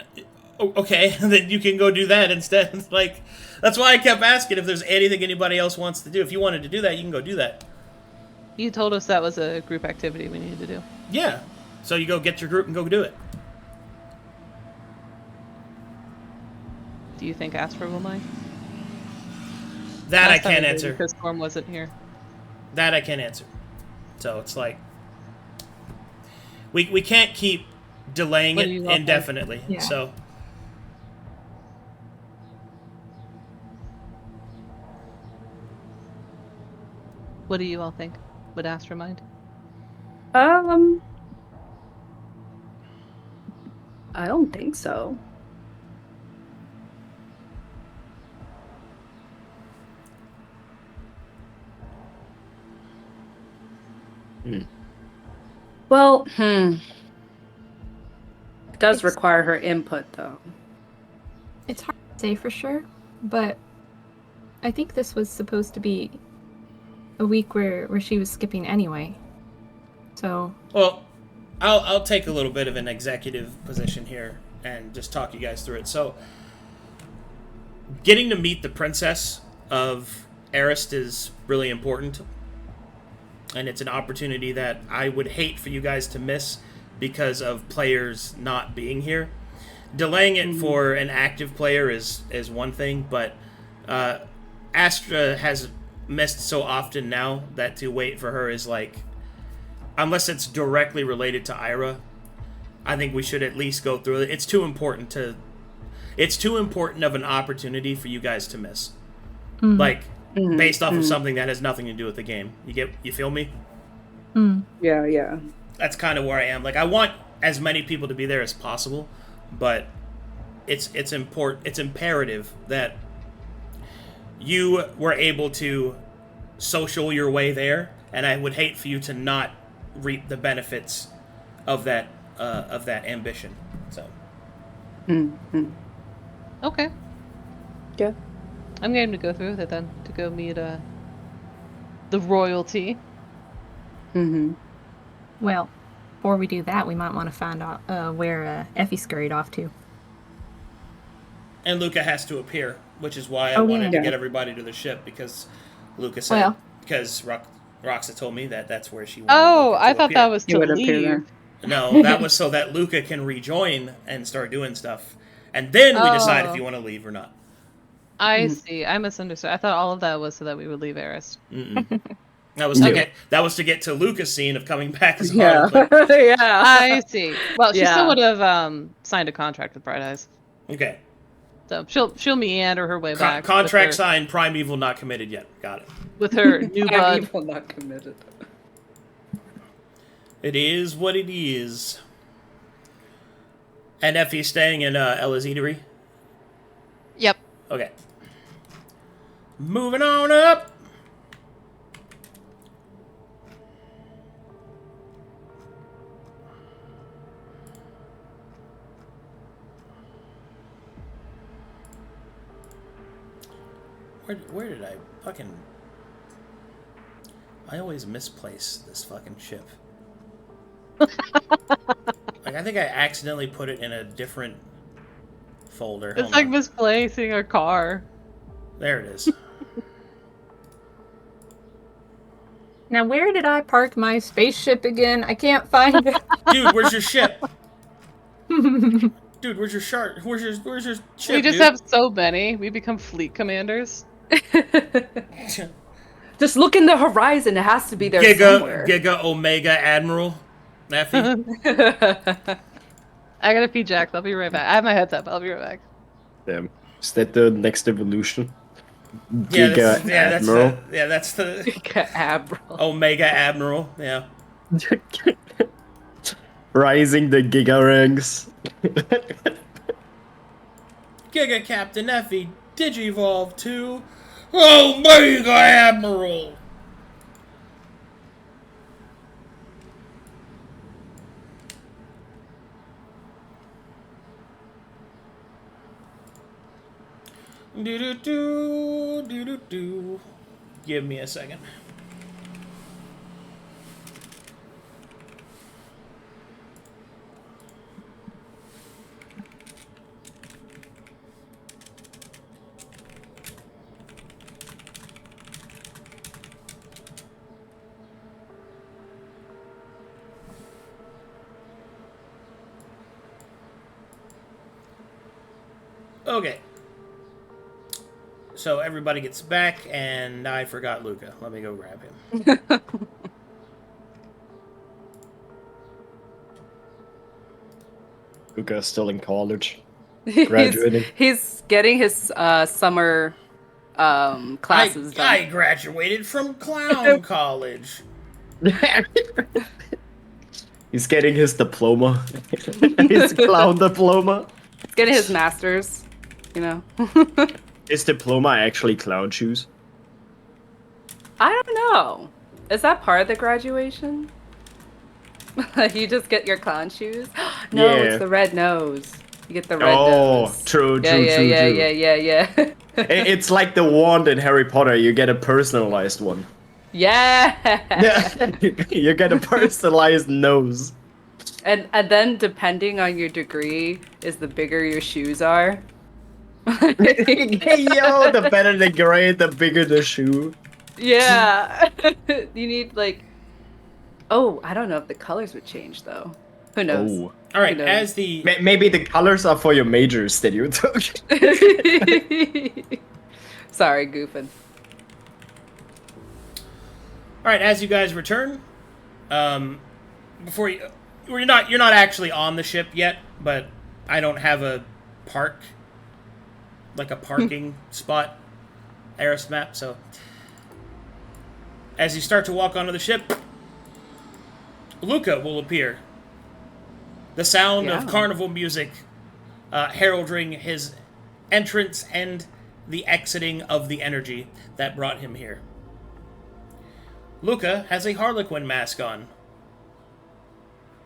okay, then you can go do that instead. Like, that's why I kept asking if there's anything anybody else wants to do. If you wanted to do that, you can go do that. You told us that was a group activity we needed to do. Yeah. So you go get your group and go do it. Do you think Astra will mind? That Last I time can't we did, answer. because Storm wasn't here. That I can't answer. So it's like we can't keep delaying What it do you want, indefinitely. Yeah. So What do you all think? Would Astra mind? I don't think so. Well, It does require her input, though. It's hard to say for sure, but I think this was supposed to be a week where she was skipping anyway. So. Well, I'll take a little bit of an executive position here and just talk you guys through it. So, getting to meet the princess of Arist is really important, and it's an opportunity that I would hate for you guys to miss because of players not being here. Delaying it for an active player is one thing, but Astra has missed so often now that to wait for her is like, unless it's directly related to Irha, I think we should at least go through it. It's too important of an opportunity for you guys to miss. Like, based off of something that has nothing to do with the game. You feel me? Yeah. That's kind of where I am. Like, I want as many people to be there as possible, but it's imperative that you were able to social your way there, and I would hate for you to not reap the benefits of that ambition. So. Okay. Yeah. I'm game to go through with it then, to go meet the royalty. Well, before we do that, we might want to find out where Effie scurried off to. And Luka has to appear, which is why I wanted to get everybody to the ship, because Luka said, because Roxa told me that's where she wanted Luka to I thought appear. that was to leave. No, that was so that Luka can rejoin and start doing stuff. And then we decide if you want to leave or not. I see. I misunderstood. I thought all of that was so that we would leave Arist. That was to get to Luka's scene of coming back as a Yeah. harlot. I see. Well, she still would have signed a contract with Bright Eyes. Okay. So she'll meander her way back. Contract signed, Primeval not committed yet. Got it. With her new bud. Primeval not committed. It is what it is. And Effie's staying in Ella's Eatery? Yep. Okay. Moving on up. Where did I fucking... I always misplace this fucking ship. Like, I think I accidentally put it in a different folder. It's like misplacing a car. There it is. Now, where did I park my spaceship again? I can't find it. Dude, where's your ship? Dude, where's your shark? Where's your ship? We just have so many. We become fleet commanders. Just look in the horizon. It has to be there somewhere. Giga Omega Admiral. Effie. I gotta pee Jack. I'll be right back. I have my headset, but I'll be right back. Damn. Is that the next evolution? Giga Admiral? That's the Giga Admiral. Omega Admiral, yeah. Rising the Giga ranks. Giga Captain Effie, Digivolve to Omega Admiral. Do. Give me a second. Okay. So everybody gets back, and I forgot Luka. Let me go grab him. Luka's still in college. Graduating. He's getting his summer classes done. I graduated from clown college. He's getting his diploma. His clown diploma. He's getting his master's, you know. Is diploma actually clown shoes? I don't know. Is that part of the graduation? You just get your clown shoes? No, Yeah. it's the red nose. You get the red nose. True. Yeah. It's like the wand in Harry Potter. You get a personalized one. Yeah. You get a personalized nose. And then depending on your degree is the bigger your shoes are. Yo, the better the grade, the bigger the shoe. Yeah. You need like. Oh, I don't know if the colors would change though. Who knows? Oh. All right, You know. as the Maybe the colors are for your majors that you took. Sorry, goofing. all right, as you guys return, before you're not actually on the ship yet, but I don't have a park, like a parking spot, Eris map. So as you start to walk onto the ship, Luka will appear. The sound of carnival music heralding his entrance and the exiting of the energy that brought him here. Luka has a Harlequin mask on.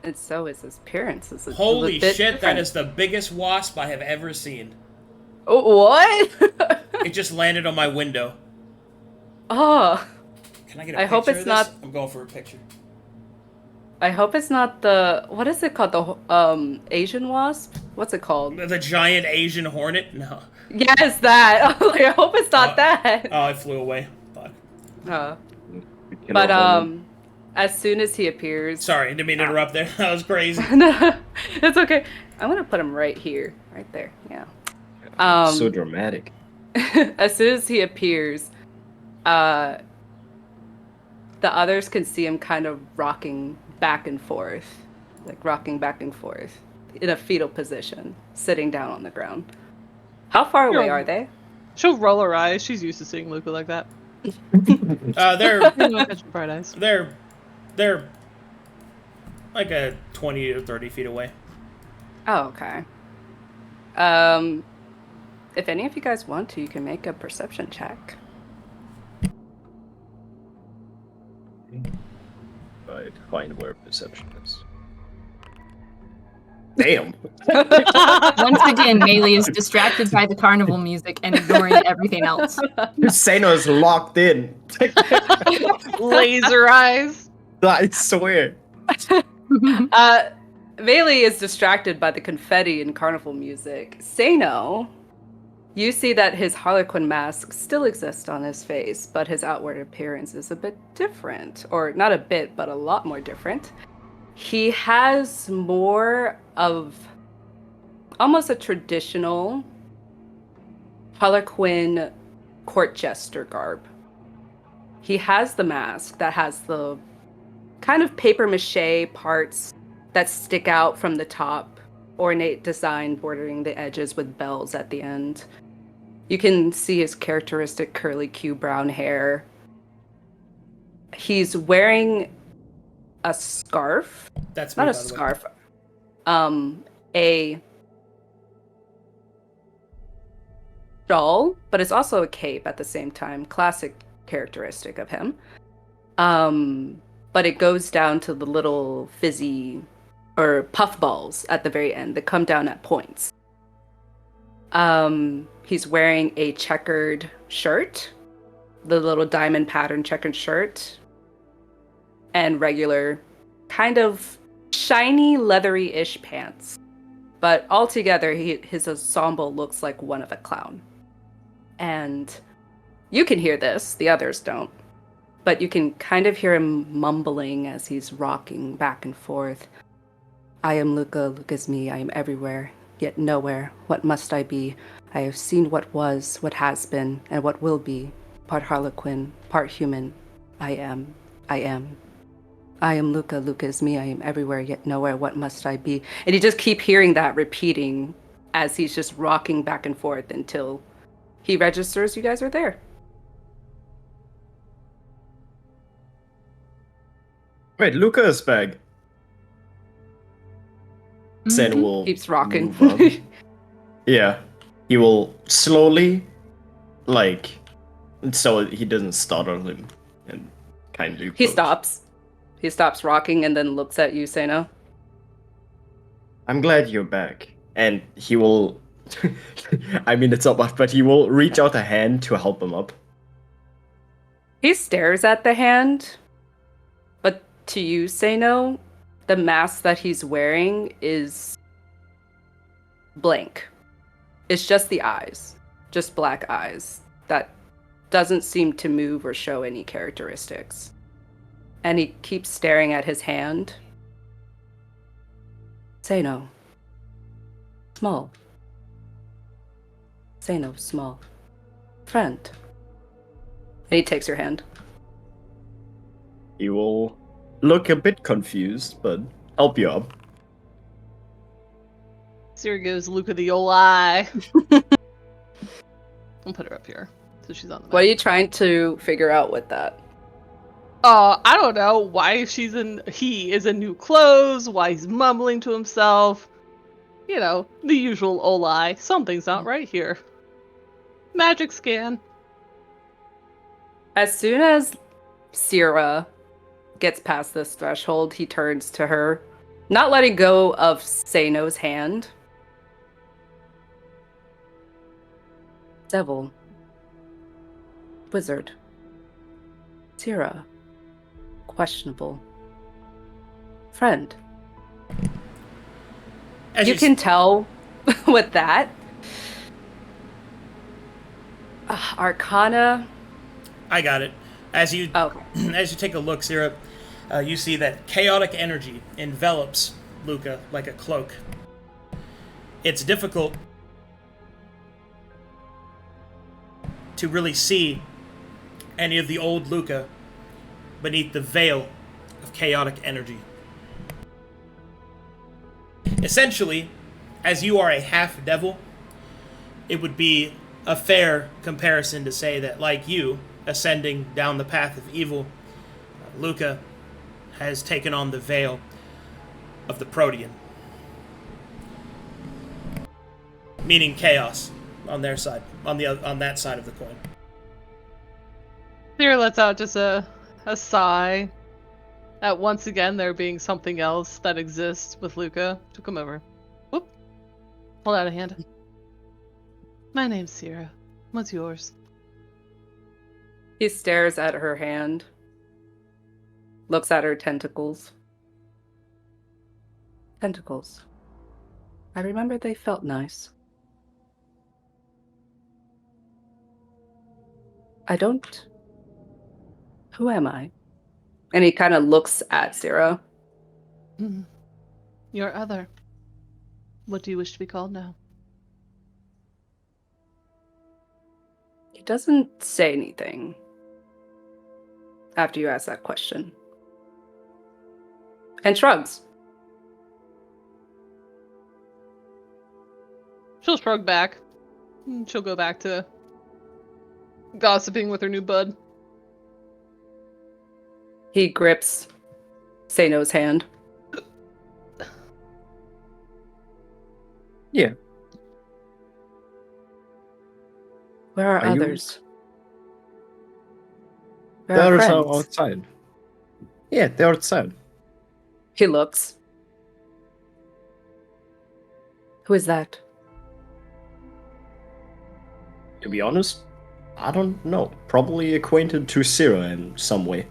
And so is his appearance. It's Holy shit, that is the biggest wasp I have ever seen. Oh, what? It just landed on my window. Oh. Can I get a picture hope it's of this? not- I'm going for a picture. I hope it's not the what is it called? The Asian wasp? What's it called? The giant Asian hornet? No. Yes, that. I hope it's not that. Oh, it flew away. Fuck. But as soon as he appears. Sorry, didn't mean to interrupt there. That was crazy. No, it's okay. I'm gonna put him right here, right there. Yeah. So dramatic. As soon as he appears, the others can see him kind of rocking back and forth, in a fetal position, sitting down on the ground. How far away are they? She'll roll her eyes. She's used to seeing Luka like that. They're No catching bright eyes. they're like a 20 to 30 feet away. Oh, okay. If any of you guys want to, you can make a perception check. Right, find where perception is. Damn. Once again, Maelie is distracted by the carnival music and ignoring everything else. Seino is locked in. Laser eyes. I swear. Maelie is distracted by the confetti and carnival music. Seino, you see that his Harlequin mask still exists on his face, but his outward appearance is a bit different. Or not a bit, but a lot more different. He has more of almost a traditional Harlequin court jester garb. He has the mask that has the kind of papier-mâché parts that stick out from the top, ornate design bordering the edges with bells at the end. You can see his characteristic curly Q brown hair. He's wearing a scarf. That's Not me, a by the way. scarf. A shawl, but it's also a cape at the same time. Classic characteristic of him. But it goes down to the little fizzy or puff balls at the very end that come down at points. He's wearing a checkered shirt, the little diamond pattern checkered shirt, and regular kind of shiny leathery-ish pants. But altogether, his ensemble looks like one of a clown. And you can hear this, the others don't. But you can kind of hear him mumbling as he's rocking back and forth. I am Luka, Luka's me, I am everywhere, yet nowhere. What must I be? I have seen what was, what has been, and what will be. Part Harlequin, part human. I am. I am Luka, Luka is me, I am everywhere, yet nowhere. What must I be? And you just keep hearing that repeating as he's just rocking back and forth until he registers you guys are there. Wait, Luka is back. Sen will Keeps rocking. move on. Yeah, he will slowly, so he doesn't startle him, and kindly. He approach. stops. He stops rocking and then looks at you, Seino. I'm glad you're back. and he will. I mean, it's not much, but he will reach out a hand to help him up. He stares at the hand, but to you, Seino, the mask that he's wearing is blank. It's just the eyes, just black eyes that doesn't seem to move or show any characteristics. And he keeps staring at his hand. Seino. Small. Seino, small. Friend. And he takes your hand. He will look a bit confused, but help you up. Sera gives Luka the old eye. I'll put her up here so she's on the map. What are you trying to figure out with that? I don't know why he is in new clothes, why he's mumbling to himself. You know, the usual Olai. Something's not right here. Magic scan. As soon as Sera gets past this threshold, he turns to her, not letting go of Seino's hand. Devil. Wizard. Sera. Questionable. Friend. As You can tell with that. Arcana. I got it. As you Okay. as you take a look, Sera, you see that chaotic energy envelops Luka like a cloak. It's difficult to really see any of the old Luka beneath the veil of chaotic energy. Essentially, as you are a half-devil, it would be a fair comparison to say that, like you, ascending down the path of evil, Luka has taken on the veil of the Protean. Meaning chaos on their side, on that side of the coin. Sera lets out just a sigh at once again there being something else that exists with Luka. To come over. Whoop. Hold out a hand. My name's Sera. What's yours? He stares at her hand. Looks at her tentacles. Tentacles. I remember they felt nice. I don't... Who am I? And he kind of looks at Sera. Your other. What do you wish to be called now? He doesn't say anything after you ask that question. And shrugs. She'll shrug back. She'll go back to gossiping with her new bud. He grips Seino's hand. Yeah. Where are Are you- others? Where The are others are friends? outside. Yeah, they're outside. He looks. Who is that? To be honest, I don't know. Probably acquainted to Sera in some way.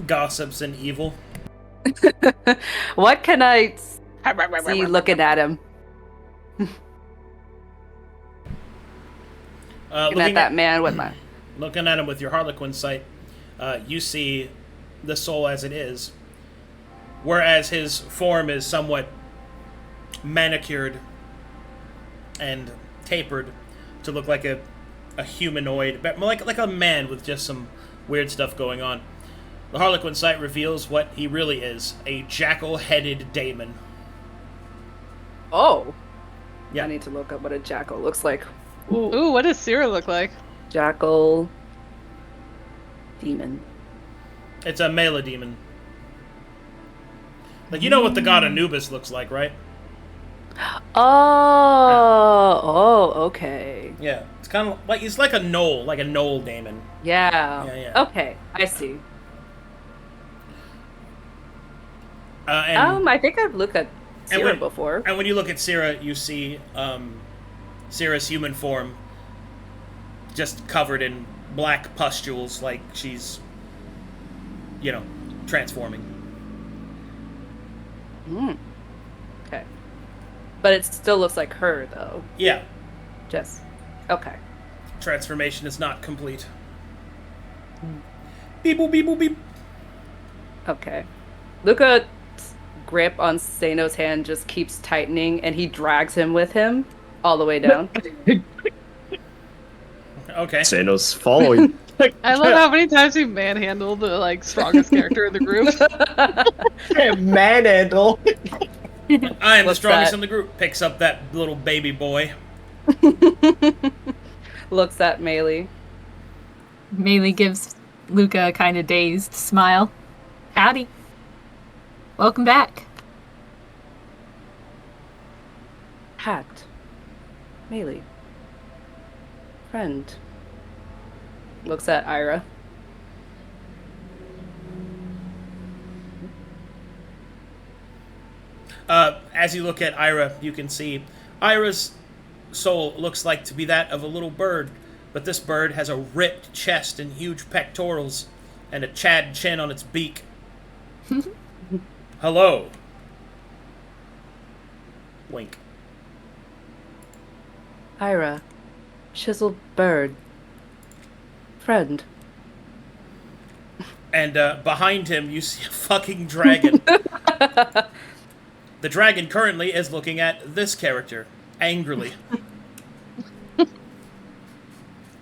Gossips and evil. What can I see looking at him? Looking at that man with my... Looking at him with your Harlequin sight, you see the soul as it is, whereas his form is somewhat manicured and tapered to look like a humanoid, but like a man with just some weird stuff going on. The Harlequin sight reveals what he really is, a jackal-headed daemon. Oh! Yeah. I need to look up what a jackal looks like. Ooh, what does Sera look like? Jackal... demon. It's a Maelie demon. Like, you know what the god Anubis looks like, right? Oh, okay. Yeah. It's kind of like, it's like a knoll daemon. Yeah. Yeah. Okay, I see. And I think I've looked at Sera before. And when you look at Sera, you see Sera's human form just covered in black pustules, like she's, transforming. Okay. But it still looks like her, though. Yeah. Just. Okay. Transformation is not complete. Beep boop beep boop beep. Okay. Luka's grip on Seino's hand just keeps tightening, and he drags him with him all the way down. Okay. Seino's following. I love how many times he manhandled the strongest character in the group. Manhandle. I am the What's strongest that? in the group. Picks up that little baby boy. Looks at Maelie. Maelie gives Luka a kind of dazed smile. Howdy. Welcome back. Hat. Maelie. Friend. Looks at Irha. As you look at Irha, you can see Ira's soul looks like to be that of a little bird, but this bird has a ripped chest and huge pectorals and a chad chin on its beak. Hello. Wink. Irha. Chiseled bird. Friend. And behind him, you see a fucking dragon. The dragon currently is looking at this character, angrily.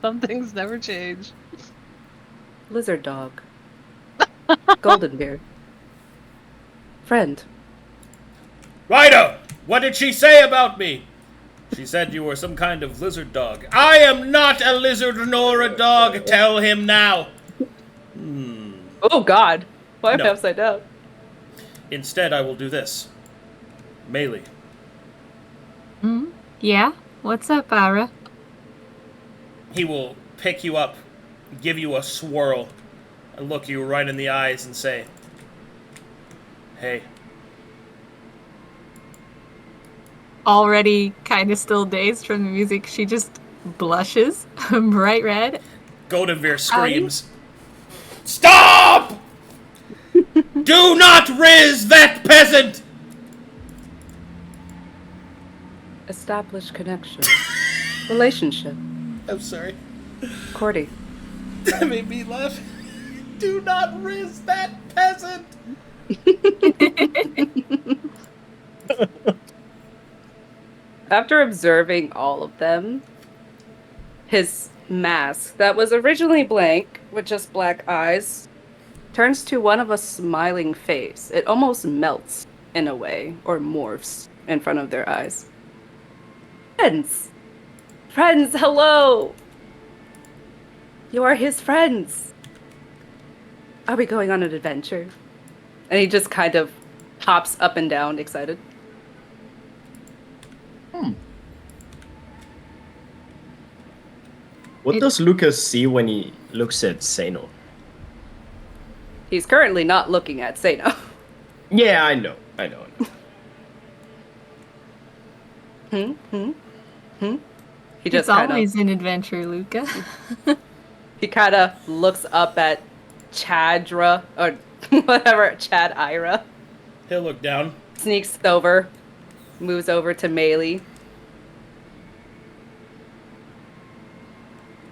Some things never change. Lizard dog. Golden beard. Friend. Rido! What did she say about me? She said you were some kind of lizard dog. I am not a lizard nor a dog. Tell him now. Oh God! Why am I No. upside down? Instead, I will do this. Maelie. Yeah? What's up, Irha? He will pick you up, give you a swirl, and look you right in the eyes and say, "Hey." Already kind of still dazed from the music, she just blushes, bright red. Goldenveer screams, "Stop! Do not riz that peasant!" Establish connection. Relationship. I'm sorry. Courting. That made me laugh. Do not riz that peasant! After observing all of them, his mask, that was originally blank, with just black eyes, turns to one of a smiling face. It almost melts in a way, or morphs in front of their eyes. Friends! Friends, hello! You are his friends! Are we going on an adventure? And he just kind of hops up and down, excited. What does Lucas see when he looks at Seino? He's currently not looking at Seino. Yeah, I know. He just It's kind always an adventure, Luka. he kind of looks up at Chadra or whatever, Chad Irha. He'll look down. Sneaks over, moves over to Maelie.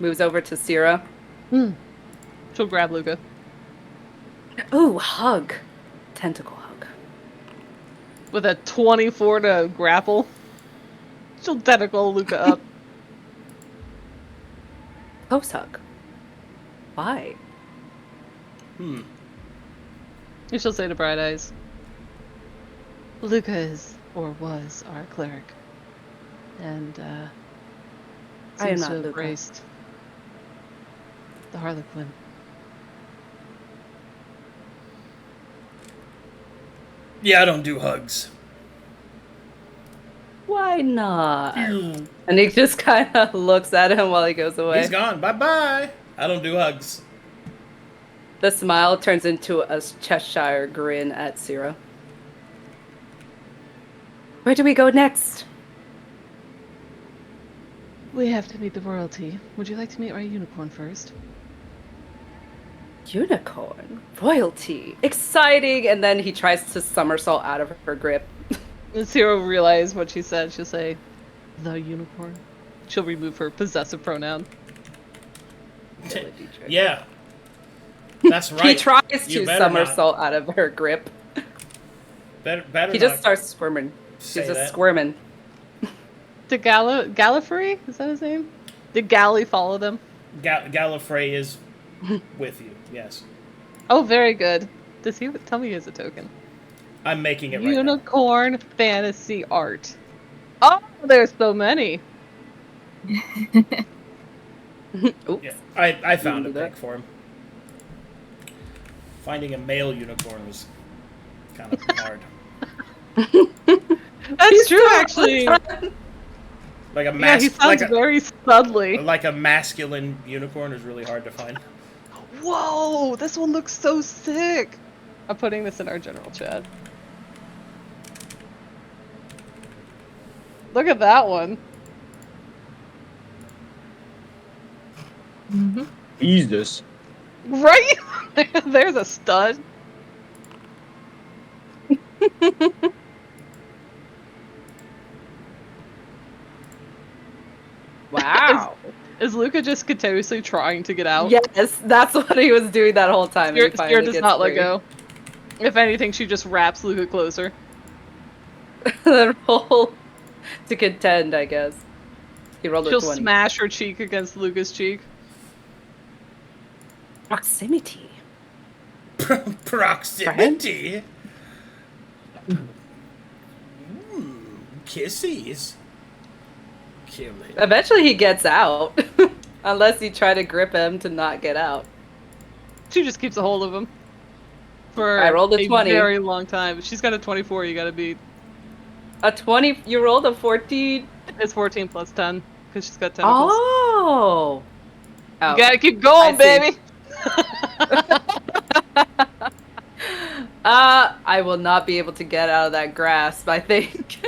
Moves over to Sera. She'll grab Luka. Ooh, hug. Tentacle hug. With a 24 to grapple, she'll tentacle Luka up. Close hug. Why? And she'll say to Bright Eyes, Luka is, or was, our cleric. And, I am seems not to have Luka. embraced the Harlequin. Yeah, I don't do hugs. Why not? And he just kind of looks at him while he goes away. He's gone. Bye-bye. I don't do hugs. The smile turns into a Cheshire grin at Sera. Where do we go next? We have to meet the royalty. Would you like to meet our unicorn first? Unicorn? Royalty. Exciting! And then he tries to somersault out of her grip. And Sera will realize what she said. She'll say, the unicorn. She'll remove her possessive pronoun. Yeah. That's right. He tries You to better somersault out of her grip. Better He just starts squirming. He's just that. squirming. Did Gallifrey? Is that his name? Did Galley follow them? Gallifrey is with you, yes. Oh, very good. Does he tell me he has a token? I'm making it right now. Unicorn fantasy art. Oh, there's so many. Oops. Yeah, I found a Do that. pic for him. Finding a male unicorn was kind of hard. That's true, actually. Like a Yeah, he sounds very studly. like a masculine unicorn is really hard to find. Whoa, this one looks so sick. I'm putting this in our general chat. Look at that one. Mm-hmm. Jesus. Right? There's a stud. Wow. Is Luka just continuously trying to get out? Yes, that's what he was doing that whole time. and he Sera finally does gets not let free. go. If anything, she just wraps Luka closer. Then roll to contend, I guess. He rolled She'll a 20. smash her cheek against Luka's cheek. Proximity. Proximity. Kissies. Kill it. Eventually he gets out. Unless you try to grip him to not get out. She just keeps a hold of him. For I rolled a 20. very long time. She's got a 24 you gotta beat. A 20, you rolled a 14? It's 14 plus 10, because she's got tentacles. Oh! You gotta keep going, I see. baby! I will not be able to get out of that grasp, I think.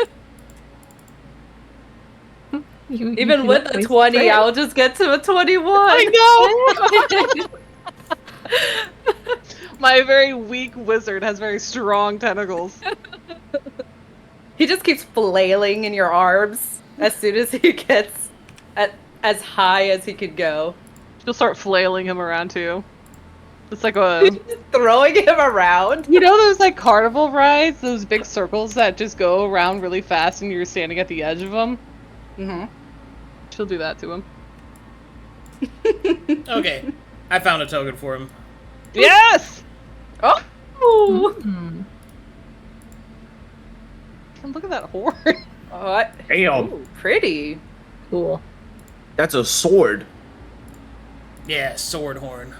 Even with a 20, I'll just get to a 21. I know! My very weak wizard has very strong tentacles. He just keeps flailing in your arms as soon as he gets as high as he could go. She'll start flailing him around too. It's like a... Just throwing him around. You know those like carnival rides? Those big circles that just go around really fast and you're standing at the edge of them? Mm-hmm. She'll do that to him. Okay, I found a token for him. Yes! Oh! Mm-hmm. Look at that horn. What? Damn. Ooh, pretty. Cool. That's a sword. Yeah, sword horn.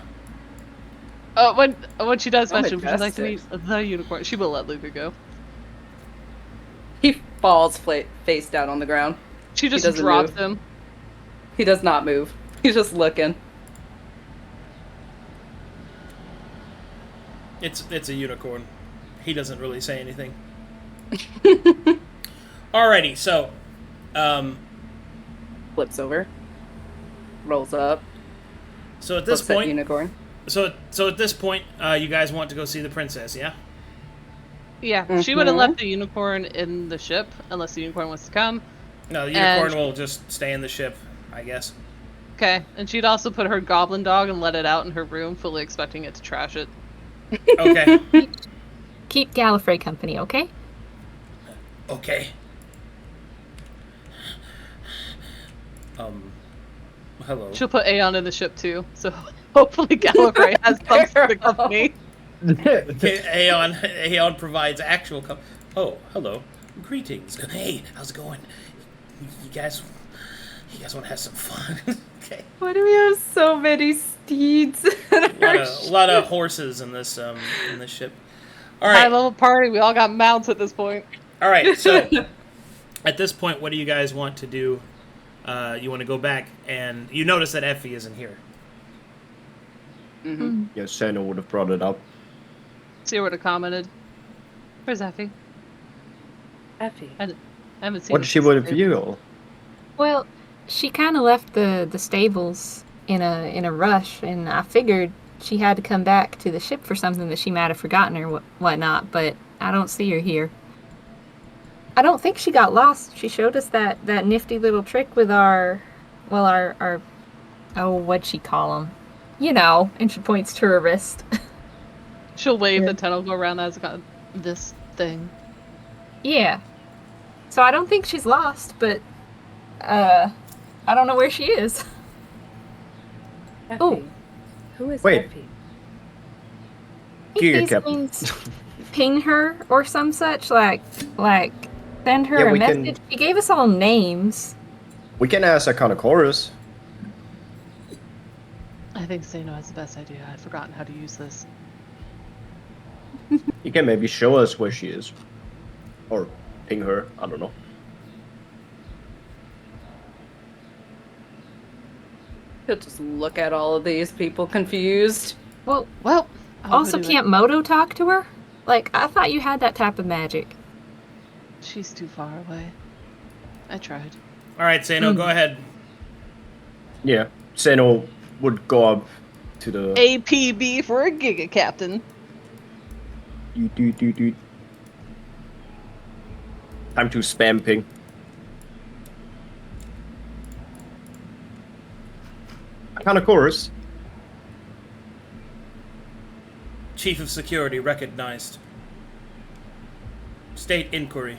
When she does Oh, mention, would you like to meet majestic. the unicorn? She will let Luka go. He falls face down on the ground. She just doesn't drops move. him. He does not move. He's just looking. It's a unicorn. He doesn't really say anything. Alrighty, so Flips over. Rolls up. so at this Looks at point, unicorn. so at this point, you guys want to go see the princess, yeah? Yeah, she would have Mhm. left the unicorn in the ship, unless the unicorn wants to come. No, the And- unicorn will just stay in the ship, I guess. Okay, and she'd also put her goblin dog and let it out in her room, fully expecting it to trash it. Okay. Keep Gallifrey company, okay? Okay. Hello. She'll put Aeon in the ship too, so hopefully Gallifrey has some sort of company. Aeon provides actual oh, hello. Greetings. Hey, how's it going? You guys want to have some fun? Okay. Why do we have so many steeds? A lot of horses in this ship. All High right. level party, we all got mounts at this point. All right. So at this point, what do you guys want to do? You want to go back, and you notice that Effie isn't here. Mm-hmm. Yeah, Seino would have brought it up. Sera would have commented. Where's Effie? Effie. I haven't seen. What did she reveal? Well, she kind of left the stables in a rush, and I figured she had to come back to the ship for something that she might have forgotten or whatnot. But I don't see her here. I don't think she got lost. She showed us that nifty little trick with our what'd she call them? You know, and she points to her wrist. She'll wave the tentacle around as got this thing. Yeah. So I don't think she's lost, but I don't know where she is. Effie. Oh. Who is Wait. Effie? I think these Giga things ping her or some such, like send her Yeah, a we can- message. She gave us all names. We can ask Arcana. I think Seino has the best idea. I'd forgotten how to use this. You can maybe show us where she is. Or ping her, I don't know. He'll just look at all of these people confused. Well, Well, also can't Moto talk to her? Like, I thought you had that type of magic. She's too far away. I tried. All right, Seino, go ahead. Yeah, Seino would go up to the... APB for a Giga Captain. Do. Time to spam ping. Arcana. Chief of Security recognized. State inquiry.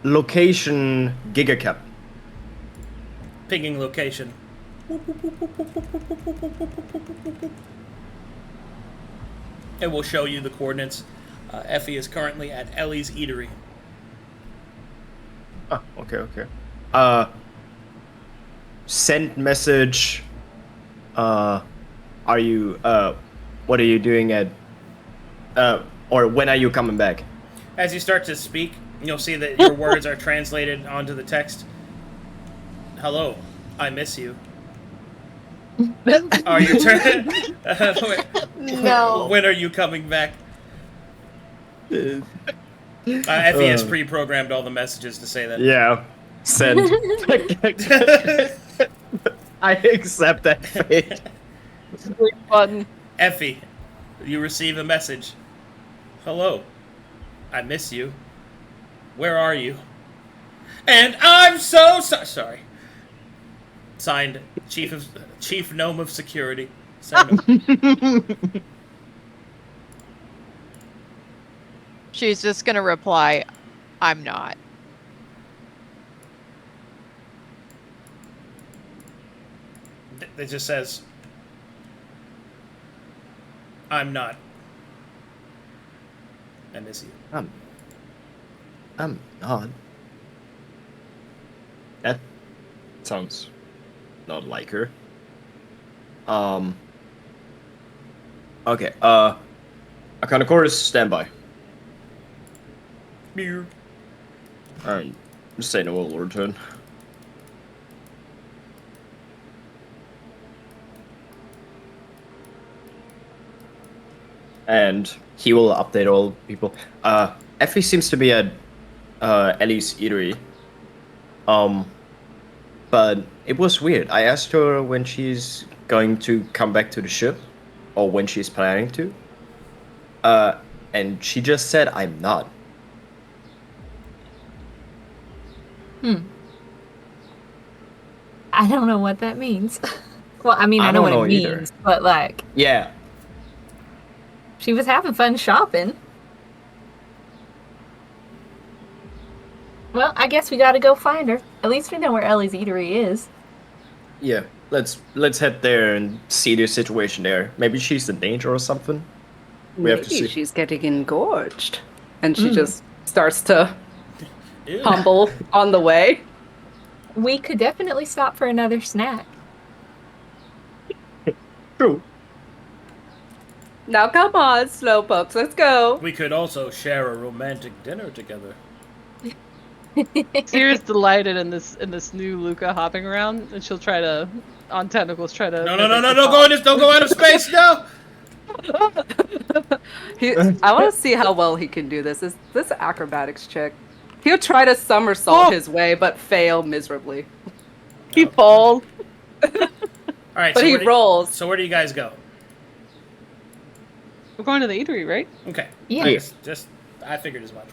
Location Gigacap. Pinging location. It will show you the coordinates. Effie is currently at Ellie's Eatery. Ah, okay. Send message. Are you, what are you doing at, or when are you coming back? As you start to speak, you'll see that your words are translated onto the text. Hello, I miss you. Are you No. When are you coming back? Effie has pre-programmed all the messages to say that. Yeah, send. I accept that fate. Button. Effie, you receive a message. Hello, I miss you. Where are you? And I'm so sorry. Signed, Chief Gnome of Security. Seino. She's just gonna reply, I'm not. It just says, I'm not. I miss you. I'm not. That sounds not like her. Okay, Arcana, standby. Beer. Alright, Seino will return. And he will update all people. Effie seems to be at Ellie's Eatery. But it was weird. I asked her when she's going to come back to the ship, or when she's planning to. And she just said, I'm not. I don't know what that means. Well, I mean, I know what don't it know either. means, but like, Yeah. she was having fun shopping. Well, I guess we gotta go find her. At least we know where Ellie's Eatery is. Yeah. Let's head there and see the situation there. Maybe she's in danger or something. We have to Maybe see. she's getting engorged. And she just starts to Ew. humble on the way. We could definitely stop for another snack. True. Now come on, slowpokes, let's go. We could also share a romantic dinner together. Sera's delighted in this new Luka hopping around, and she'll try to, on tentacles, try to. No, don't go out of space, no! I want to see how well he can do this. This acrobatics check. He'll try to somersault his way, but fail miserably. He falls. All right, But he rolls. So where do you guys go? We're going to the eatery, right? Okay. Yeah. I figured as much.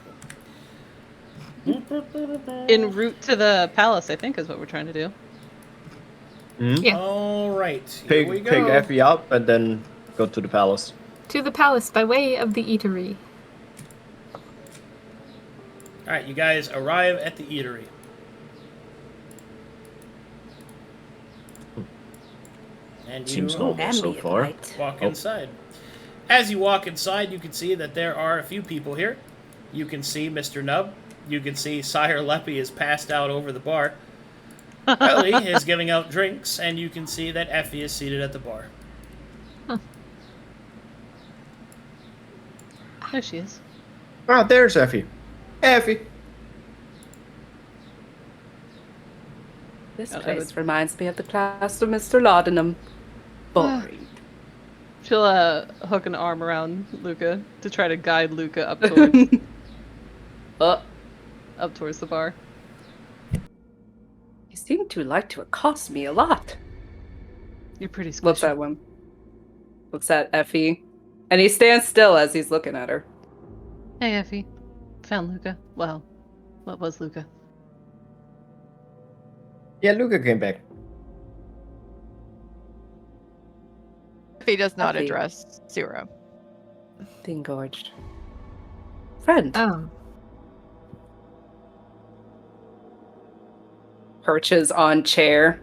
En route to the palace, I think, is what we're trying to do. Yeah. All right. Here we Pick go. Effie up and then go to the palace. To the palace by way of the eatery. All right, you guys arrive at the eatery. And you Seems normal so far. walk inside. As you walk inside, you can see that there are a few people here. You can see Mr. Nub. You can see Sire Leppy is passed out over the bar. Ellie is giving out drinks, and you can see that Effie is seated at the bar. There she is. Ah, there's Effie. Effie. This I place reminds me of the class of Mr. Laudanum. Boring. She'll hook an arm around Luka to try to guide Luka up towards up towards the bar. You seem to like to accost me a lot. You're pretty Looks squishy. at one. Looks at Effie. And he stands still as he's looking at her. Hey, Effie. Found Luka. Well, what was Luka? Yeah, Luka came back. If he does not Effie. address Sera. Engorged. Friend. Perches on chair.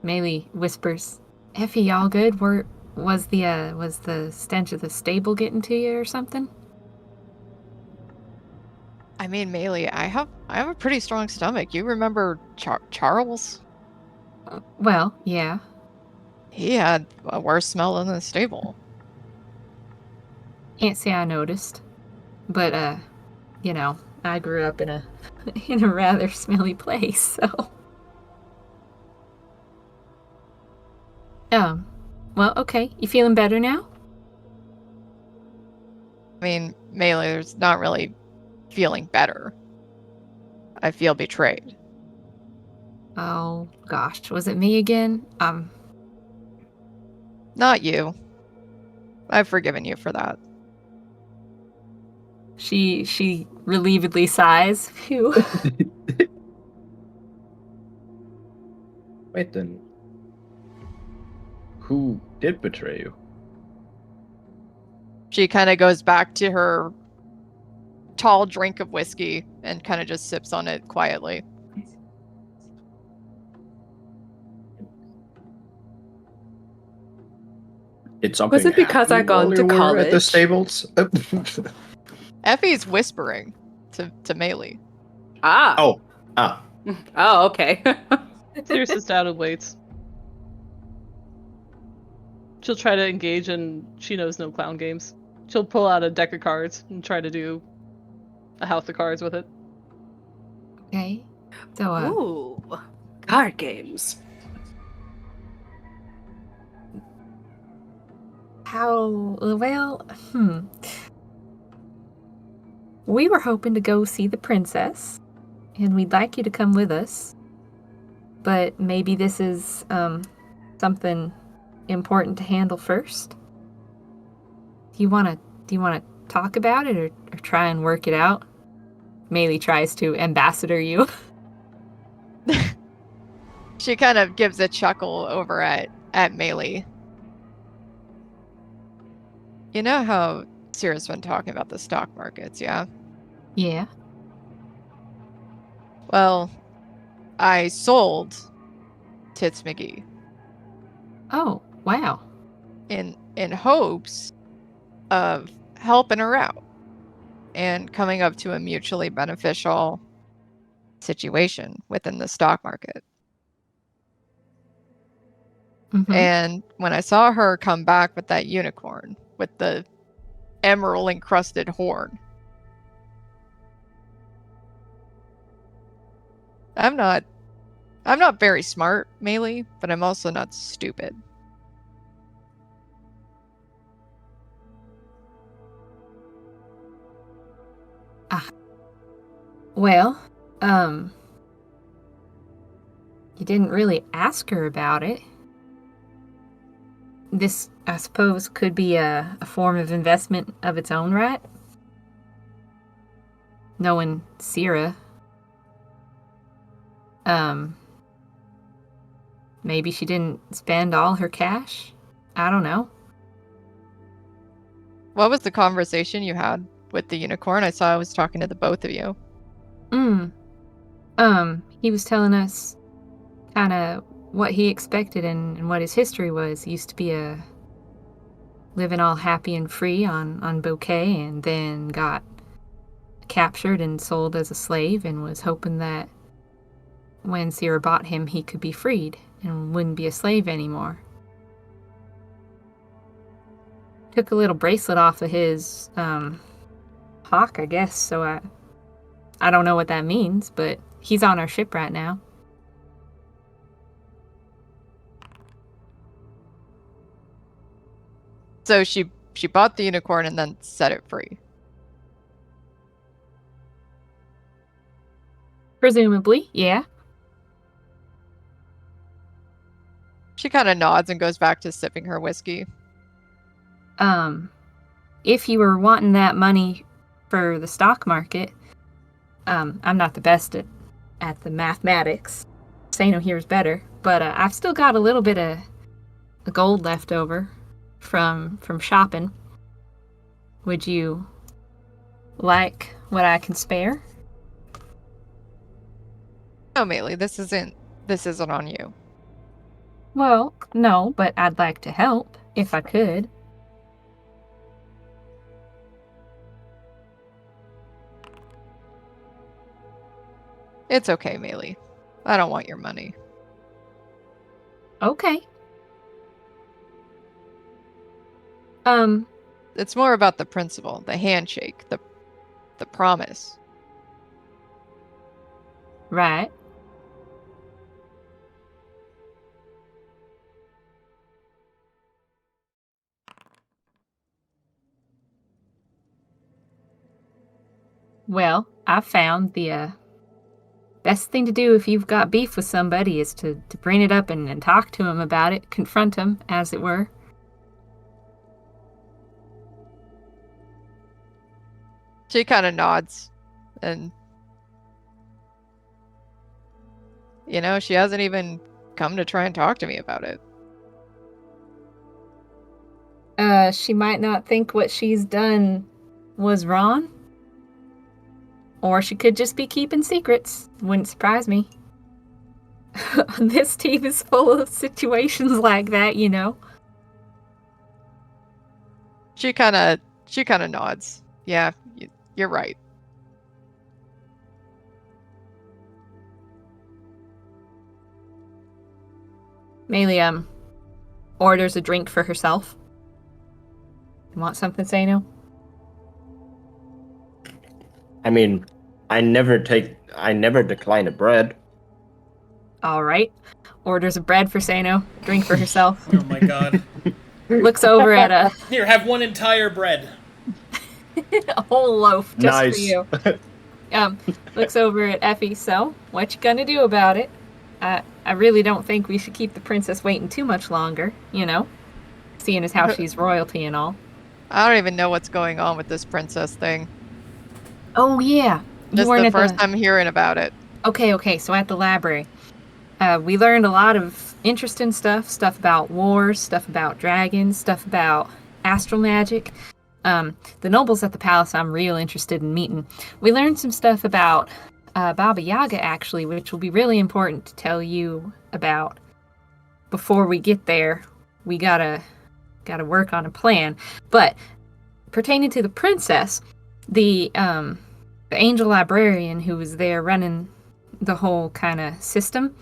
Maelie whispers, Effie, all good? Was the stench of the stable getting to you or something? I mean, Maelie, I have a pretty strong stomach. You remember Charles? Well, yeah. He had a worse smell than the stable. Can't say I noticed. But, I grew up in a in a rather smelly place, so. Well, okay. You feeling better now? I mean, Maelie, there's not really feeling better. I feel betrayed. Oh, gosh. Was it me again? Not you. I've forgiven you for that. She relievedly sighs. Phew. Wait then. Who did betray you? She kind of goes back to her tall drink of whiskey and kind of just sips on it quietly. Did something Was it because happen I'd gone while to you were at the college? stables? Effie's whispering to Maelie. Ah. Oh, Oh, okay. Sirius is down and waits. She'll try to engage in she knows no clown games. She'll pull out a deck of cards and try to do a house of cards with it. Okay. So, Ooh. Card games. we were hoping to go see the princess, and we'd like you to come with us. But maybe this is, something important to handle first? Do you want to talk about it or try and work it out? Maelie tries to ambassador you. She kind of gives a chuckle over at Maelie. You know how Sera's been talking about the stock markets, yeah? Yeah. Well, I sold Tits McGee Oh, wow. in hopes of helping her out and coming up to a mutually beneficial situation within the stock market. Mhm. And when I saw her come back with that unicorn with the emerald encrusted horn, I'm not I'm not very smart, Maelie, but I'm also not stupid. Well, you didn't really ask her about it. This, I suppose, could be a form of investment of its own right. Knowing Sera. Maybe she didn't spend all her cash? I don't know. What was the conversation you had with the unicorn? I saw I was talking to the both of you. He was telling us kind of what he expected and what his history was. He used to be living all happy and free on Bouquet, and then got captured and sold as a slave, and was hoping that when Sera bought him, he could be freed and wouldn't be a slave anymore. Took a little bracelet off of his hawk, I guess, so I don't know what that means, but he's on our ship right now. So she bought the unicorn and then set it free. Presumably, yeah. She kind of nods and goes back to sipping her whiskey. If you were wanting that money for the stock market, I'm not the best at the mathematics. Seino here is better, but I've still got a little bit of gold left over from shopping. Would you like what I can spare? No, Maelie, this isn't on you. Well, no, but I'd like to help if I could. It's okay, Maelie. I don't want your money. Okay. It's more about the principle, the handshake, the promise. Right. Well, I found the best thing to do if you've got beef with somebody is to bring it up and talk to him about it, confront him, as it were. She kind of nods, and she hasn't even come to try and talk to me about it. She might not think what she's done was wrong. Or she could just be keeping secrets. Wouldn't surprise me. This team is full of situations like that, you know. She kind of nods. Yeah, you're right. Maelie orders a drink for herself. You want something, Seino? I mean, I never decline a bread. All right. Orders a bread for Seino, drink for herself. Oh my god. Looks over at Here, have one entire bread. a whole loaf just Nice. for you. Looks over at Effie. So, what you gonna do about it? I really don't think we should keep the princess waiting too much longer, seeing as how she's royalty and all. I don't even know what's going on with this princess thing. Oh, yeah. This is the first time hearing about it. Okay, so at the library, we learned a lot of interesting stuff about wars, stuff about dragons, stuff about astral magic. The nobles at the palace I'm real interested in meeting. We learned some stuff about Baba Yaga, actually, which will be really important to tell you about. Before we get there, we gotta work on a plan. But pertaining to the princess, the angel librarian who was there running the whole kind of system,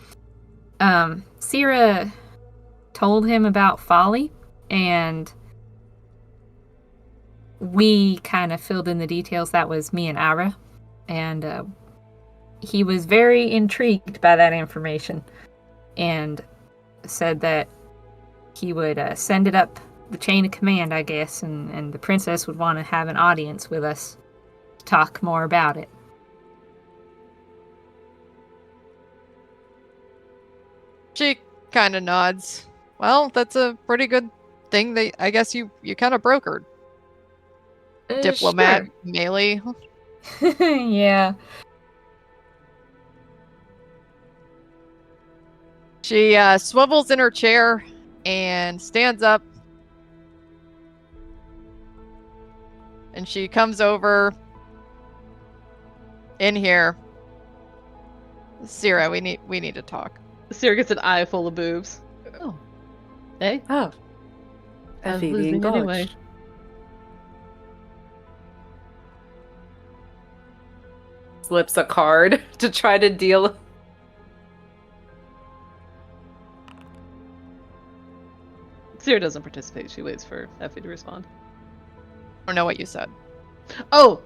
Sera told him about Folly, and we kind of filled in the details. That was me and Irha, and he was very intrigued by that information and said that he would send it up the chain of command, I guess, and the princess would want to have an audience with us to talk more about it. She kind of nods. Well, that's a pretty good thing. I guess you kind of brokered. Diplomat, Sure. Maelie. Yeah. She swivels in her chair and stands up. And she comes over in here. Sera, we need to talk. Sera gets an eye full of boobs. Oh. Hey? Oh. I was Effie being losing anyway. gauche. Slips a card to try to deal. Sera doesn't participate. She waits for Effie to respond. I don't know what you said. Oh!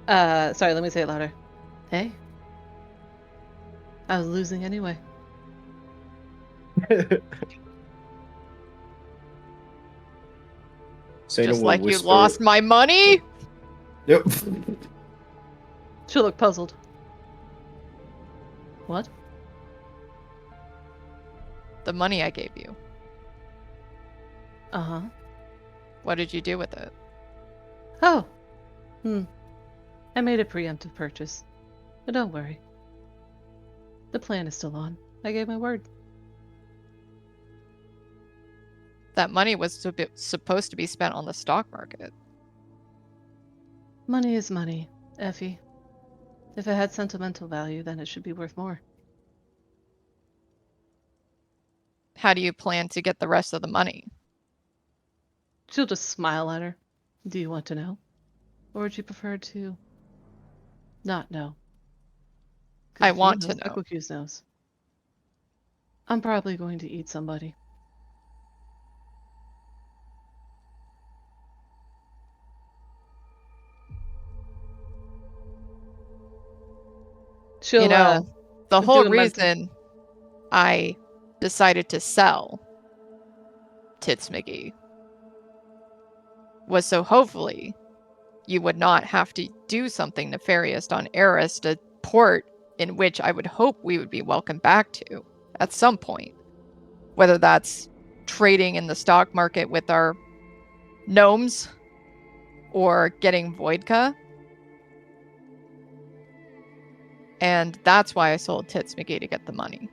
Sorry, let me say it louder. Hey? I was losing anyway. Seino Just will like you whisper- lost my money? Yep. She'll look puzzled. What? The money I gave you. Uh-huh. What did you do with it? Oh. I made a preemptive purchase. But don't worry. The plan is still on. I gave my word. That money was supposed to be spent on the stock market. Money is money, Effie. If it had sentimental value, then it should be worth more. How do you plan to get the rest of the money? She'll just smile at her. Do you want to know? Or would you prefer to not know? 'Cause I if you want to know. Equicuse knows. I'm probably going to eat somebody. She'll, You know, the do whole a mental- reason I decided to sell Tits McGee was so hopefully you would not have to do something nefarious on Eris, a port in which I would hope we would be welcome back to at some point. Whether that's trading in the stock market with our gnomes or getting Voidka. And that's why I sold Tits McGee to get the money.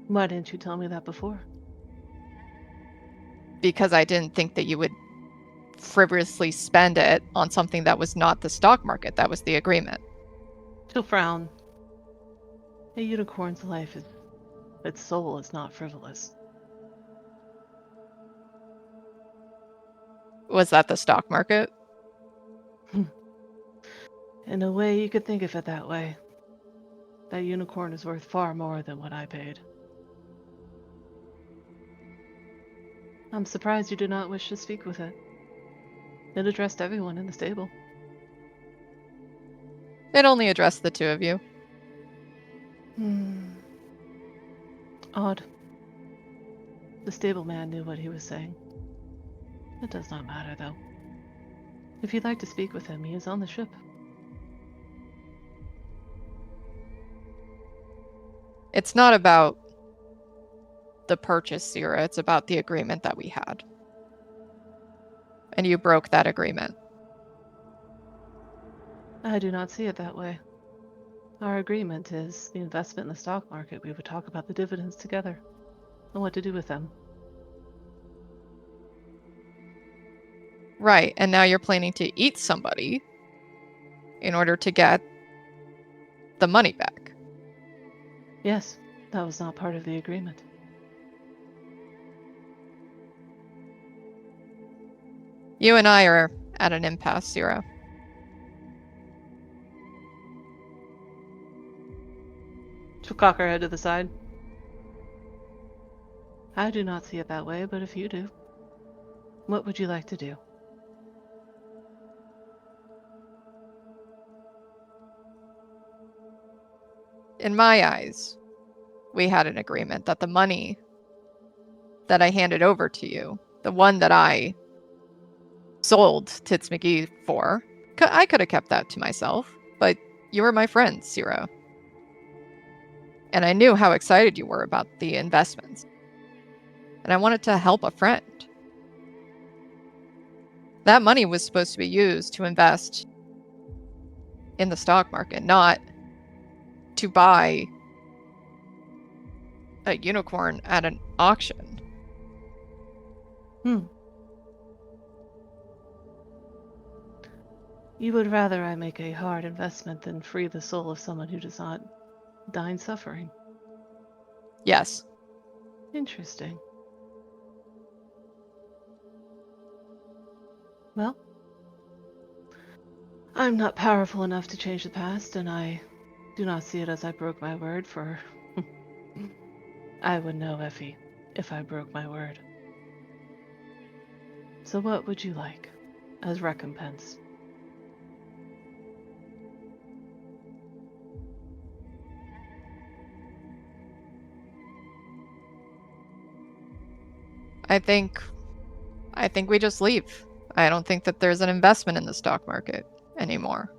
Why didn't you tell me that before? Because I didn't think that you would frivolously spend it on something that was not the stock market. That was the agreement. She'll frown. A unicorn's life is... its soul is not frivolous. Was that the stock market? In a way, you could think of it that way. That unicorn is worth far more than what I paid. I'm surprised you do not wish to speak with it. It addressed everyone in the stable. It only addressed the two of you. Odd. The stableman knew what he was saying. It does not matter, though. If you'd like to speak with him, he is on the ship. It's not about the purchase, Sera. It's about the agreement that we had. And you broke that agreement. I do not see it that way. Our agreement is the investment in the stock market. We would talk about the dividends together and what to do with them. Right, and now you're planning to eat somebody in order to get the money back. Yes, that was not part of the agreement. You and I are at an impasse, Sera. She'll cock her head to the side. I do not see it that way, but if you do, what would you like to do? in my eyes, we had an agreement that the money that I handed over to you, the one that I sold Tits McGee for, I could have kept that to myself, but you were my friend, Sera. And I knew how excited you were about the investments. And I wanted to help a friend. That money was supposed to be used to invest in the stock market, not to buy a unicorn at an auction. You would rather I make a hard investment than free the soul of someone who does not die in suffering. Yes. Interesting. Well, I'm not powerful enough to change the past, and I do not see it as I broke my word for... I would know, Effie, if I broke my word. So what would you like as recompense? I think we just leave. I don't think that there's an investment in the stock market anymore.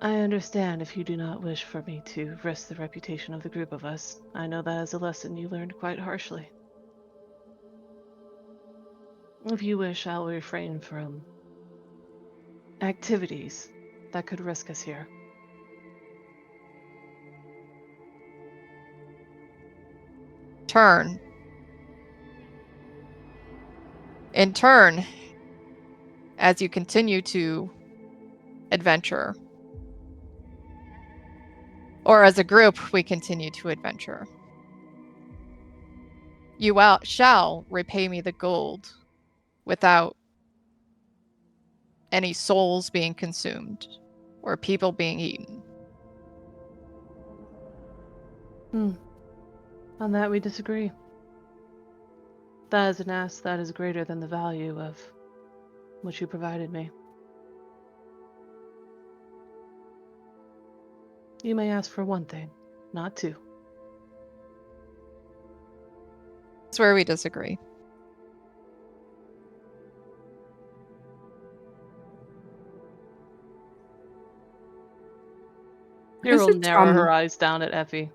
I understand if you do not wish for me to risk the reputation of the group of us. I know that is a lesson you learned quite harshly. If you wish, I'll refrain from activities that could risk us here. In turn, as you continue to adventure, or as a group, we continue to adventure, you shall repay me the gold without any souls being consumed or people being eaten. On that we disagree. That is an ask that is greater than the value of what you provided me. You may ask for one thing, not two. That's where we disagree. Hero Is it, narrow her eyes down at Effie.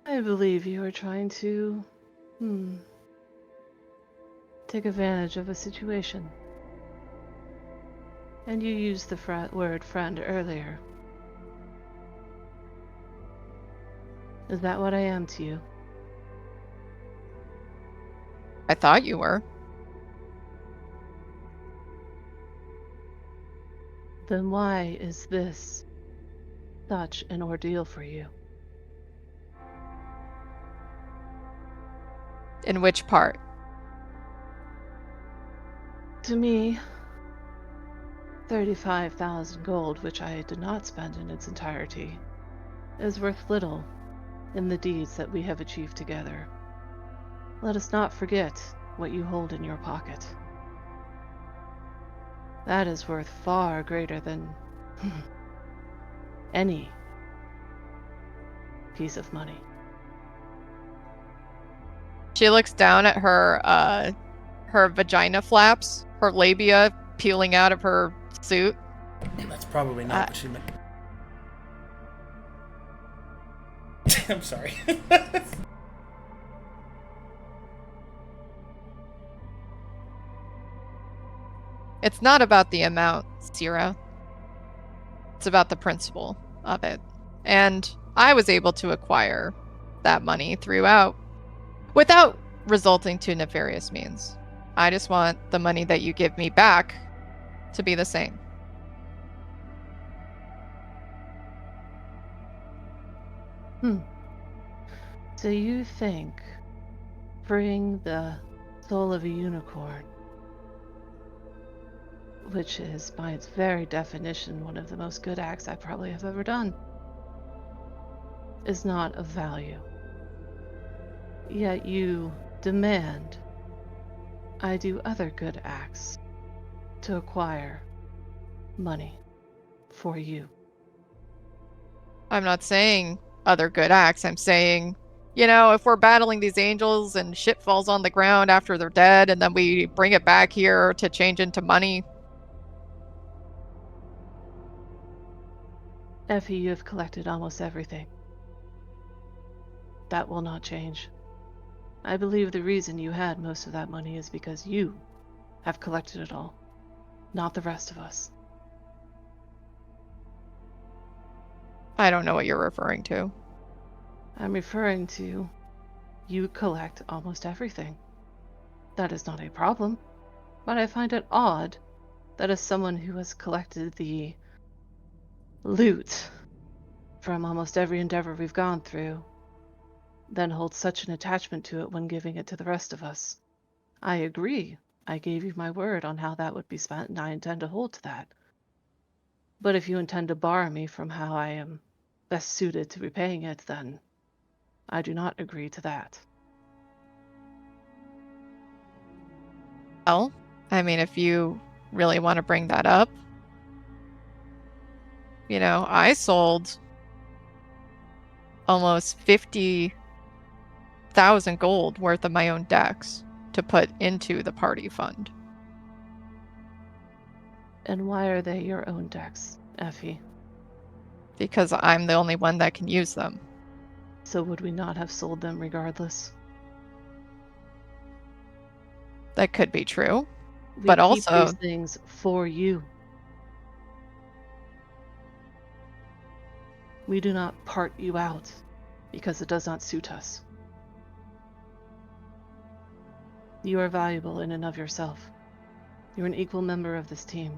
I believe you are trying to, take advantage of a situation. And you used the word friend earlier. Is that what I am to you? I thought you were. Then why is this such an ordeal for you? In which part? To me, 35,000 gold, which I did not spend in its entirety, is worth little in the deeds that we have achieved together. Let us not forget what you hold in your pocket. That is worth far greater than any piece of money. She looks down at her vagina flaps, her labia peeling out of her suit. That's probably not what she meant. I'm sorry. It's not about the amount, Sera. It's about the principle of it. And I was able to acquire that money without resulting to nefarious means. I just want the money that you give me back to be the same. So you think freeing the soul of a unicorn, which is by its very definition one of the most good acts I probably have ever done, is not of value. Yet you demand I do other good acts to acquire money for you. I'm not saying other good acts. I'm saying, if we're battling these angels and shit falls on the ground after they're dead and then we bring it back here to change into money. Effie, you have collected almost everything. That will not change. I believe the reason you had most of that money is because you have collected it all, not the rest of us. I don't know what you're referring to. I'm referring to you collect almost everything. That is not a problem, but I find it odd that as someone who has collected the loot from almost every endeavor we've gone through, then holds such an attachment to it when giving it to the rest of us. I agree. I gave you my word on how that would be spent, and I intend to hold to that. But if you intend to bar me from how I am best suited to repaying it, then I do not agree to that. Well, I mean, if you really want to bring that up, I sold almost 50,000 gold worth of my own decks to put into the party fund. And why are they your own decks, Effie? Because I'm the only one that can use them. So would we not have sold them regardless? That could be true. We But keep also, these things for you. We do not part you out because it does not suit us. You are valuable in and of yourself. You're an equal member of this team.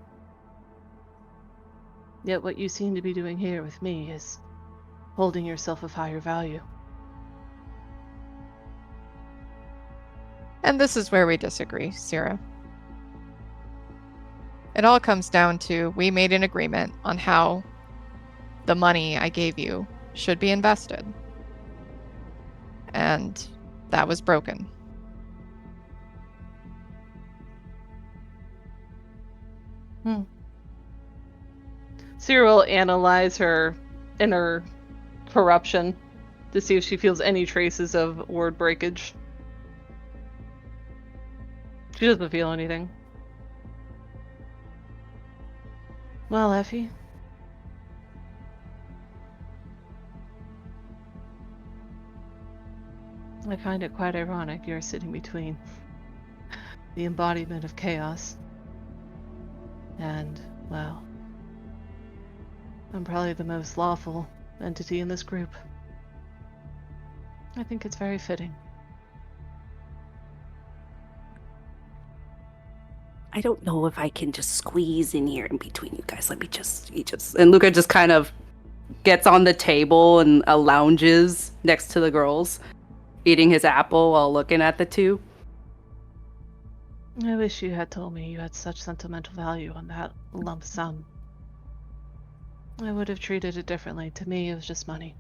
Yet what you seem to be doing here with me is holding yourself of higher value. and this is where we disagree, Sera. It all comes down to we made an agreement on how the money I gave you should be invested. And that was broken. Sera will analyze her inner corruption to see if she feels any traces of word breakage. She doesn't feel anything. Well, Effie. I find it quite ironic you're sitting between the embodiment of chaos and, well, I'm probably the most lawful entity in this group. I think it's very fitting. I don't know if I can just squeeze in here in between you guys. And Luka just kind of gets on the table and lounges next to the girls, eating his apple while looking at the two. I wish you had told me you had such sentimental value on that lump sum. I would have treated it differently. To me, it was just money.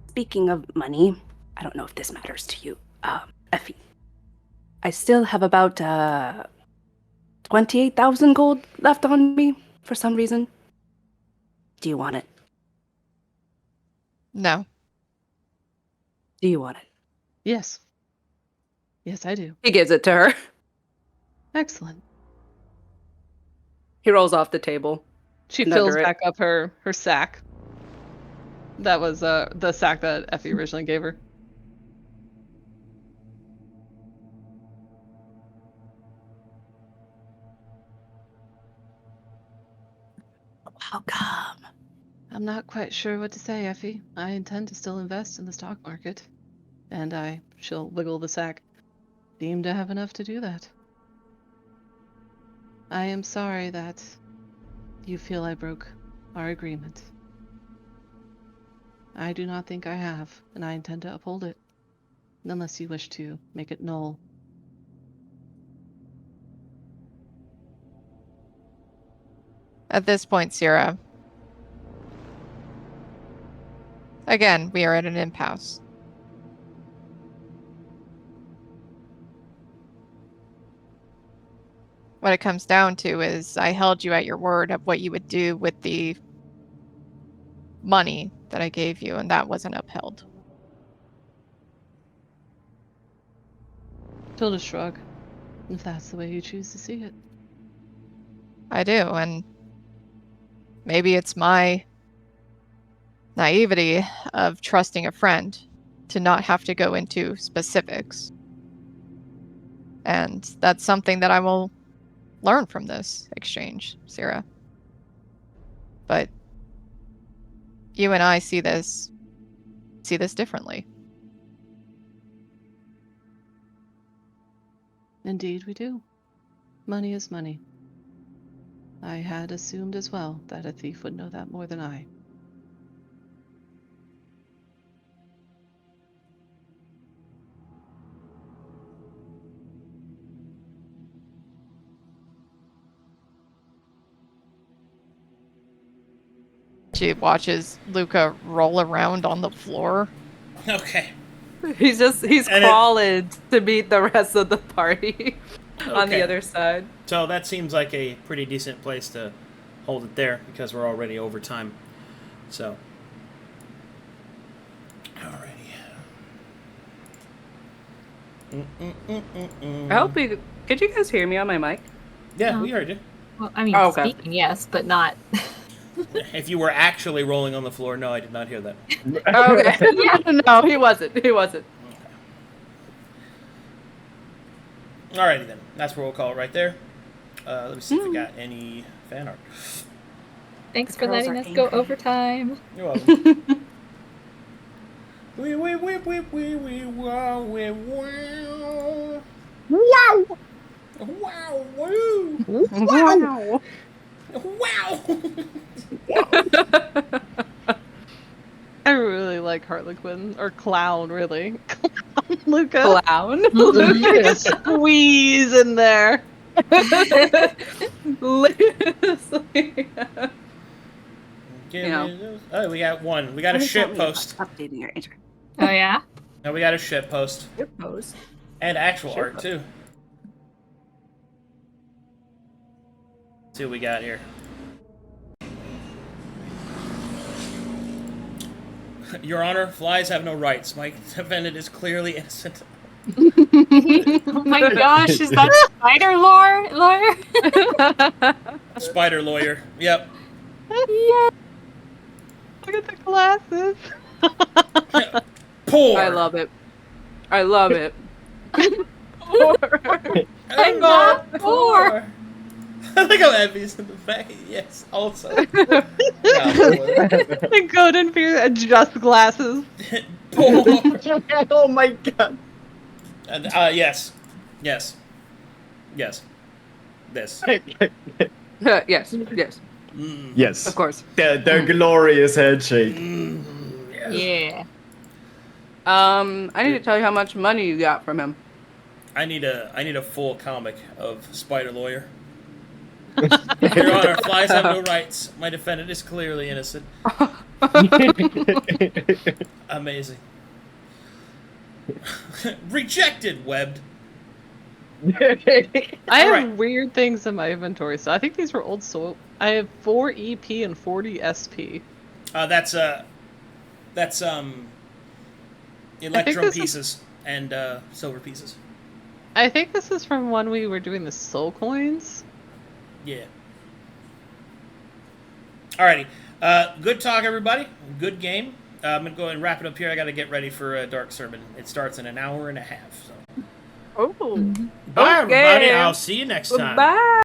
Speaking of money, I don't know if this matters to you, Effie. I still have about 28,000 gold left on me for some reason. Do you want it? No. Do you want it? Yes. Yes, I do. He gives it to her. Excellent. He rolls off the table. She And fills under it. back up her sack. That was the sack that Effie originally gave her. Welcome. I'm not quite sure what to say, Effie. I intend to still invest in the stock market. And she'll wiggle the sack, deem to have enough to do that. I am sorry that you feel I broke our agreement. I do not think I have, and I intend to uphold it, unless you wish to make it null. At this point, Sera, again, we are at an impasse. what it comes down to is I held you at your word of what you would do with the money that I gave you, and that wasn't upheld. She'll just shrug, if that's the way you choose to see it. I do, and maybe it's my naivety of trusting a friend to not have to go into specifics. And that's something that I will learn from this exchange, Sera. But you and I see this differently. Indeed we do. Money is money. I had assumed as well that a thief would know that more than I. She watches Luka roll around on the floor. Okay. He's And crawling to meet the rest of the party on the Okay. other side. So that seems like a pretty decent place to hold it there because we're already over time. So. Alrighty. I hope we could you guys hear me on my mic? Yeah, No. we heard you. Well, I mean, Oh, okay. speaking, yes, but not. If you were actually rolling on the floor, no, I did not hear that. Okay. No, he wasn't. Alrighty then. That's where we'll call it right there. Let me see if we got any fan art. Thanks for girls letting are us go angry. overtime. You're welcome. Wow. Wow. Woo. Wow. Wow. I really like Harlequin, or Clown, really. Clown Luka. Clown. Squeeze in there. Oh, we got one. We got a shit post. Updating your intro. Oh yeah. No, we got a shit post. Your post. And actual Shit art, post. too. Let's see what we got here. Your Honor, flies have no rights. My defendant is clearly innocent. Oh my gosh, is that spider lawyer? Spider lawyer. Yep. Yeah. Look at the glasses. Poor. I love it. I love it. I'm not poor. I think I'm Effie's in the back. Yes, also. The golden fear adjust glasses. Poor. Oh my god. And, yes. This. Yes. Yes. Of course. The glorious headshake. Yeah. I need to tell you how much money you got from him. I need a full comic of Spider Lawyer. Your Honor, flies have no rights. My defendant is clearly innocent. Amazing. Rejected, webbed. I have Alright. weird things in my inventory, so I think these were old soul. I have 4 EP and 40 SP. That's electrum this is- pieces and silver pieces. I think this is from when we were doing the soul coins. Yeah. Alrighty. Good talk, everybody. Good game. I'm gonna go ahead and wrap it up here. I gotta get ready for a dark sermon. It starts in an hour and a half. So. Oh. Bye, everybody. Okay. I'll see you next time. Bye.